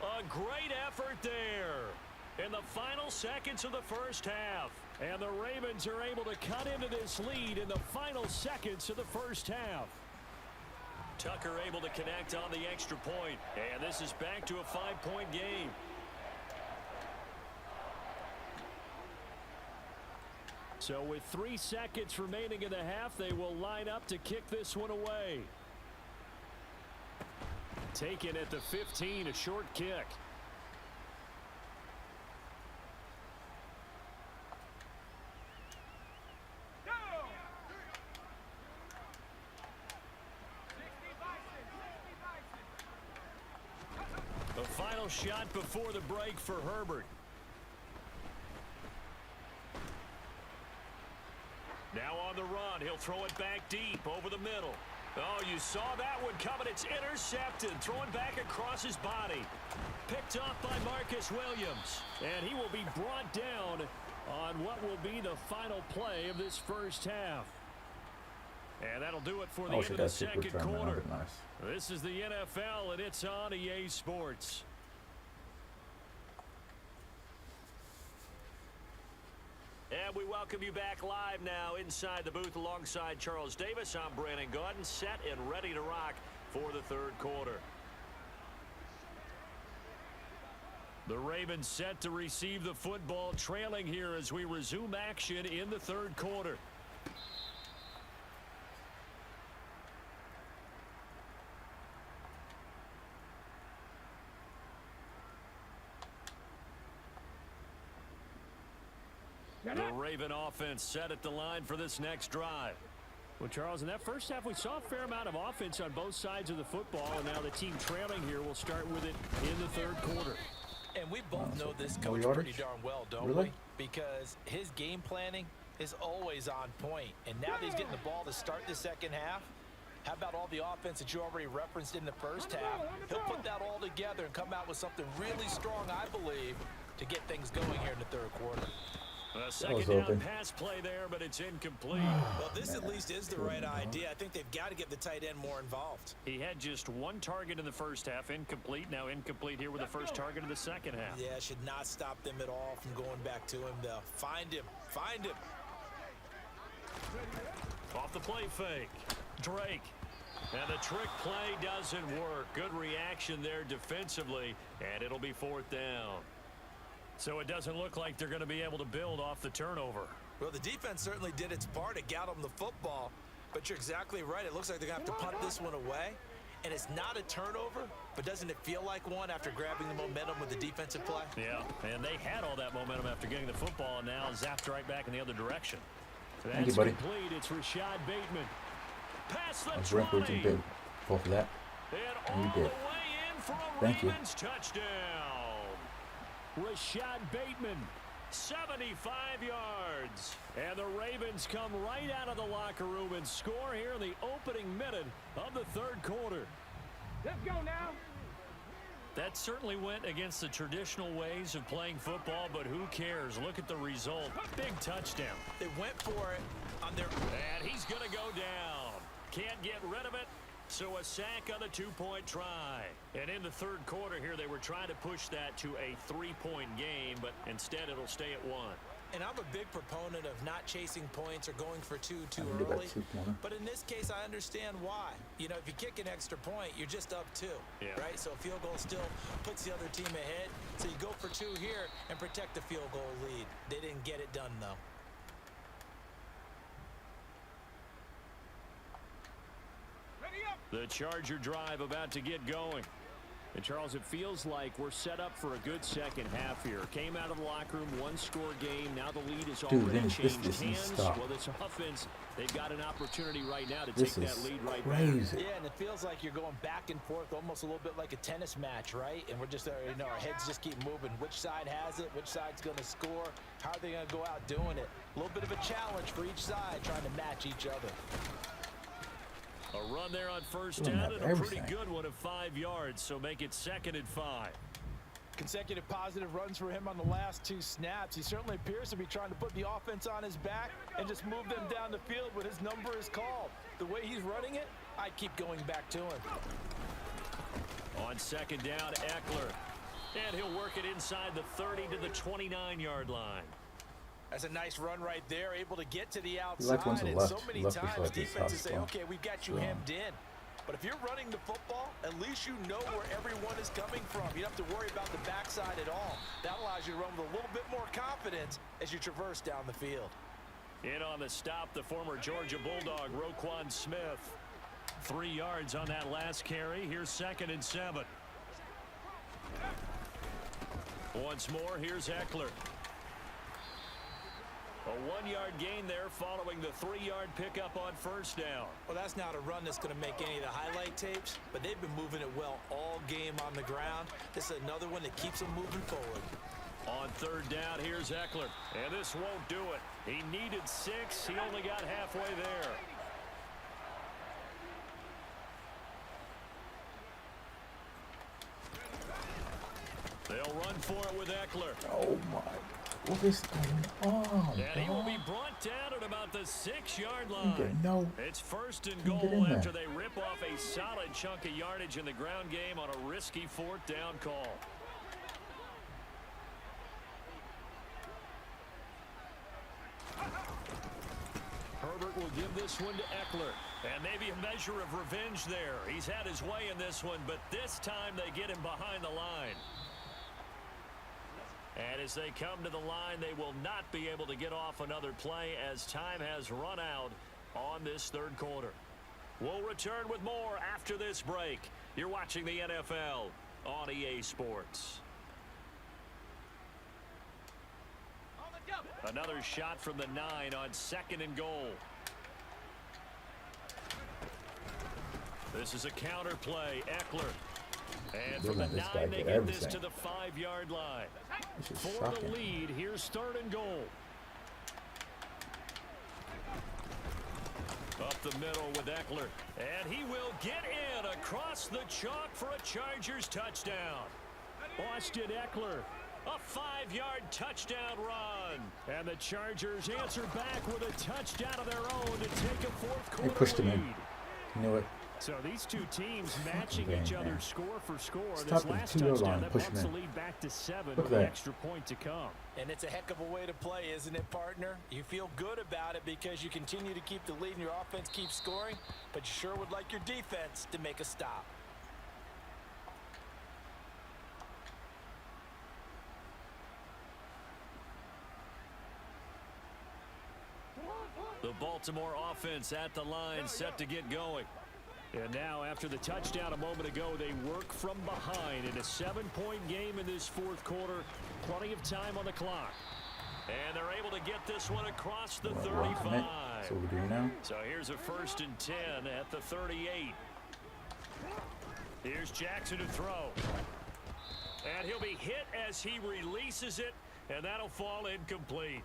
B: A great effort there in the final seconds of the first half. And the Ravens are able to cut into this lead in the final seconds of the first half. Tucker able to connect on the extra point. And this is back to a 5-point game.
F: So with 3 seconds remaining in the half, they will line up to kick this one away. Taken at the 15, a short kick.
B: The final shot before the break for Herbert. Now on the run, he'll throw it back deep over the middle. Oh, you saw that one coming. It's intercepted. Throwing back across his body. Picked up by Marcus Williams. And he will be brought down
F: on what will be the final play of this first half. And that'll do it for the end of the second quarter.
A: Nice.
F: This is the NFL, and it's on EA Sports. And we welcome you back live now inside the booth alongside Charles Davis. I'm Brandon Gaudin, set and ready to rock for the third quarter. The Ravens set to receive the football, trailing here as we resume action in the third quarter. The Raven offense set at the line for this next drive. Well, Charles, in that first half, we saw a fair amount of offense on both sides of the football, and now the team trailing here will start with it in the third quarter.
E: And we both know this coach pretty darn well, don't we? Because his game planning is always on point. And now that he's getting the ball to start the second half, how about all the offense that you already referenced in the first half? He'll put that all together and come out with something really strong, I believe, to get things going here in the third quarter.
F: A second down pass play there, but it's incomplete.
C: Well, this at least is the right idea. I think they've got to get the tight end more involved.
F: He had just one target in the first half, incomplete. Now incomplete here with the first target of the second half.
C: Yeah, should not stop them at all from going back to him, though. Find him. Find him.
F: Off the play fake. Drake. And the trick play doesn't work. Good reaction there defensively, and it'll be fourth down. So it doesn't look like they're going to be able to build off the turnover.
C: Well, the defense certainly did its part to get them the football, but you're exactly right. It looks like they're going to have to punt this one away, and it's not a turnover, but doesn't it feel like one after grabbing the momentum with the defensive play?
F: Yeah, and they had all that momentum after getting the football, and now zapped right back in the other direction.
A: Thank you, buddy.
F: Complete. It's Rashad Bateman. Pass the
A: 20. For that.
F: And all the way in for a Ravens touchdown. Rashad Bateman, 75 yards. And the Ravens come right out of the locker room and score here in the opening minute of the third quarter.
D: Let's go now.
F: That certainly went against the traditional ways of playing football, but who cares? Look at the result. Big touchdown.
C: They went for it on their...
F: And he's going to go down. Can't get rid of it. So a sack on the two-point try. And in the third quarter here, they were trying to push that to a three-point game, but instead it'll stay at one.
C: And I'm a big proponent of not chasing points or going for two too early. But in this case, I understand why. You know, if you kick an extra point, you're just up two, right? So a field goal still puts the other team ahead. So you go for two here and protect the field goal lead. They didn't get it done, though.
F: The Charger drive about to get going. And, Charles, it feels like we're set up for a good second half here. Came out of the locker room, one-score game. Now the lead is already changed hands. Well, this offense, they've got an opportunity right now to take that lead right back.
E: Yeah, and it feels like you're going back and forth almost a little bit like a tennis match, right? And we're just, you know, our heads just keep moving. Which side has it? Which side's going to score? How are they going to go out doing it? A little bit of a challenge for each side, trying to match each other.
F: A run there on first down and a pretty good one of 5 yards, so make it 2nd and 5.
E: Consecutive positive runs for him on the last two snaps. He certainly appears to be trying to put the offense on his back and just move them down the field when his number is called. The way he's running it, I keep going back to him.
F: On 2nd down, Eckler. And he'll work it inside the 30 to the 29-yard line.
E: That's a nice run right there, able to get to the outside. And so many times defenses say, okay, we've got you hemmed in. But if you're running the football, at least you know where everyone is coming from. You don't have to worry about the backside at all. That allows you to run with a little bit more confidence as you traverse down the field.
F: In on the stop, the former Georgia Bulldog, Roquan Smith. 3 yards on that last carry. Here's 2nd and 7. Once more, here's Eckler. A 1-yard gain there following the 3-yard pickup on first down.
C: Well, that's not a run that's going to make any of the highlight tapes, but they've been moving it well all game on the ground. This is another one that keeps them moving forward.
F: On 3rd down, here's Eckler. And this won't do it. He needed 6. He only got halfway there. They'll run for it with Eckler.
A: Oh, my What is going on,
F: And he will be
A: dog?
F: brought down at about the 6-yard
A: You get
F: line.
A: no.
F: It's first and
A: Get in
F: goal
A: there.
F: after they rip off a solid chunk of yardage in the ground game on a risky 4th down call. Herbert will give this one to Eckler. And maybe a measure of revenge there. He's had his way in this one, but this time they get him behind the line. And as they come to the line, they will not be able to get off another play as time has run out on this 3rd quarter. We'll return with more after this break. You're watching the NFL on EA Sports. Another shot from the 9 on 2nd and goal. This is a counter play. Eckler. And from the 9, they get this to the 5-yard line. For the lead, here's 3rd and goal. Up the middle with Eckler. And he will get in across the chalk for a Chargers touchdown. Austin Eckler. A 5-yard touchdown run. And the Chargers answer back with a touchdown of their own to take a 4th quarter
A: They pushed him
F: lead.
A: in. You know what?
F: So these two teams matching
A: game,
F: each other
A: man.
F: score for score.
A: Stop
F: This
A: the
F: last
A: 2-yard
F: touchdown
A: line,
F: that
A: push 'em
F: bumps the
A: in.
F: lead back to 7
A: Look
F: with
A: at
F: an
A: that.
F: extra point to come.
C: And it's a heck of a way to play, isn't it, partner? You feel good about it because you continue to keep the lead and your offense keeps scoring, but you sure would like your defense to make a stop.
F: The Baltimore offense at the line, set to get going. And now, after the touchdown a moment ago, they work from behind in a 7-point game in this 4th quarter. Plenty of time on the clock. And they're able to get this one across the 35.
A: That's what we're doing now.
F: So here's a 1st and 10 at the 38. Here's Jackson to throw. And he'll be hit as he releases it, and that'll fall incomplete.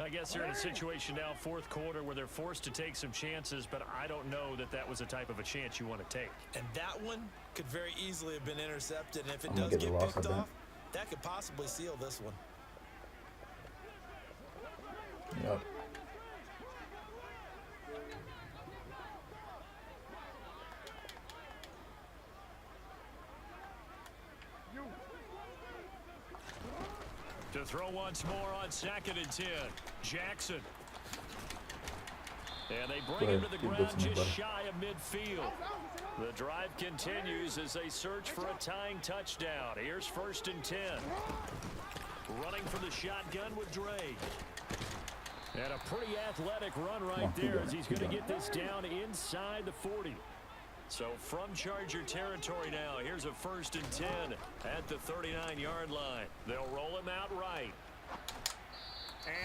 F: I guess they're in a situation now, 4th quarter, where they're forced to take some chances, but I don't know that that was the type of a chance you want to take.
C: And that one could very easily have been intercepted, and if it
A: I'm gonna
C: does
A: get the
C: get
A: loss,
C: picked
A: I bet.
C: off, that could possibly seal this one.
A: Yep.
F: To throw once more on 2nd and 10. Jackson. And they bring him to the ground just shy of midfield. The drive continues as they search for a tying touchdown. Here's 1st and 10. Running from the shotgun with Dre. And a pretty athletic run right there as he's going to get this down inside the 40. So from Charger territory now, here's a 1st and 10 at the 39-yard line. They'll roll him out right.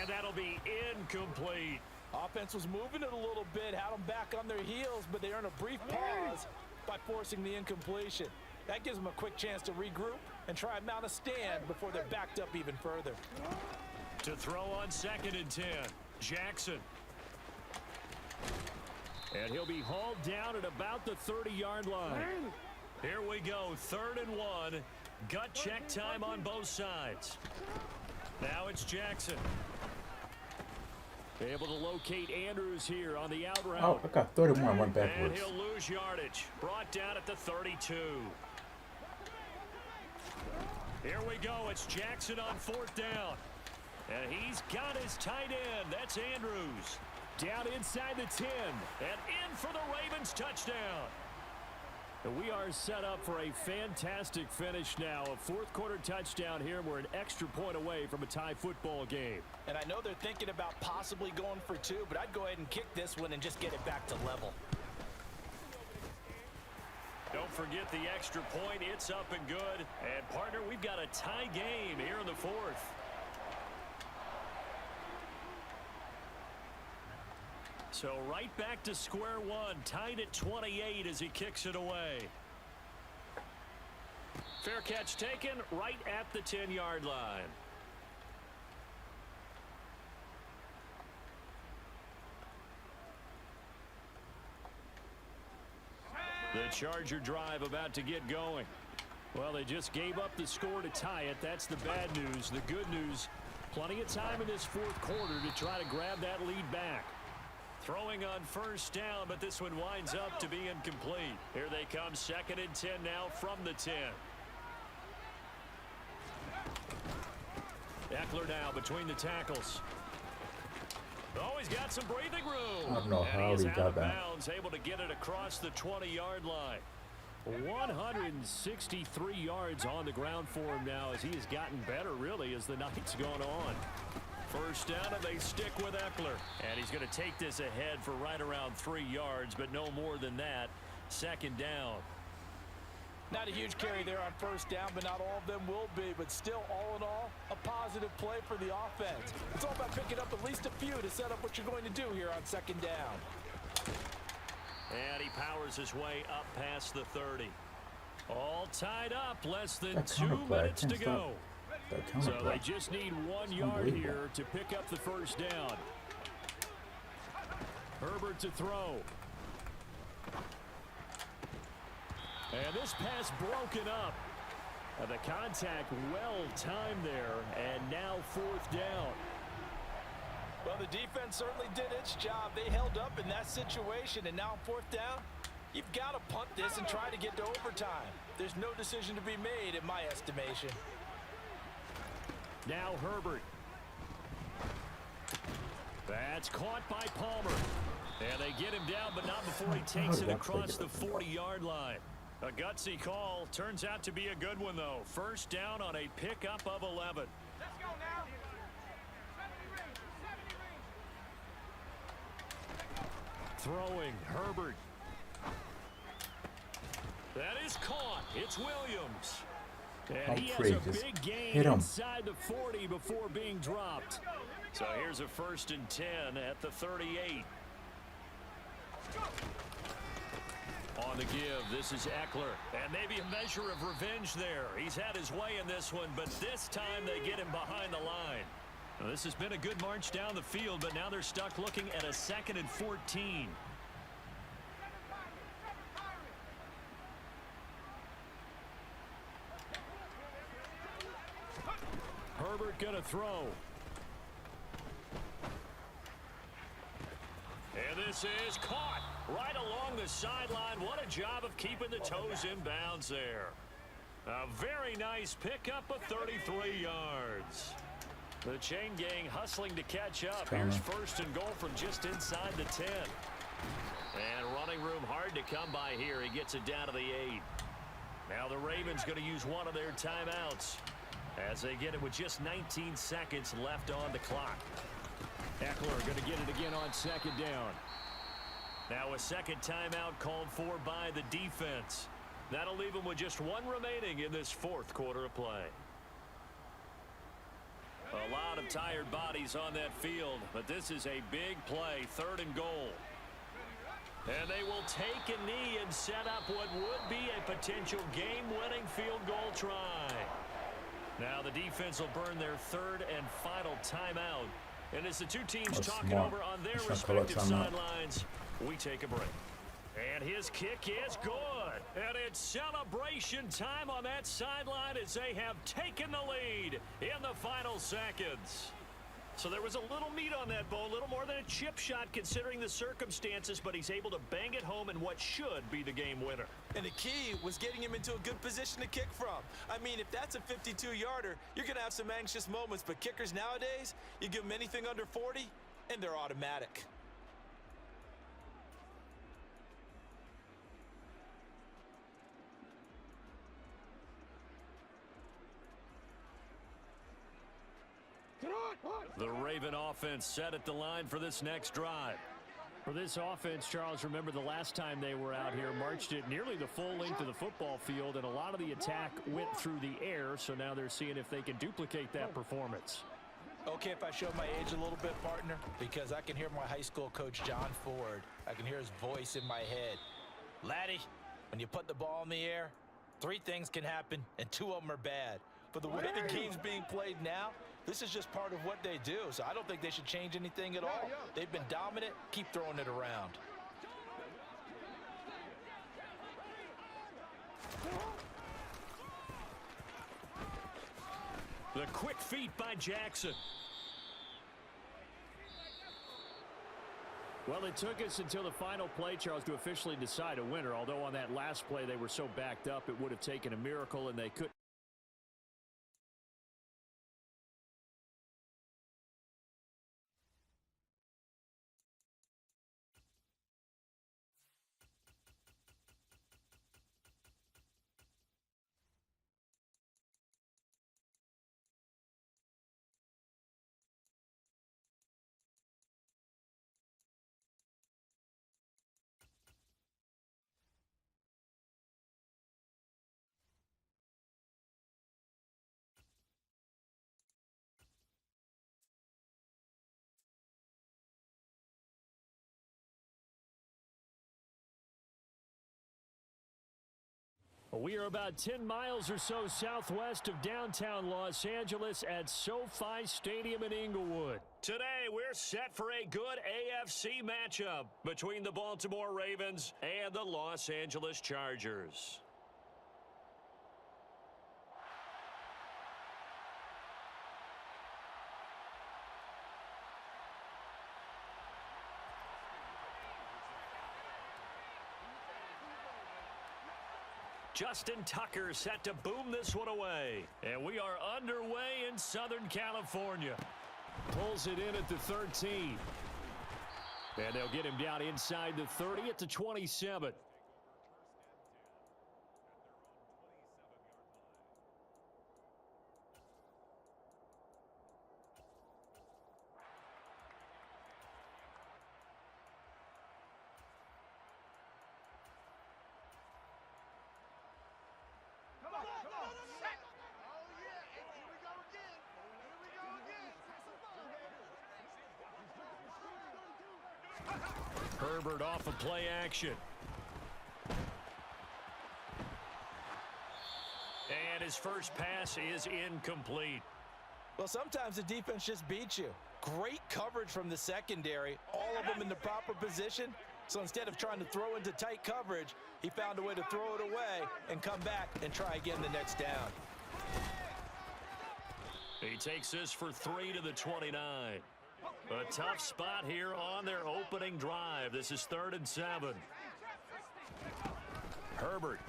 F: And that'll be incomplete.
C: Offense was moving it a little bit, had them back on their heels, but they earn a brief pause by forcing the incompletion. That gives them a quick chance to regroup and try and mount a stand before they're backed up even further.
F: To throw on 2nd and 10, Jackson. And he'll be hauled down at about the 30-yard line. Here we go, 3rd and 1. Gut check time on both sides. Now it's Jackson. Able to locate Andrews here on the out route.
A: Oh, I got 31, went
F: And
A: backwards.
F: he'll lose yardage. Brought down at the 32. Here we go. It's Jackson on 4th down. And he's got his tight end. That's Andrews. Down inside the 10. And in for the Ravens touchdown. And we are set up for a fantastic finish now. A 4th quarter touchdown here. We're an extra point away from a tie football game.
C: And I know they're thinking about possibly going for 2, but I'd go ahead and kick this one and just get it back to level.
F: Don't forget the extra point. It's up and good. And, partner, we've got a tie game here in the 4th. So right back to square one, tied at 28 as he kicks it away. Fair catch taken right at the 10-yard line. The Charger drive about to get going. Well, they just gave up the score to tie it. That's the bad news. The good news, Plenty of time in this fourth quarter to try to grab that lead back. Throwing on first down, but this one winds up to be incomplete. Here they come, 2nd and 10 now from the 10. Eckler now between the tackles. Oh, he's got some breathing room.
A: I don't know how he got that.
F: Bounds, able to get it across the 20-yard line. 163 yards on the ground for him now as he has gotten better, really, as the night's gone on. First down, and they stick with Eckler. And he's going to take this ahead for right around 3 yards, but no more than that. 2nd down.
E: Not a huge carry there on first down, but not all of them will be. But still, all in all, a positive play for the offense. It's all about picking up at least a few to set up what you're going to do here on 2nd down.
F: And he powers his way up past the 30. All tied up, less than
A: That
F: 2
A: counter play,
F: minutes
A: I
F: to
A: can't
F: go.
A: That counter
F: So
A: play.
F: they just need 1 yard
A: unbelievable.
F: here to pick up the first down. Herbert to throw. And this pass broken up. The contact well timed there, and now 4th down.
E: Well, the defense certainly did its job. They held up in that situation, and now 4th down, you've got to punt this and try to get to overtime. There's no decision to be made in my estimation.
F: Now Herbert. That's caught by Palmer. And they get him down, but not before he takes it across the 40-yard line. A gutsy call. Turns out to be a good one, though. First down on a pickup of 11.
D: Let's go now.
F: Throwing, Herbert. That is caught. It's Williams. And he has a big gain inside the 40 before being dropped. So here's a 1st and 10 at the 38. On the give, this is Eckler. And maybe a measure of revenge there. He's had his way in this one, but this time they get him behind the line. Now, this has been a good march down the field, but now they're stuck looking at a 2nd and 14. Herbert gonna throw. And this is caught right along the sideline. What a job of keeping the toes in bounds there. A very nice pickup of 33 yards. The chain gang hustling to catch up. Here's 1st and goal from just inside the 10. And running room hard to come by here. He gets it down to the 8. Now the Ravens going to use one of their timeouts as they get it with just 19 seconds left on the clock. Eckler going to get it again on 2nd down. Now a 2nd timeout called for by the defense. That'll leave them with just 1 remaining in this 4th quarter of play. A lot of tired bodies on that field, but this is a big play, 3rd and goal. And they will take a knee and set up what would be a potential game-winning field goal try. Now the defense will burn their 3rd and final timeout. And as the two teams talking over on their respective sidelines, we take a break. And his kick is good. And it's celebration time on that sideline as they have taken the lead in the final seconds. So there was a little meat on that bone, a little more than a chip shot considering the circumstances, but he's able to bang it home in what should be the game winner.
E: And the key was getting him into a good position to kick from. I mean, if that's a 52-yarder, you're going to have some anxious moments, but kickers nowadays, you give them anything under 40, and they're automatic.
F: The Raven offense set at the line for this next drive. For this offense, Charles, remember the last time they were out here, marched it nearly the full length of the football field, and a lot of the attack went through the air, so now they're seeing if they can duplicate that performance.
E: Okay, if I show my age a little bit, partner, because I can hear my high school coach, John Ford. I can hear his voice in my head. Laddie, when you put the ball in the air, 3 things can happen, and 2 of them are bad. But the way the game's being played now, this is just part of what they do, so I don't think they should change anything at all. They've been dominant. Keep throwing it around.
F: The quick feet by Jackson. Well, it took us until the final play, Charles, to officially decide a winner, although on that last play they were so backed up it would have taken a miracle, and they couldn't. We are about 10 miles or so southwest of downtown Los Angeles at SoFi Stadium in Inglewood. Today, we're set for a good AFC matchup between the Baltimore Ravens and the Los Angeles Chargers. Justin Tucker set to boom this one away. And we are underway in Southern California. Pulls it in at the 13. And they'll get him down inside the 30 at the 27. Herbert off of play action. And his first pass is incomplete.
C: Well, sometimes the defense just beats you. Great coverage from the secondary, all of them in the proper position. So instead of trying to throw into tight coverage, he found a way to throw it away and come back and try again the next down.
F: He takes this for 3 to the 29. A tough spot here on their opening drive. This is 3rd and 7. Herbert.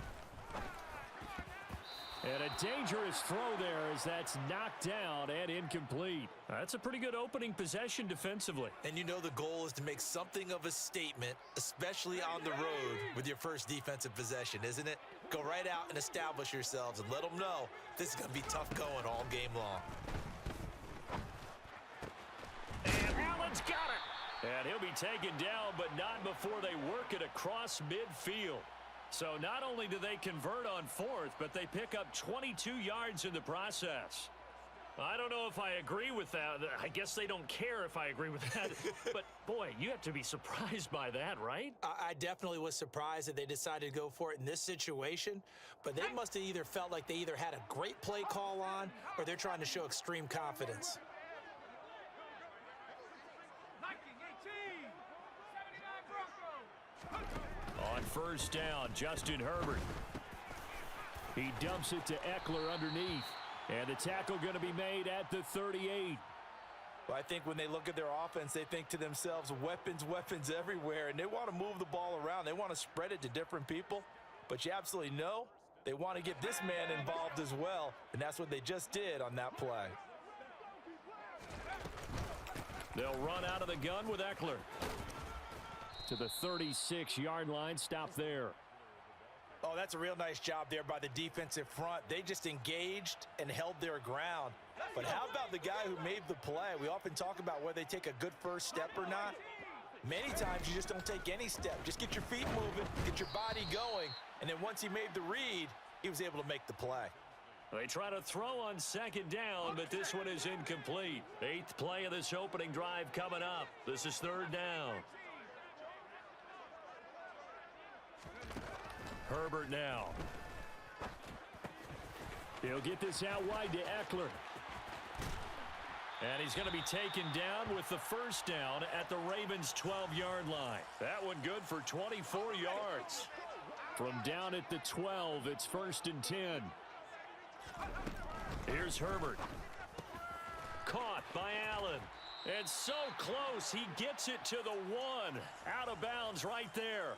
F: And a dangerous throw there as that's knocked down and incomplete. That's a pretty good opening possession defensively.
C: And you know the goal is to make something of a statement, especially on the road with your first defensive possession, isn't it? Go right out and establish yourselves and let them know this is going to be tough going all game long.
F: And Allen's got it. And he'll be taken down, but not before they work it across midfield. So not only do they convert on 4th, but they pick up 22 yards in the process. I don't know if I agree with that. I guess they don't care if I agree with that. But, boy, you have to be surprised by that, right?
C: I definitely was surprised that they decided to go for it in this situation. But they must have either felt like they either had a great play call on or they're trying to show extreme confidence.
F: On 1st down, Justin Herbert. He dumps it to Eckler underneath. And the tackle going to be made at the 38.
C: Well, I think when they look at their offense, they think to themselves, weapons, weapons everywhere. And they want to move the ball around. They want to spread it to different people. But you absolutely know they want to get this man involved as well. And that's what they just did on that play.
F: They'll run out of the gun with Eckler. To the 36-yard line. Stop there.
C: Oh, that's a real nice job there by the defensive front. They just engaged and held their ground. But how about the guy who made the play? We often talk about whether they take a good first step or not. Many times you just don't take any step. Just get your feet moving, get your body going, and then once he made the read, he was able to make the play.
F: They try to throw on 2nd down, but this one is incomplete. 8th play of this opening drive coming up. This is 3rd down. Herbert now. He'll get this out wide to Eckler. And he's going to be taken down with the 1st down at the Ravens' 12-yard line. That one good for 24 yards. From down at the 12, it's 1st and 10. Here's Herbert. caught by Allen. It's so close, he gets it to the 1. Out of bounds right there.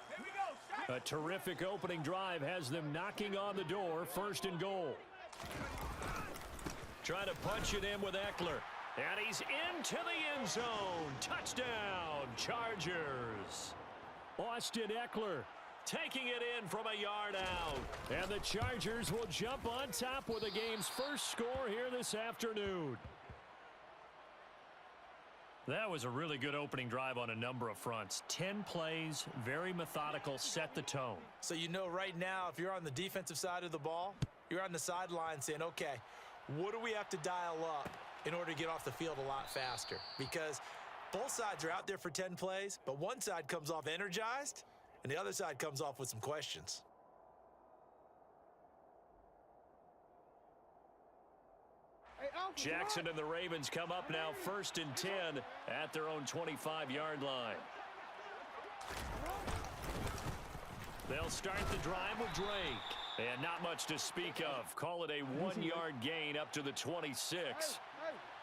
F: A terrific opening drive has them knocking on the door, 1st and goal. Trying to punch it in with Eckler. And he's into the end zone. Touchdown, Chargers. Austin Eckler taking it in from a yard out. And the Chargers will jump on top with the game's first score here this afternoon. That was a really good opening drive on a number of fronts. 10 plays, very methodical, set the tone.
C: So you know right now, if you're on the defensive side of the ball, you're on the sideline saying, okay, what do we have to dial up in order to get off the field a lot faster? Because both sides are out there for 10 plays, but one side comes off energized, and the other side comes off with some questions.
F: Jackson and the Ravens come up now 1st and 10 at their own 25-yard line. They'll start the drive with Drake. And not much to speak of. Call it a 1-yard gain up to the 26.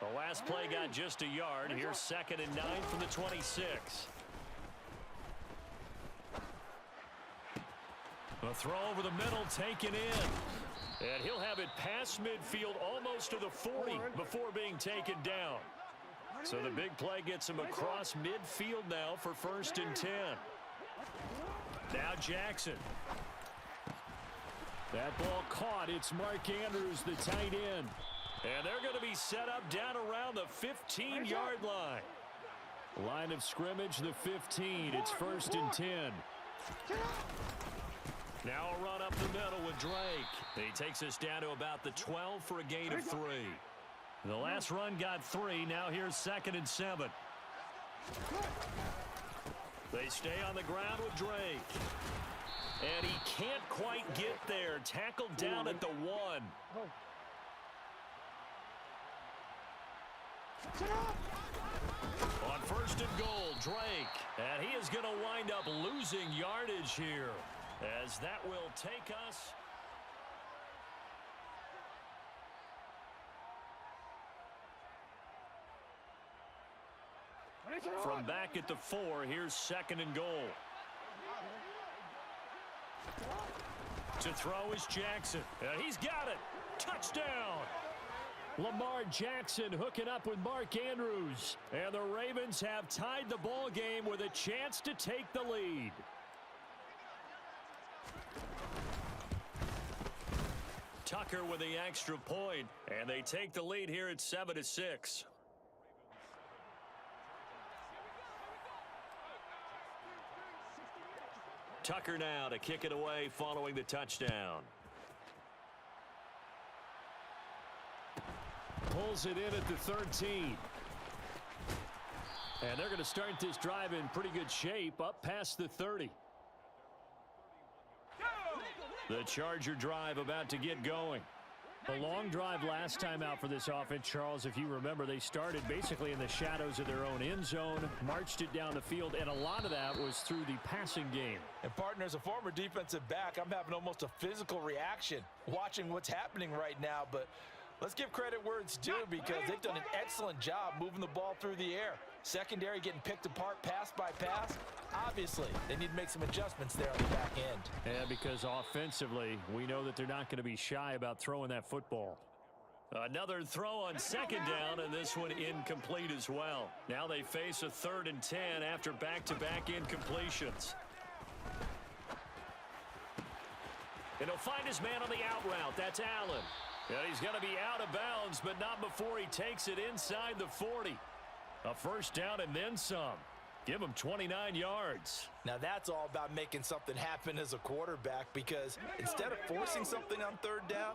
F: The last play got just a yard. Here's 2nd and 9 from the 26. A throw over the middle taken in. And he'll have it past midfield almost to the 40 before being taken down. So the big play gets him across midfield now for 1st and 10. Now Jackson. That ball caught. It's Mark Andrews, the tight end. And they're going to be set up down around the 15-yard line. Line of scrimmage, the 15. It's 1st and 10. Now a run up the middle with Drake. He takes us down to about the 12 for a gain of 3. The last run got 3. Now here's 2nd and 7. They stay on the ground with Drake. And he can't quite get there. Tackled down at the 1. On 1st and goal, Drake. And he is going to wind up losing yardage here, as that will take us from back at the 4. Here's 2nd and goal. To throw is Jackson. He's got it. Touchdown. Lamar Jackson hooking up with Mark Andrews. And the Ravens have tied the ball game with a chance to take the lead. Tucker with the extra point, and they take the lead here at 7-6. Tucker now to kick it away following the touchdown. Pulls it in at the 13. And they're going to start this drive in pretty good shape, up past the 30. The Charger drive about to get going. A long drive last time out for this offense, Charles. If you remember, they started basically in the shadows of their own end zone, marched it down the field, and a lot of that was through the passing game.
C: And, partner, as a former defensive back, I'm having almost a physical reaction watching what's happening right now. But let's give credit where it's due, because they've done an excellent job moving the ball through the air. Secondary getting picked apart pass by pass. Obviously, they need to make some adjustments there on the back end.
F: Yeah, because offensively, we know that they're not going to be shy about throwing that football. Another throw on 2nd down, and this one incomplete as well. Now they face a 3rd and 10 after back-to-back incompletions. And he'll find his man on the out route. That's Allen. And he's going to be out of bounds, but not before he takes it inside the 40. A 1st down and then some. Give him 29 yards.
C: Now that's all about making something happen as a quarterback, because instead of forcing something on 3rd down,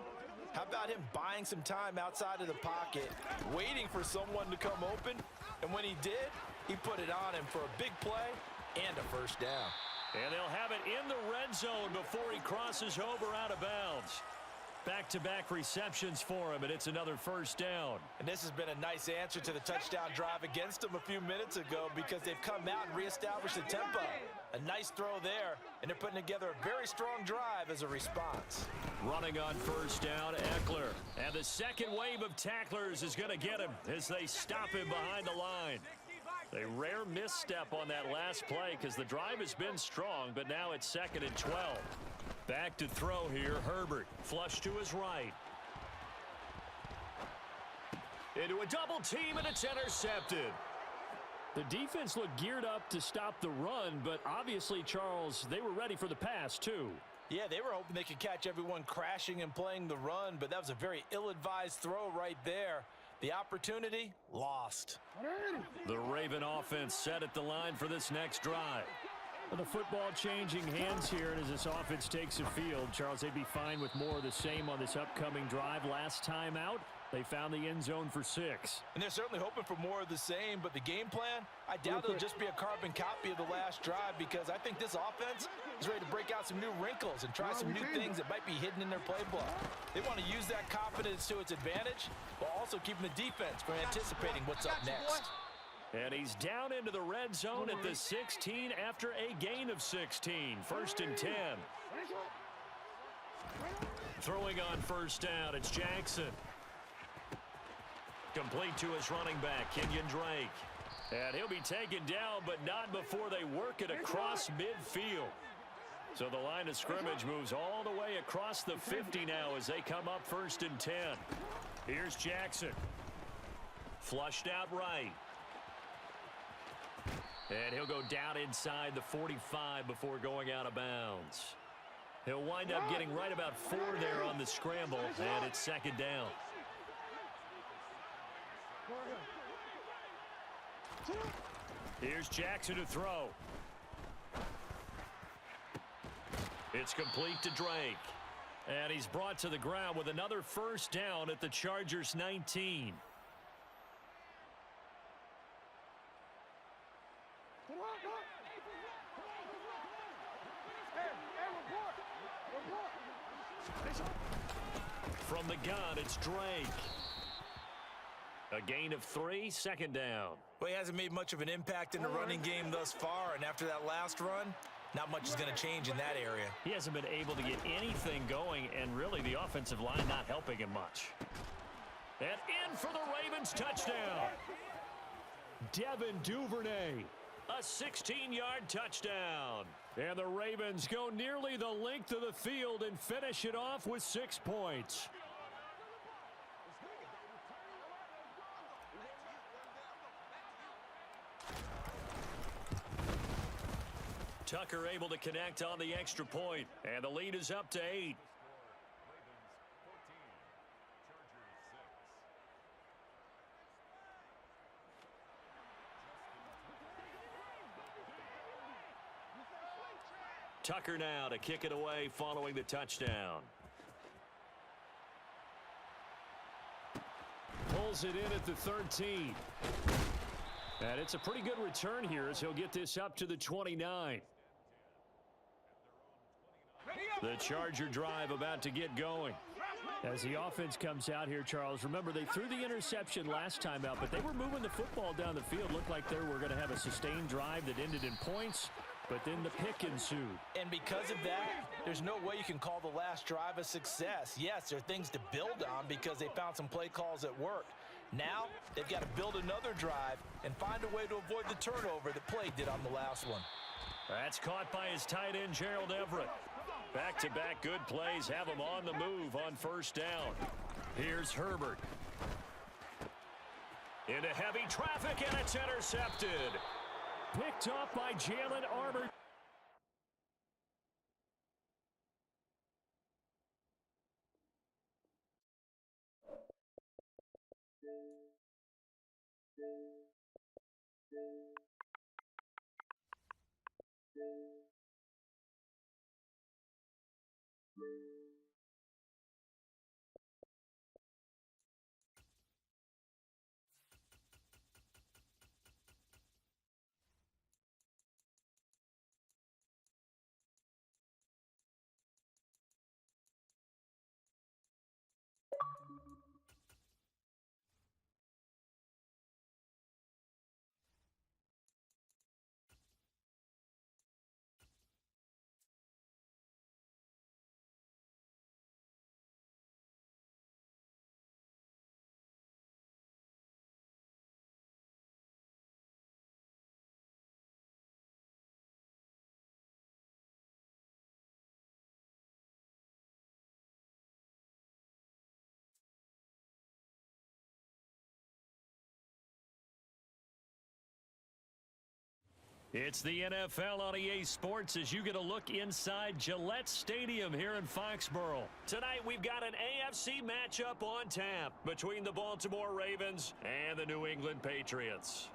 C: how about him buying some time outside of the pocket, waiting for someone to come open, and when he did, he put it on him for a big play and a 1st down.
F: And they'll have it in the red zone before he crosses over out of bounds. Back-to-back receptions for him, and it's another first down.
E: And this has been a nice answer to the touchdown drive against them a few minutes ago because they've come out and reestablished the tempo. A nice throw there, and they're putting together a very strong drive as a response.
F: Running on first down, Eckler. And the second wave of tacklers is going to get him as they stop him behind the line. A rare misstep on that last play because the drive has been strong, but now it's 2nd and 12. Back to throw here, Herbert. Flush to his right. Into a double team, and it's intercepted. The defense looked geared up to stop the run, but obviously, Charles, they were ready for the pass, too.
E: Yeah, they were hoping they could catch everyone crashing and playing the run, but that was a very ill-advised throw right there. The opportunity, lost.
F: The Raven offense set at the line for this next drive. Well, the football changing hands here, and as this offense takes the field, Charles, they'd be fine with more of the same on this upcoming drive. Last time out, they found the end zone for 6.
E: And they're certainly hoping for more of the same, but the game plan, I doubt it'll just be a carbon copy of the last drive because I think this offense is ready to break out some new wrinkles and try some new things that might be hidden in their playbook. They want to use that confidence to its advantage while also keeping the defense from anticipating what's up next.
F: And he's down into the red zone at the 16 after a gain of 16. 1st and 10. Throwing on first down, it's Jackson. Complete to his running back, Kenyon Drake. And he'll be taken down, but not before they work it across midfield. So the line of scrimmage moves all the way across the 50 now as they come up 1st and 10. Here's Jackson. Flushed out right. And he'll go down inside the 45 before going out of bounds. He'll wind up getting right about 4 there on the scramble, and it's 2nd down. Here's Jackson to throw. It's complete to Drake. And he's brought to the ground with another first down at the Chargers' 19. From the gun, it's Drake. A gain of 3, 2nd down.
E: Well, he hasn't made much of an impact in the running game thus far, and after that last run, not much is going to change in that area.
F: He hasn't been able to get anything going, and really the offensive line not helping him much. And in for the Ravens touchdown. Devin Duvernay, a 16-yard touchdown. And the Ravens go nearly the length of the field and finish it off with 6 points. Tucker able to connect on the extra point, and the lead is up to 8. Tucker now to kick it away following the touchdown. Pulls it in at the 13. And it's a pretty good return here as he'll get this up to the 29. The Charger drive about to get going. As the offense comes out here, Charles, remember they threw the interception last time out, but they were moving the football down the field. Looked like they were going to have a sustained drive that ended in points, but then the pick ensued.
E: And because of that, there's no way you can call the last drive a success. Yes, there are things to build on because they found some play calls that worked. Now, they've got to build another drive and find a way to avoid the turnover that plagued it on the last one.
F: That's caught by his tight end, Gerald Everett. Back-to-back good plays have him on the move on first down. Here's Herbert. Into heavy traffic, and it's intercepted. Picked off by Jalen Armour. It's the NFL on EA Sports as you get a look inside Gillette Stadium here in Foxborough. Tonight we've got an AFC matchup on tap between the Baltimore Ravens and the New England Patriots.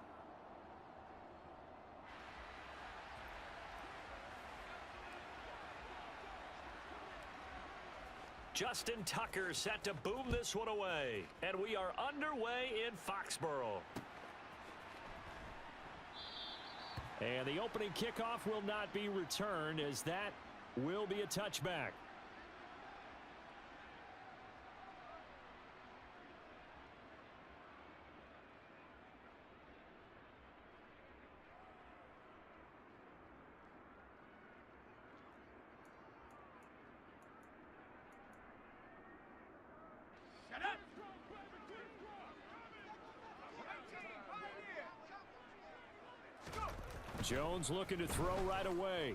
F: Justin Tucker set to boom this one away. And we are underway in Foxborough. And the opening kickoff will not be returned as that will be a touchback. Jones looking to throw right away.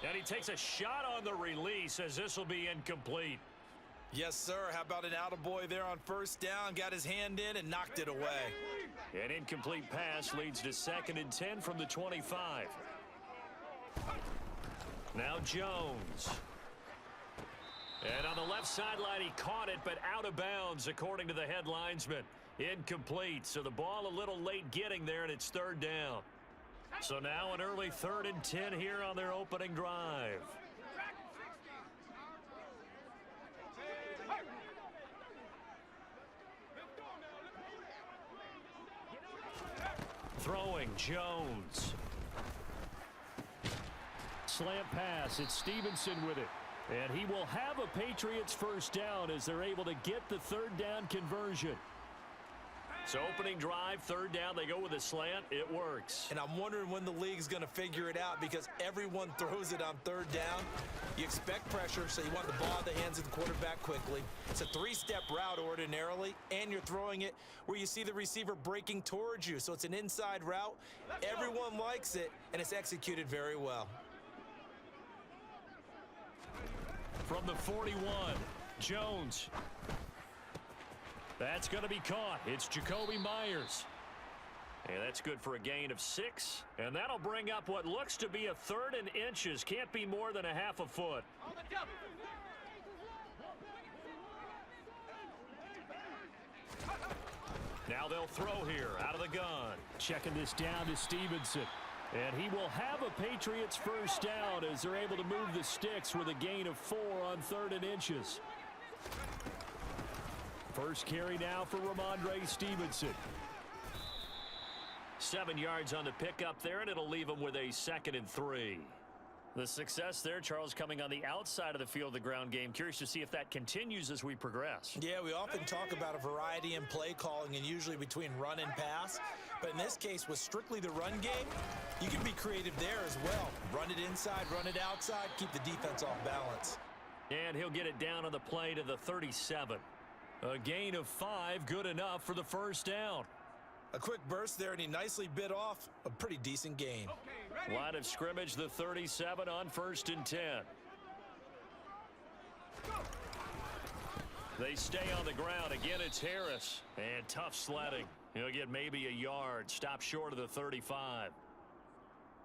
F: And he takes a shot on the release as this will be incomplete.
E: Yes, sir. How about an attaboy there on first down? Got his hand in and knocked it away.
F: An incomplete pass leads to 2nd and 10 from the 25. Now Jones. And on the left sideline, he caught it, but out of bounds, according to the head linesman. Incomplete, so the ball a little late getting there, and it's 3rd down. So now an early 3rd and 10 here on their opening drive. Throwing, Jones. Slant pass, it's Stevenson with it. And he will have a Patriots first down as they're able to get the 3rd down conversion. So opening drive, 3rd down, they go with a slant. It works.
E: And I'm wondering when the league's going to figure it out because everyone throws it on 3rd down. You expect pressure, so you want the ball in the hands of the quarterback quickly. It's a 3-step route ordinarily, and you're throwing it where you see the receiver breaking towards you. So it's an inside route. Everyone likes it, and it's executed very well.
F: From the 41, Jones. That's going to be caught. It's Jacoby Myers. And that's good for a gain of 6. And that'll bring up what looks to be a 3rd and inches. Can't be more than a half a foot. Now they'll throw here out of the gun. Checking this down to Stevenson. And he will have a Patriots first down as they're able to move the sticks with a gain of 4 on 3rd and inches. First carry now for Ramondre Stevenson. 7 yards on the pickup there, and it'll leave him with a 2nd and 3. The success there, Charles, coming on the outside of the field of the ground game. Curious to see if that continues as we progress.
E: Yeah, we often talk about a variety in play calling and usually between run and pass. But in this case, with strictly the run game, you can be creative there as well. Run it inside, run it outside, keep the defense off balance.
F: And he'll get it down on the play to the 37. A gain of 5, good enough for the first down.
E: A quick burst there, and he nicely bit off a pretty decent gain.
F: Line of scrimmage, the 37 on 1st and 10. They stay on the ground. Again, it's Harris. And tough sledding. He'll get maybe a yard. Stop short of the 35.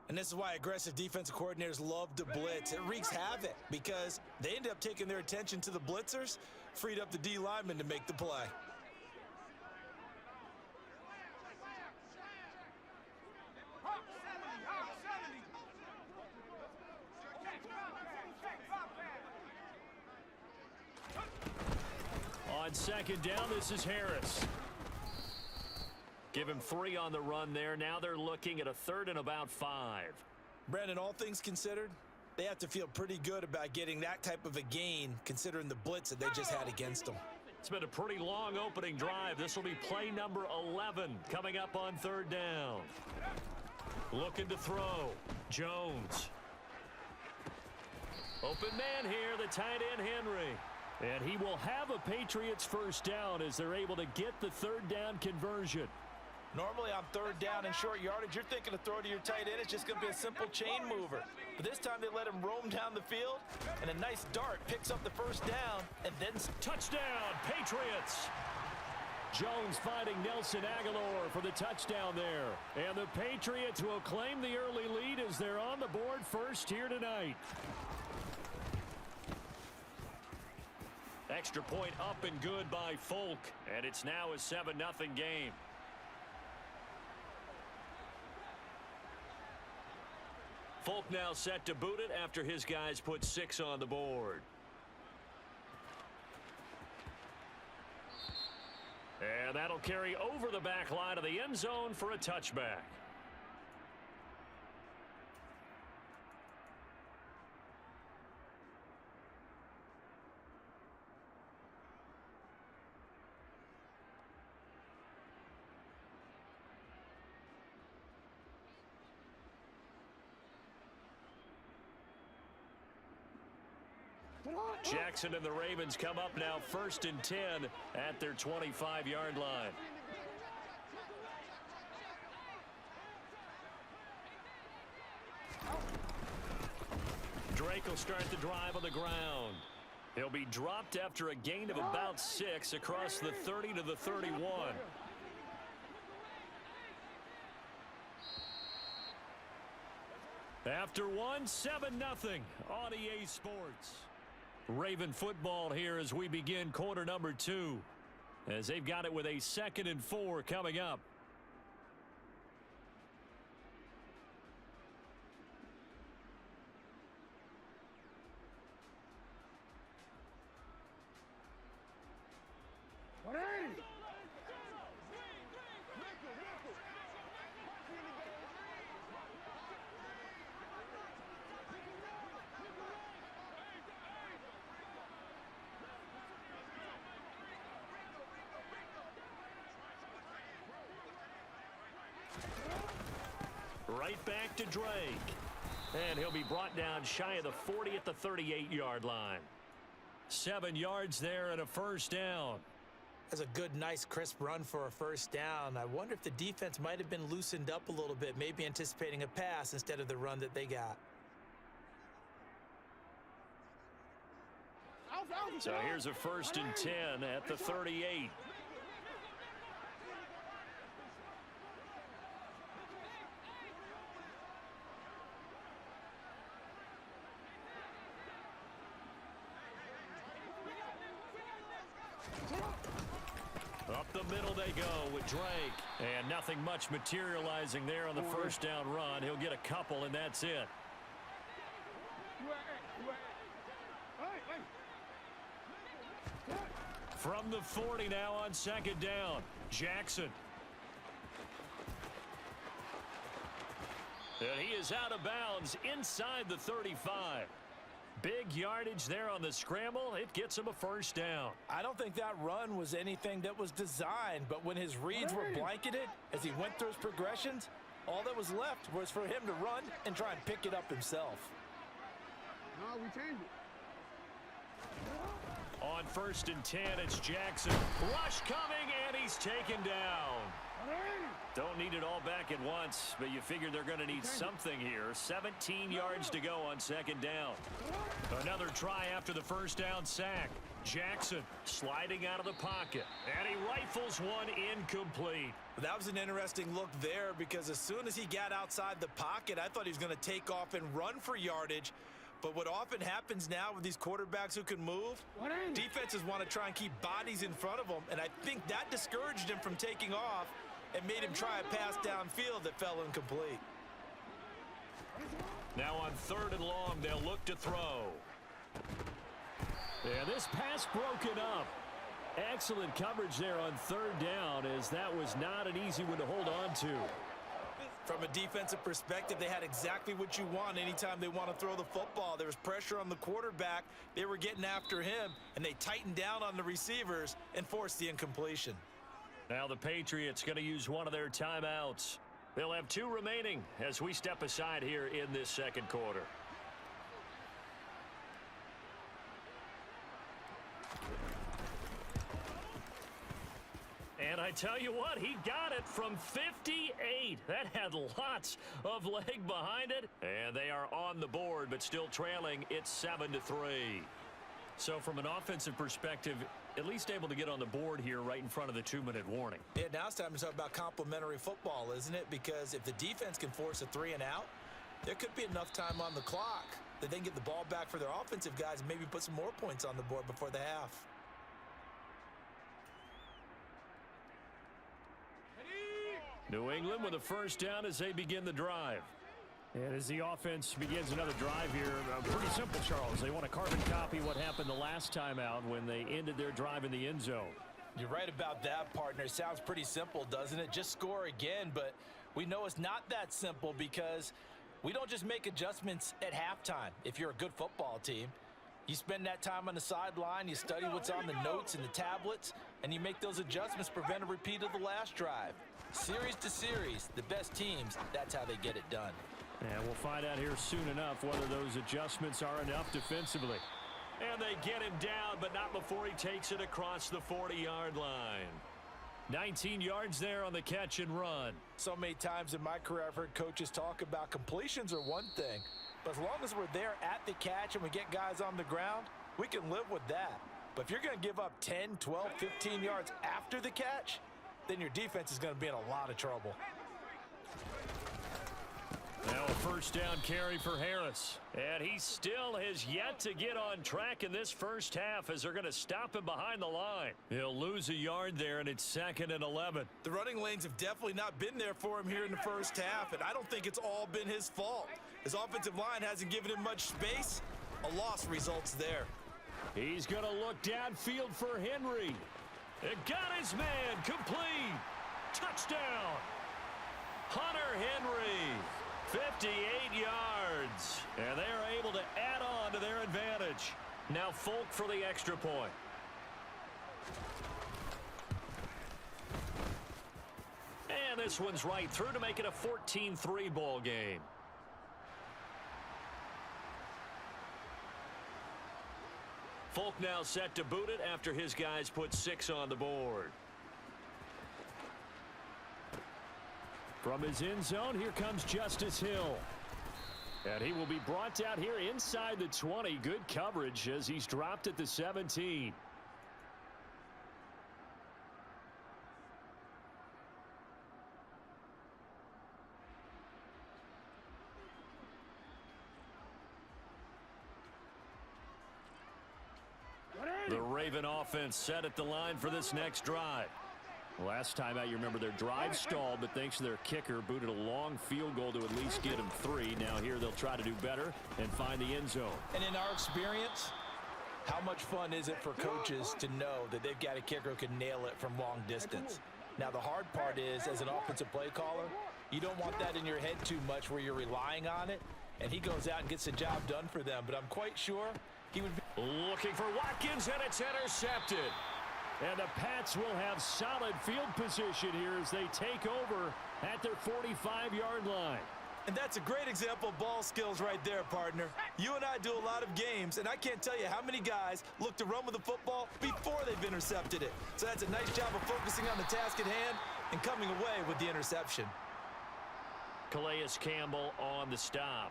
E: And this is why aggressive defensive coordinators love to blitz. It wreaks havoc because they end up taking their attention to the blitzers, freed up the D lineman to make the play.
F: On 2nd down, this is Harris. Give him 3 on the run there. Now they're looking at a 3rd and about 5.
E: Brandon, all things considered, they have to feel pretty good about getting that type of a gain considering the blitz that they just had against them.
F: It's been a pretty long opening drive. This will be play number 11 coming up on 3rd down. Looking to throw. Jones. Open man here, the tight end Henry. And he will have a Patriots first down as they're able to get the 3rd down conversion.
E: Normally on 3rd down and short yardage, you're thinking to throw to your tight end. It's just going to be a simple chain mover. But this time they let him roam down the field, and a nice dart picks up the first down, and then
F: touchdown, Patriots. Jones finding Nelson Aguilar for the touchdown there. And the Patriots will claim the early lead as they're on the board first here tonight. Extra point up and good by Folk. And it's now a 7-0 game. Folk now set to boot it after his guys put 6 on the board. And that'll carry over the back line of the end zone for a touchback. Jackson and the Ravens come up now 1st and 10 at their 25-yard line. Drake will start the drive on the ground. He'll be dropped after a gain of about 6 across the 30 to the 31. After 7-0 on EA Sports. Raven football here as we begin quarter number 2. As they've got it with a 2nd and 4 coming up. Right back to Drake. And he'll be brought down shy of the 40 at the 38-yard line. 7 yards there and a first down.
C: That's a good, nice, crisp run for a first down. I wonder if the defense might have been loosened up a little bit, maybe anticipating a pass instead of the run that they got.
F: So here's a 1st and 10 at the 38. Up the middle they go with Drake. And nothing much materializing there on the first down run. He'll get a couple, and that's it. From the 40 now on 2nd down. Jackson. And he is out of bounds inside the 35. Big yardage there on the scramble. It gets him a first down.
C: I don't think that run was anything that was designed, but when his reads were blanketed, as he went through his progressions, all that was left was for him to run and try and pick it up himself.
D: No, we changed it.
F: On 1st and 10, it's Jackson. Rush coming, and he's taken down. Don't need it all back at once, but you figure they're going to need something here. 17 yards to go on 2nd down. Another try after the first down sack. Jackson sliding out of the pocket, and he rifles one incomplete.
C: That was an interesting look there because as soon as he got outside the pocket, I thought he was going to take off and run for yardage. But what often happens now with these quarterbacks who can move, defenses want to try and keep bodies in front of them, and I think that discouraged him from taking off and made him try a pass downfield that fell incomplete.
F: Now on 3rd and long, they'll look to throw. And this pass broken up. Excellent coverage there on 3rd down, as that was not an easy one to hold on to.
C: From a defensive perspective, they had exactly what you want anytime they want to throw the football. There was pressure on the quarterback. They were getting after him, and they tightened down on the receivers and forced the incompletion.
F: Now the Patriots going to use one of their timeouts. They'll have 2 remaining as we step aside here in this 2nd quarter. And I tell you what, he got it from 58. That had lots of leg behind it. And they are on the board, but still trailing. It's 7-3. So from an offensive perspective, at least able to get on the board here right in front of the 2-minute warning.
C: Yeah, now it's time to talk about complementary football, isn't it? Because if the defense can force a 3 and out, there could be enough time on the clock that they can get the ball back for their offensive guys and maybe put some more points on the board before the half.
F: New England with a first down as they begin the drive. And as the offense begins another drive here, pretty simple, Charles. They want to carbon copy what happened the last time out when they ended their drive in the end zone.
C: You're right about that, partner. It sounds pretty simple, doesn't it? Just score again, but we know it's not that simple because we don't just make adjustments at halftime. If you're a good football team, you spend that time on the sideline, you study what's on the notes and the tablets, and you make those adjustments to prevent a repeat of the last drive. Series to series, the best teams, that's how they get it done.
F: And we'll find out here soon enough whether those adjustments are enough defensively. And they get him down, but not before he takes it across the 40-yard line. 19 yards there on the catch and run.
C: So many times in my career I've heard coaches talk about completions are one thing, but as long as we're there at the catch and we get guys on the ground, we can live with that. But if you're going to give up 10, 12, 15 yards after the catch, then your defense is going to be in a lot of trouble.
F: Now a first down carry for Harris. And he still has yet to get on track in this first half as they're going to stop him behind the line. He'll lose a yard there, and it's 2nd and 11.
C: The running lanes have definitely not been there for him here in the first half, and I don't think it's all been his fault. His offensive line hasn't given him much space. A loss results there.
F: He's going to look downfield for Henry. It got his man complete. Touchdown. Hunter Henry. 58 yards. And they are able to add on to their advantage. Now Folk for the extra point. And this one's right through to make it a 14-3 ball game. Folk now set to boot it after his guys put 6 on the board. From his end zone, here comes Justice Hill. And he will be brought down here inside the 20. Good coverage as he's dropped at the 17. The Raven offense set at the line for this next drive. Last time out, you remember their drive stalled, but thanks to their kicker, booted a long field goal to at least get them 3. Now here they'll try to do better and find the end zone.
C: And in our experience, how much fun is it for coaches to know that they've got a kicker who can nail it from long distance? Now, the hard part is, as an offensive play caller, you don't want that in your head too much where you're relying on it, and he goes out and gets the job done for them. But I'm quite sure he would be
F: looking for Watkins, and it's intercepted. And the Pats will have solid field position here as they take over at their 45-yard line.
C: And that's a great example of ball skills right there, partner. You and I do a lot of games, and I can't tell you how many guys look to run with the football before they've intercepted it. So that's a nice job of focusing on the task at hand and coming away with the interception.
F: Calais Campbell on the stop.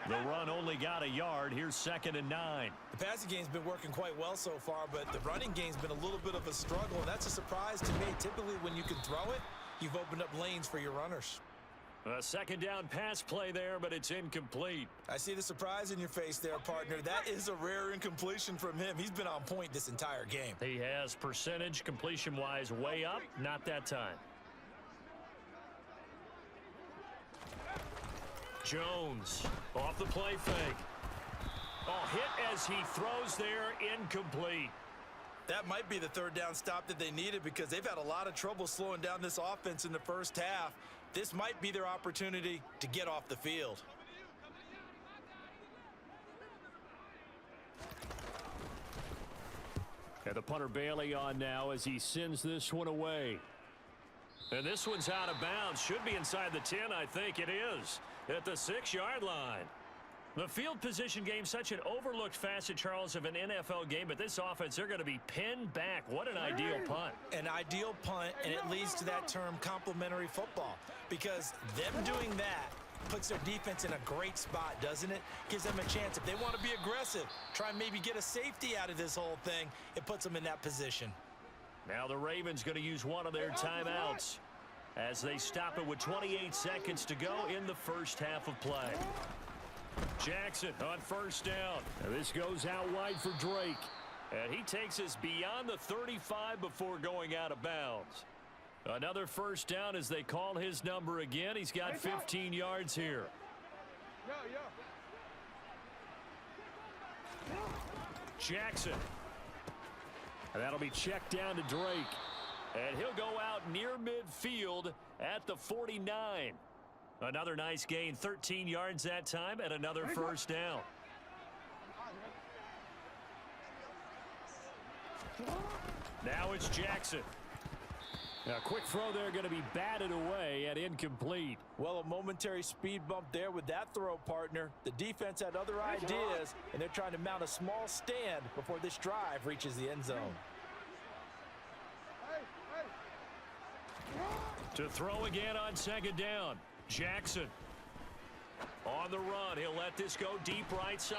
F: The run only got a yard. Here's 2nd and 9.
C: The passing game's been working quite well so far, but the running game's been a little bit of a struggle, and that's a surprise to me. Typically, when you can throw it, you've opened up lanes for your runners.
F: A 2nd down pass play there, but it's incomplete.
C: I see the surprise in your face there, partner. That is a rare incompletion from him. He's been on point this entire game.
F: He has percentage completion-wise way up. Not that time. Jones off the play fake. Oh, hit as he throws there, incomplete.
C: That might be the 3rd down stop that they needed because they've had a lot of trouble slowing down this offense in the first half. This might be their opportunity to get off the field.
F: And the punter Bailey on now as he sends this one away. And this one's out of bounds. Should be inside the 10, I think it is. At the 6-yard line. The field position game, such an overlooked facet, Charles, of an NFL game, but this offense, they're going to be pinned back. What an ideal punt.
C: An ideal punt, and it leads to that term complementary football, because them doing that Puts their defense in a great spot, doesn't it? Gives them a chance. If they want to be aggressive, try and maybe get a safety out of this whole thing, it puts them in that position.
F: Now the Ravens going to use one of their timeouts as they stop it with 28 seconds to go in the first half of play. Jackson on first down. And this goes out wide for Drake. And he takes us beyond the 35 before going out of bounds. Another first down as they call his number again. He's got 15 yards here. Jackson. And that'll be checked down to Drake. And he'll go out near midfield at the 49. Another nice gain, 13 yards that time, and another first down. Now it's Jackson. A quick throw there going to be batted away and incomplete.
E: Well, a momentary speed bump there with that throw, partner. The defense had other ideas, and they're trying to mount a small stand before this drive reaches the end zone.
F: To throw again on second down. Jackson on the run. He'll let this go deep right side.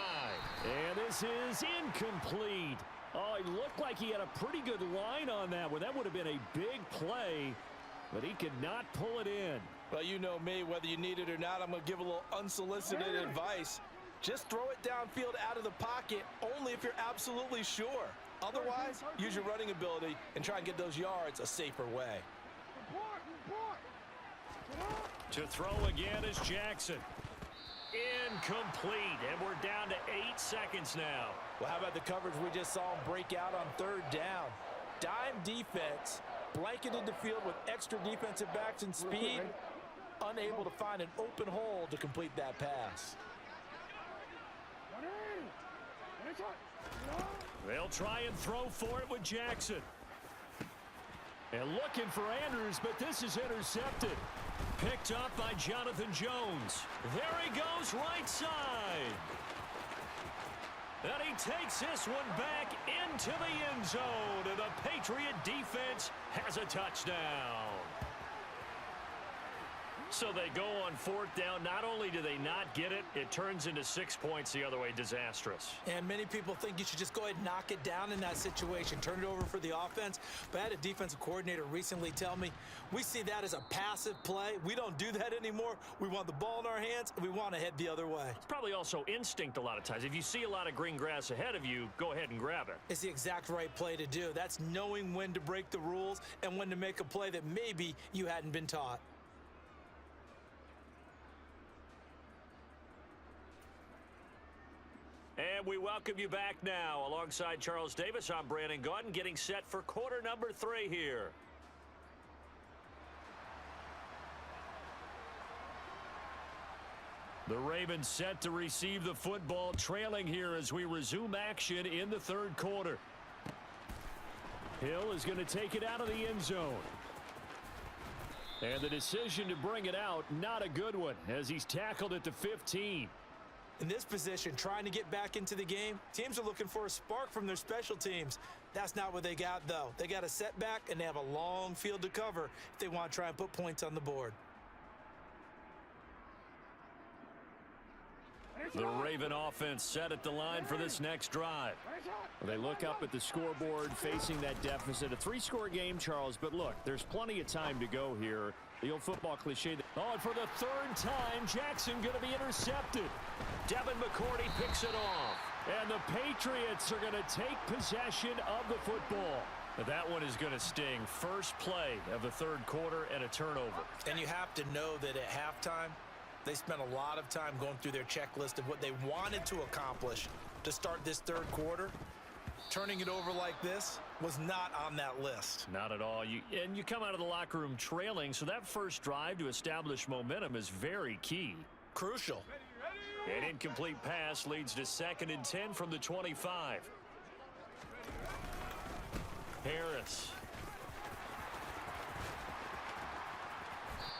F: And this is incomplete. Oh, he looked like he had a pretty good line on that one. That would have been a big play, but he could not pull it in.
E: Well, you know me, whether you need it or not, I'm going to give a little unsolicited advice. Just throw it downfield out of the pocket only if you're absolutely sure. Otherwise, use your running ability and try and get those yards a safer way.
F: To throw again is Jackson. Incomplete, and we're down to 8 seconds now.
E: Well, how about the coverage we just saw him break out on third down? Dime defense, blanketed the field with extra defensive backs and speed, unable to find an open hole to complete that pass.
F: They'll try and throw for it with Jackson. And looking for Andrews, but this is intercepted. Picked up by Jonathan Jones. There he goes, right side. And he takes this one back into the end zone. And the Patriot defense has a touchdown. So they go on fourth down. Not only do they not get it, it turns into 6 points the other way. Disastrous.
C: And many people think you should just go ahead and knock it down in that situation. Turn it over for the offense. But I had a defensive coordinator recently tell me, we see that as a passive play. We don't do that anymore. We want the ball in our hands, and we want to head the other way.
F: It's probably also instinct a lot of times. If you see a lot of green grass ahead of you, go ahead and grab it.
C: It's the exact right play to do. That's knowing when to break the rules and when to make a play that maybe you hadn't been taught.
F: And we welcome you back now. Alongside Charles Davis, I'm Brandon Gaudin, getting set for quarter number 3 here. The Ravens set to receive the football, trailing here as we resume action in the third quarter. Hill is going to take it out of the end zone. And the decision to bring it out, not a good one, as he's tackled at the 15.
C: In this position, trying to get back into the game, teams are looking for a spark from their special teams. That's not what they got, though. They got a setback, and they have a long field to cover if they want to try and put points on the board.
F: The Raven offense set at the line for this next drive. They look up at the scoreboard, facing that deficit. A 3-score game, Charles, but look, there's plenty of time to go here. The old football cliche. Oh, and for the third time, Jackson going to be intercepted. Devin McCourty picks it off. And the Patriots are going to take possession of the football. But that one is going to sting. First play of the third quarter and a turnover.
C: And you have to know that at halftime, they spent a lot of time going through their checklist of what they wanted to accomplish to start this third quarter. Turning it over like this was not on that list.
F: Not at all. You come out of the locker room trailing, so that first drive to establish momentum is very key.
C: Crucial.
F: An incomplete pass leads to 2nd and 10 from the 25. Harris.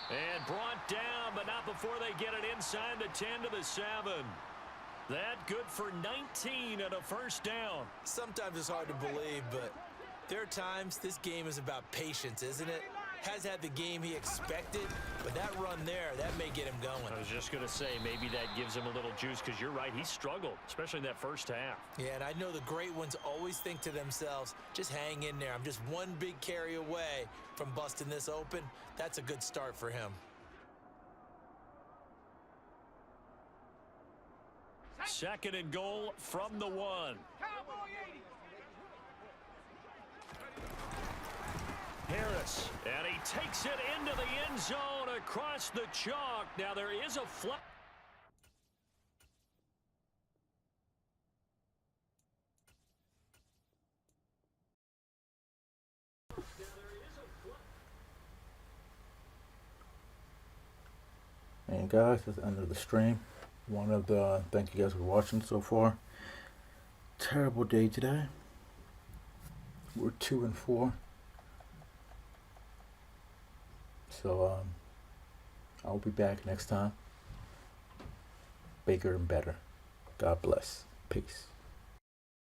F: And brought down, but not before they get it inside the 10 to the 7. That good for 19 and a first down.
C: Sometimes it's hard to believe, but there are times this game is about patience, isn't it? has had the game he expected, but that run there, that may get him going.
F: I was just going to say, maybe that gives him a little juice, because you're right, he struggled, especially in that first half.
C: Yeah, and I know the great ones always think to themselves, just hang in there. I'm just one big carry away from busting this open. That's a good start for him.
F: Second and goal from the 1. Harris, and he takes it into the end zone across the chalk. Now there is a flag.
A: And guys, that's the end of the stream. Thank you guys for watching so far. Terrible day today. We're 2-4. So I'll be back next time. Bigger and better. God bless. Peace.